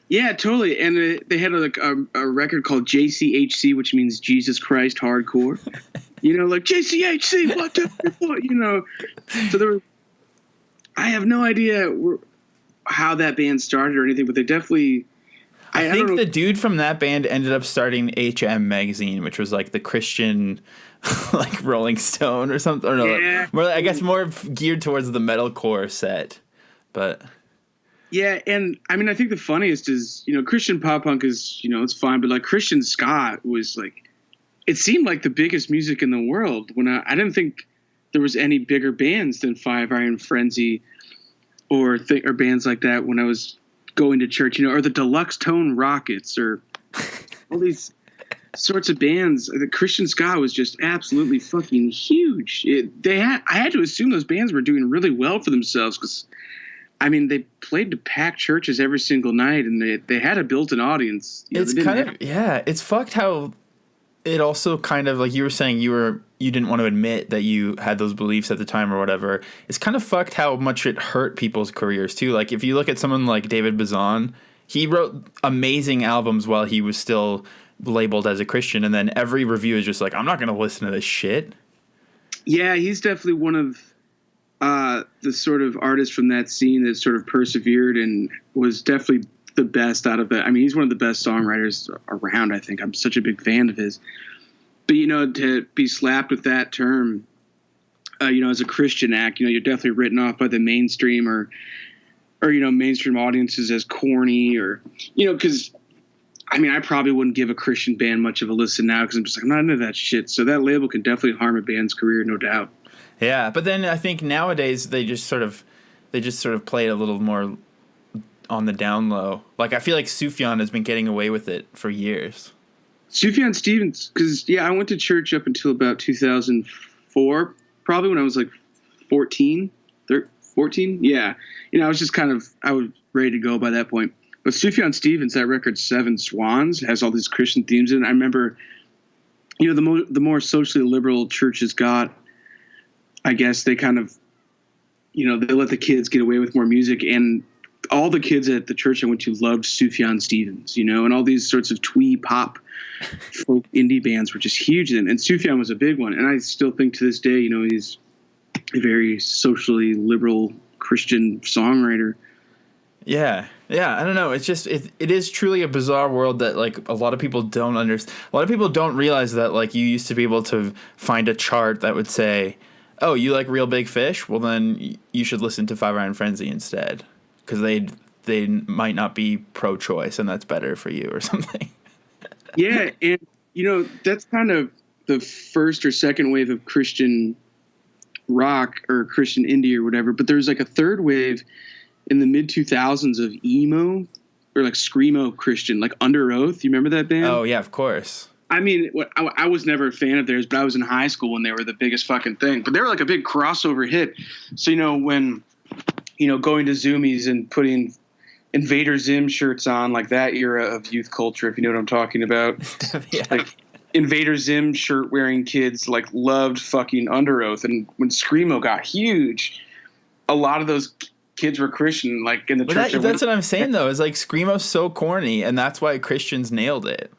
Yeah, totally. And they had a record called JCHC, which means Jesus Christ Hardcore. Like JCHC, what the, So there were, I have no idea how that band started or anything, but they definitely, I think the dude from that band ended up starting HM Magazine, which was like the Christian, like Rolling Stone or something. Or no, yeah. I guess more geared towards the metalcore set. But yeah, and I mean, I think the funniest is, Christian pop punk is, it's fine, but like Christian ska was like, it seemed like the biggest music in the world when I didn't think there was any bigger bands than Five Iron Frenzy or bands like that when I was going to church, or the Deluxe Tone Rockets or all these sorts of bands. The Christian ska was just absolutely fucking huge. I had to assume those bands were doing really well for themselves because, I mean, they played to packed churches every single night and they had a built-in audience. It's kind of, it's fucked how it also kind of, like you were saying, you were you didn't want to admit that you had those beliefs at the time or whatever. It's kind of fucked how much it hurt people's careers too. Like if you look at someone like David Bazan, he wrote amazing albums while he was still labeled as a Christian, and then every review is just like, I'm not going to listen to this shit. Yeah, he's definitely one of the sort of artists from that scene that sort of persevered and was definitely the best out of it. I mean, he's one of the best songwriters around, I think. I'm such a big fan of his. But, to be slapped with that term, as a Christian act, you're definitely written off by the mainstream or mainstream audiences as corny or, because, I mean, I probably wouldn't give a Christian band much of a listen now because I'm just like, I'm not into that shit. So that label can definitely harm a band's career, no doubt. Yeah, but then I think nowadays they just sort of play it a little more on the down low. Like I feel like Sufjan has been getting away with it for years. Sufjan Stevens, because I went to church up until about 2004, probably when I was like 14. Yeah, I was just I was ready to go by that point. But Sufjan Stevens, that record Seven Swans has all these Christian themes in it. I remember, the more socially liberal churches got, I guess they kind of, they let the kids get away with more music, and all the kids at the church I went to loved Sufjan Stevens, and all these sorts of twee pop folk indie bands were just huge then. And Sufjan was a big one. And I still think to this day, he's a very socially liberal Christian songwriter. Yeah. I don't know. It's just, it is truly a bizarre world that like a lot of people don't understand. A lot of people don't realize that like you used to be able to find a chart that would say, oh, you like Real Big Fish? Well, then you should listen to Five Iron Frenzy instead. Because they might not be pro-choice, and that's better for you or something. Yeah, and, that's kind of the first or second wave of Christian rock or Christian indie or whatever. But there's like a third wave in the mid-2000s of emo or like screamo Christian, like Under Oath. You remember that band? Oh, yeah, of course. I mean, I was never a fan of theirs, but I was in high school when they were the biggest fucking thing. But they were like a big crossover hit. So, when, going to Zoomies and putting Invader Zim shirts on, like that era of youth culture, if you know what I'm talking about. Yeah. Like Invader Zim shirt wearing kids like loved fucking Under Oath. And when screamo got huge, a lot of those kids were Christian, like in the church. That's what I'm saying, though, is like screamo's so corny, and that's why Christians nailed it.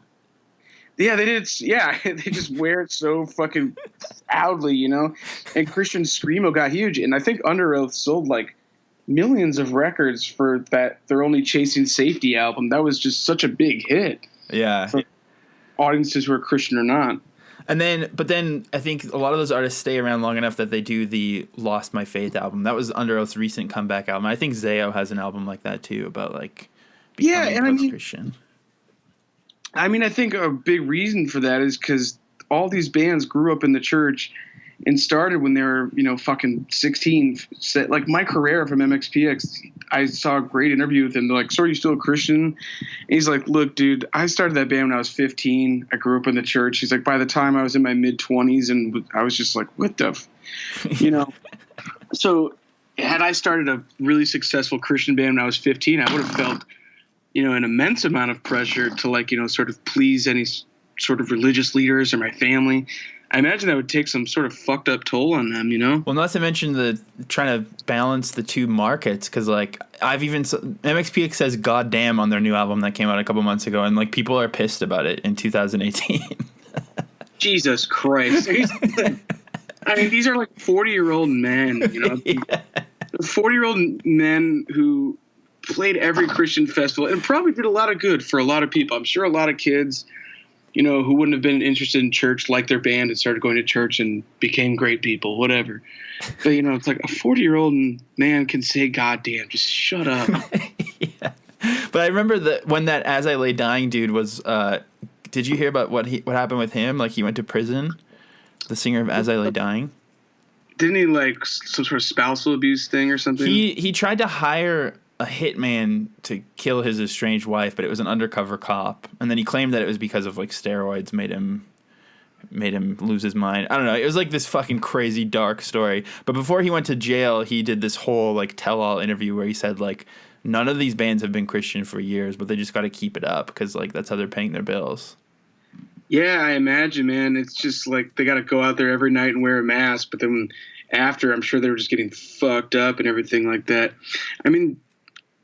Yeah, they did. Yeah, they just wear it so fucking proudly, And Christian screamo got huge, and I think Under Oath sold like millions of records for that They're Only Chasing Safety album. That was just such a big hit. Yeah, for audiences who are Christian or not. But then I think a lot of those artists stay around long enough that they do the Lost My Faith album. That was Under Oath's recent comeback album. I think Zayo has an album like that too, about like becoming Christian. I mean, I think a big reason for that is because all these bands grew up in the church and started when they were, fucking 16. Like Mike Herrera from MXPX, I saw a great interview with him. They're like, so are you still a Christian? And he's like, look, dude, I started that band when I was 15. I grew up in the church. He's like, by the time I was in my mid-20s, and I was just like, what the So had I started a really successful Christian band when I was 15, I would have felt an immense amount of pressure to sort of please any sort of religious leaders or my family. I imagine that would take some sort of fucked up toll on them, Well, not to mention the trying to balance the two markets, because like MXPX says "goddamn" on their new album that came out a couple months ago, and like people are pissed about it in 2018. Jesus Christ! I mean, these are like 40-year-old men, Yeah. 40-year-old men who played every Christian festival and probably did a lot of good for a lot of people. I'm sure a lot of kids, who wouldn't have been interested in church, liked their band and started going to church and became great people, whatever. But, it's like a 40-year-old man can say, goddamn, just shut up. Yeah. But I remember that when that As I Lay Dying dude was, did you hear about what happened with him? Like he went to prison, the singer of As I Lay Dying. Didn't he like some sort of spousal abuse thing or something? He tried to hire a hitman to kill his estranged wife, but it was an undercover cop, and then he claimed that it was because of like steroids made him lose his mind. I don't know. It was like this fucking crazy dark story. But before he went to jail, he did this whole like tell-all interview where he said like none of these bands have been Christian for years, but they just got to keep it up because like that's how they're paying their bills. Yeah, I imagine, man. It's just like they got to go out there every night and wear a mask, but then after, I'm sure they were just getting fucked up and everything like that. I mean,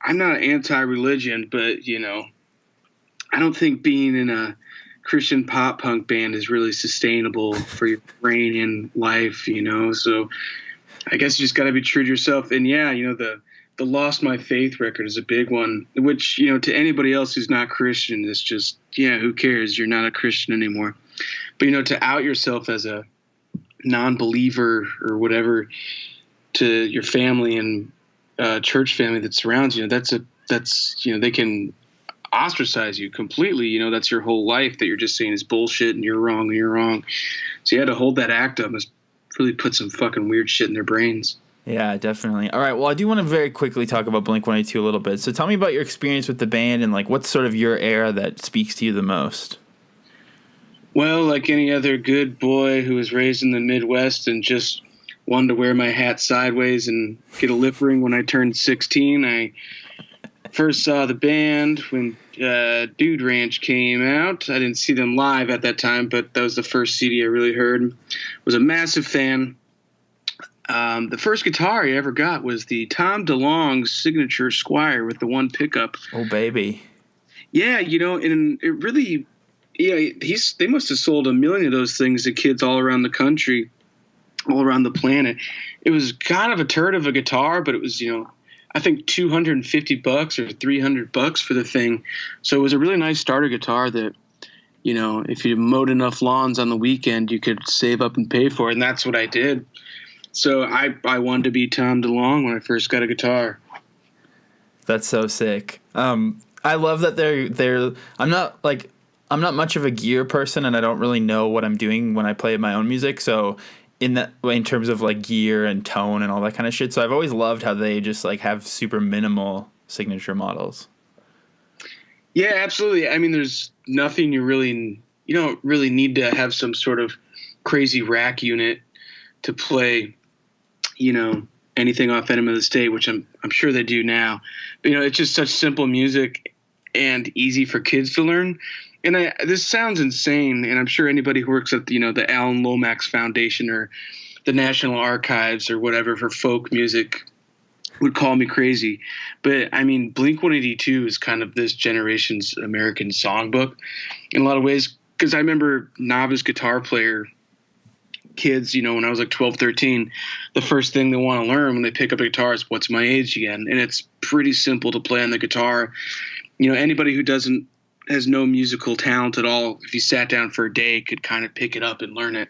I'm not anti-religion, but I don't think being in a Christian pop punk band is really sustainable for your brain and life, So I guess you just got to be true to yourself. And yeah, the Lost My Faith record is a big one, which, to anybody else who's not Christian is just, who cares? You're not a Christian anymore. But, to out yourself as a non-believer or whatever to your family and church family that surrounds you, that's they can ostracize you completely. That's your whole life that you're just saying is bullshit and you're wrong and you're wrong. So you had to hold that act up and really put some fucking weird shit in their brains. Yeah, definitely. All right. Well, I do want to very quickly talk about Blink-182 a little bit. So tell me about your experience with the band and like what's sort of your era that speaks to you the most. Well, like any other good boy who was raised in the Midwest and just wanted to wear my hat sideways and get a lip ring when I turned 16, I first saw the band when Dude Ranch came out. I didn't see them live at that time, but that was the first CD I really heard. Was a massive fan. The first guitar I ever got was the Tom DeLonge signature Squire with the one pickup. Oh, baby. Yeah, and it really, they must have sold 1 million of those things to kids all around the country, all around the planet. It was kind of a turd of a guitar, but it was, I think $250 or $300 for the thing. So it was a really nice starter guitar that, if you mowed enough lawns on the weekend, you could save up and pay for it. And that's what I did. So I wanted to be Tom DeLonge when I first got a guitar. That's so sick. I love that they're I'm not much of a gear person and I don't really know what I'm doing when I play my own music. So in terms of like gear and tone and all that kind of shit. So I've always loved how they just like have super minimal signature models. Yeah, absolutely. I mean, there's nothing you don't really need to have some sort of crazy rack unit to play, anything off Enema of the State, which I'm sure they do now. But, it's just such simple music and easy for kids to learn. And this sounds insane, and I'm sure anybody who works at the Alan Lomax Foundation or the National Archives or whatever for folk music would call me crazy. But I mean, Blink-182 is kind of this generation's American songbook in a lot of ways, because I remember novice guitar player kids, when I was like 12, 13, the first thing they want to learn when they pick up a guitar is what's my age again? And it's pretty simple to play on the guitar. Anybody who has no musical talent at all, if you sat down for a day, could kind of pick it up and learn it.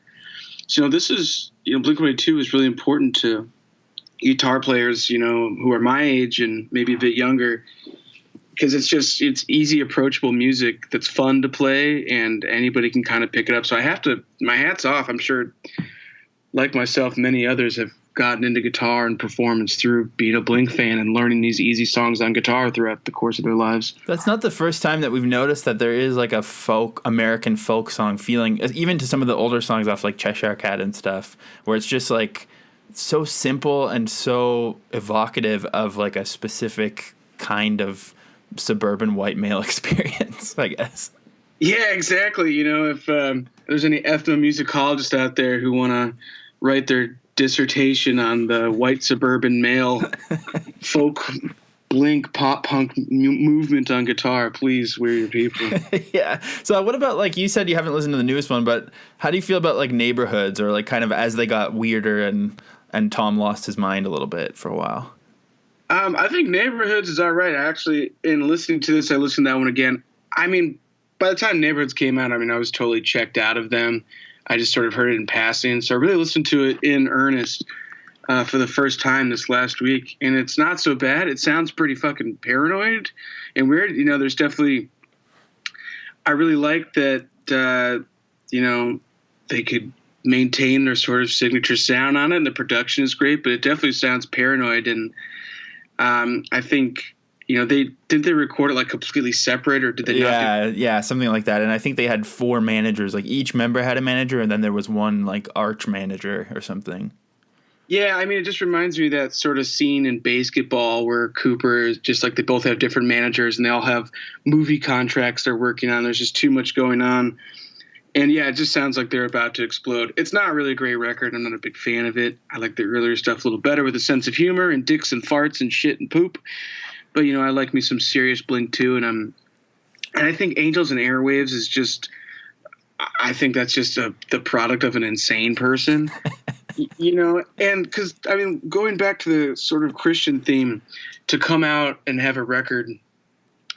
So this is, Blink-182 is really important to guitar players, who are my age and maybe a bit younger, because it's easy, approachable music that's fun to play and anybody can kind of pick it up. So my hat's off. I'm sure, like myself, many others have gotten into guitar and performance through being a Blink fan and learning these easy songs on guitar throughout the course of their lives. That's not the first time that we've noticed that there is like a American folk song feeling, even to some of the older songs off like Cheshire Cat and stuff, where it's just like so simple and so evocative of like a specific kind of suburban white male experience, I guess. Yeah, exactly. If there's any ethnomusicologists out there who want to write their dissertation on the white suburban male folk Blink pop punk movement on guitar, please, we're your people. Yeah. So what about, like, you said you haven't listened to the newest one, but how do you feel about like Neighborhoods, or like kind of as they got weirder and Tom lost his mind a little bit for a while? I think Neighborhoods is all right. Actually, in listening to this, I listened to that one again. I mean, by the time Neighborhoods came out, I was totally checked out of them. I just sort of heard it in passing. So I really listened to it in earnest for the first time this last week. And it's not so bad. It sounds pretty fucking paranoid and weird. There's definitely, I really like that, they could maintain their sort of signature sound on it, and the production is great, but it definitely sounds paranoid. And I think, they record it like completely separate, or did they not? Yeah, something like that. And I think they had 4 managers, like each member had a manager, and then there was one like arch manager or something. Yeah, it just reminds me of that sort of scene in Basketball where Cooper is just like, they both have different managers and they all have movie contracts they're working on. There's just too much going on. And yeah, it just sounds like they're about to explode. It's not really a great record. I'm not a big fan of it. I like the earlier stuff a little better with a sense of humor and dicks and farts and shit and poop. But, you know, I like me some serious Blink too. And I think Angels and Airwaves is just, I think that's just the product of an insane person, you know? And because, I mean, going back to the sort of Christian theme, to come out and have a record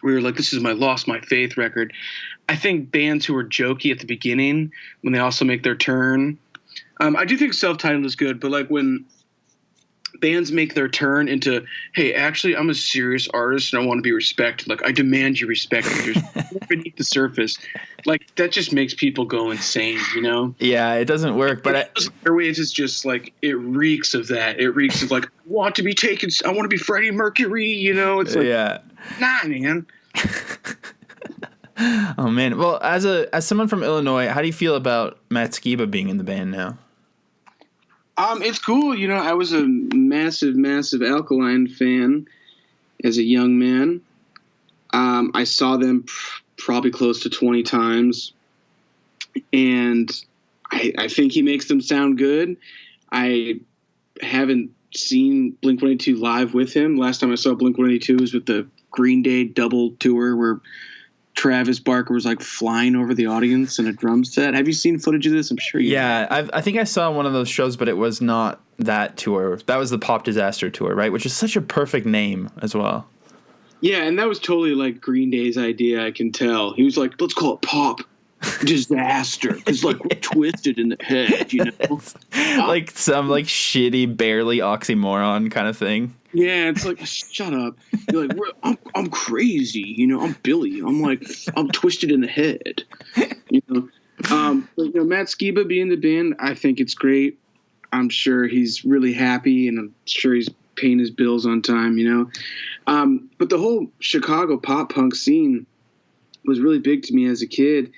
where you're like, this is my Lost My Faith record. I think bands who are jokey at the beginning, when they also make their turn, I do think self-titled is good, but like when bands make their turn into, hey, actually, I'm a serious artist and I want to be respected. Like, I demand you respect me. There's beneath the surface. Like, that just makes people go insane, you know? Yeah, it doesn't work. But Airwaves is just like, it reeks of that. It reeks of like, I want to be Freddie Mercury, you know? It's like, yeah. Nah, man. Oh man. Well, as someone from Illinois, how do you feel about Matt Skiba being in the band now? It's cool. You know, I was a massive Alkaline fan as a young man. I saw them probably close to 20 times, and I think he makes them sound good. I haven't seen Blink-182 live with him. Last time I saw Blink-182 was with the Green Day double tour where Travis Barker was like flying over the audience in a drum set. Have you seen footage of this? I'm sure you have. I think I saw one of those shows, but it was not that tour. That was the Pop Disaster tour, right? Which is such a perfect name as well. Yeah, and that was totally like Green Day's idea, I can tell. He was like, let's call it Pop Disaster. It's like we're twisted in the head, you know? Like some like shitty, barely oxymoron kind of thing. Yeah, it's like, shut up. You're like, I'm crazy, you know. I'm Billy. I'm twisted in the head, you know. But, you know, Matt Skiba being in the band, I think it's great. I'm sure he's really happy, and I'm sure he's paying his bills on time, you know. But the whole Chicago pop punk scene was really big to me as a kid.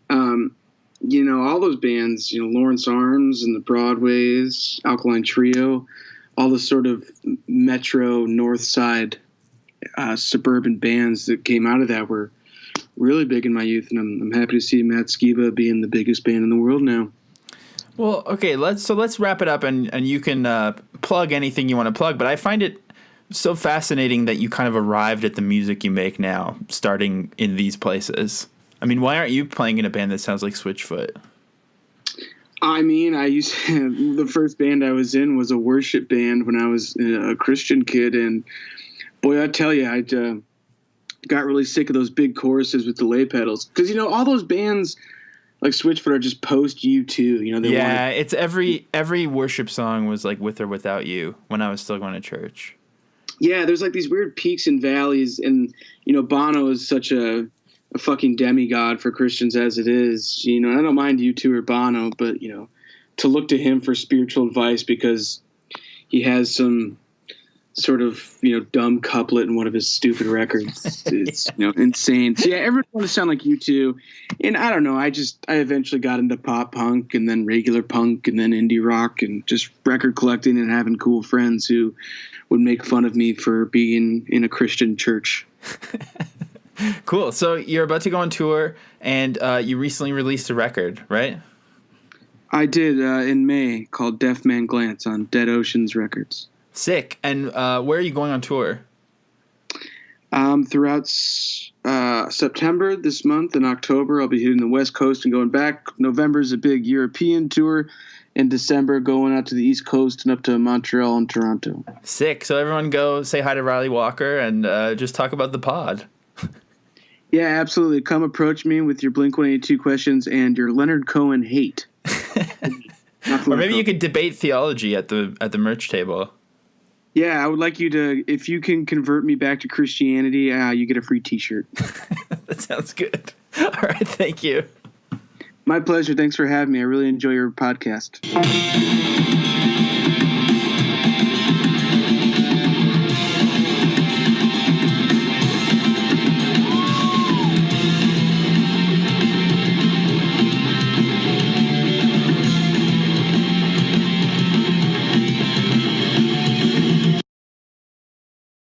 You know, all those bands, you know, Lawrence Arms and the Broadways, Alkaline Trio, all the sort of metro north side suburban bands that came out of that were really big in my youth, and I'm happy to see Matt Skiba being the biggest band in the world now. Well, okay, let's wrap it up, and you can plug anything you want to plug, but I find it so fascinating that you kind of arrived at the music you make now, starting in these places. I mean, why aren't you playing in a band that sounds like Switchfoot? I mean, the first band I was in was a worship band when I was a Christian kid, and boy, I tell you, I got really sick of those big choruses with delay pedals, because you know all those bands like Switchfoot are just post U2. You know, it's every worship song was like With or Without You when I was still going to church. Yeah, there's like these weird peaks and valleys, and you know, Bono is such a fucking demigod for Christians as it is. You know, I don't mind U2 or Bono, but you know, to look to him for spiritual advice because he has some sort of, you know, dumb couplet in one of his stupid records, it's you know, insane. So yeah, everyone wants to sound like U2, and I don't know. I eventually got into pop punk and then regular punk and then indie rock and just record collecting and having cool friends who would make fun of me for being in a Christian church. Cool. So you're about to go on tour, and you recently released a record, right? I did in May, called Deaf Man Glance on Dead Oceans Records. Sick. And where are you going on tour? Throughout September this month and October, I'll be hitting the West Coast and going back. November is a big European tour. In December, going out to the East Coast and up to Montreal and Toronto. Sick. So everyone go say hi to Ryley Walker and just talk about the pod. Yeah, absolutely. Come approach me with your Blink-182 questions and your Leonard Cohen hate. Or maybe you could debate theology at the merch table. Yeah, I would like you to, if you can convert me back to Christianity, you get a free T-shirt. That sounds good. All right, thank you. My pleasure. Thanks for having me. I really enjoy your podcast.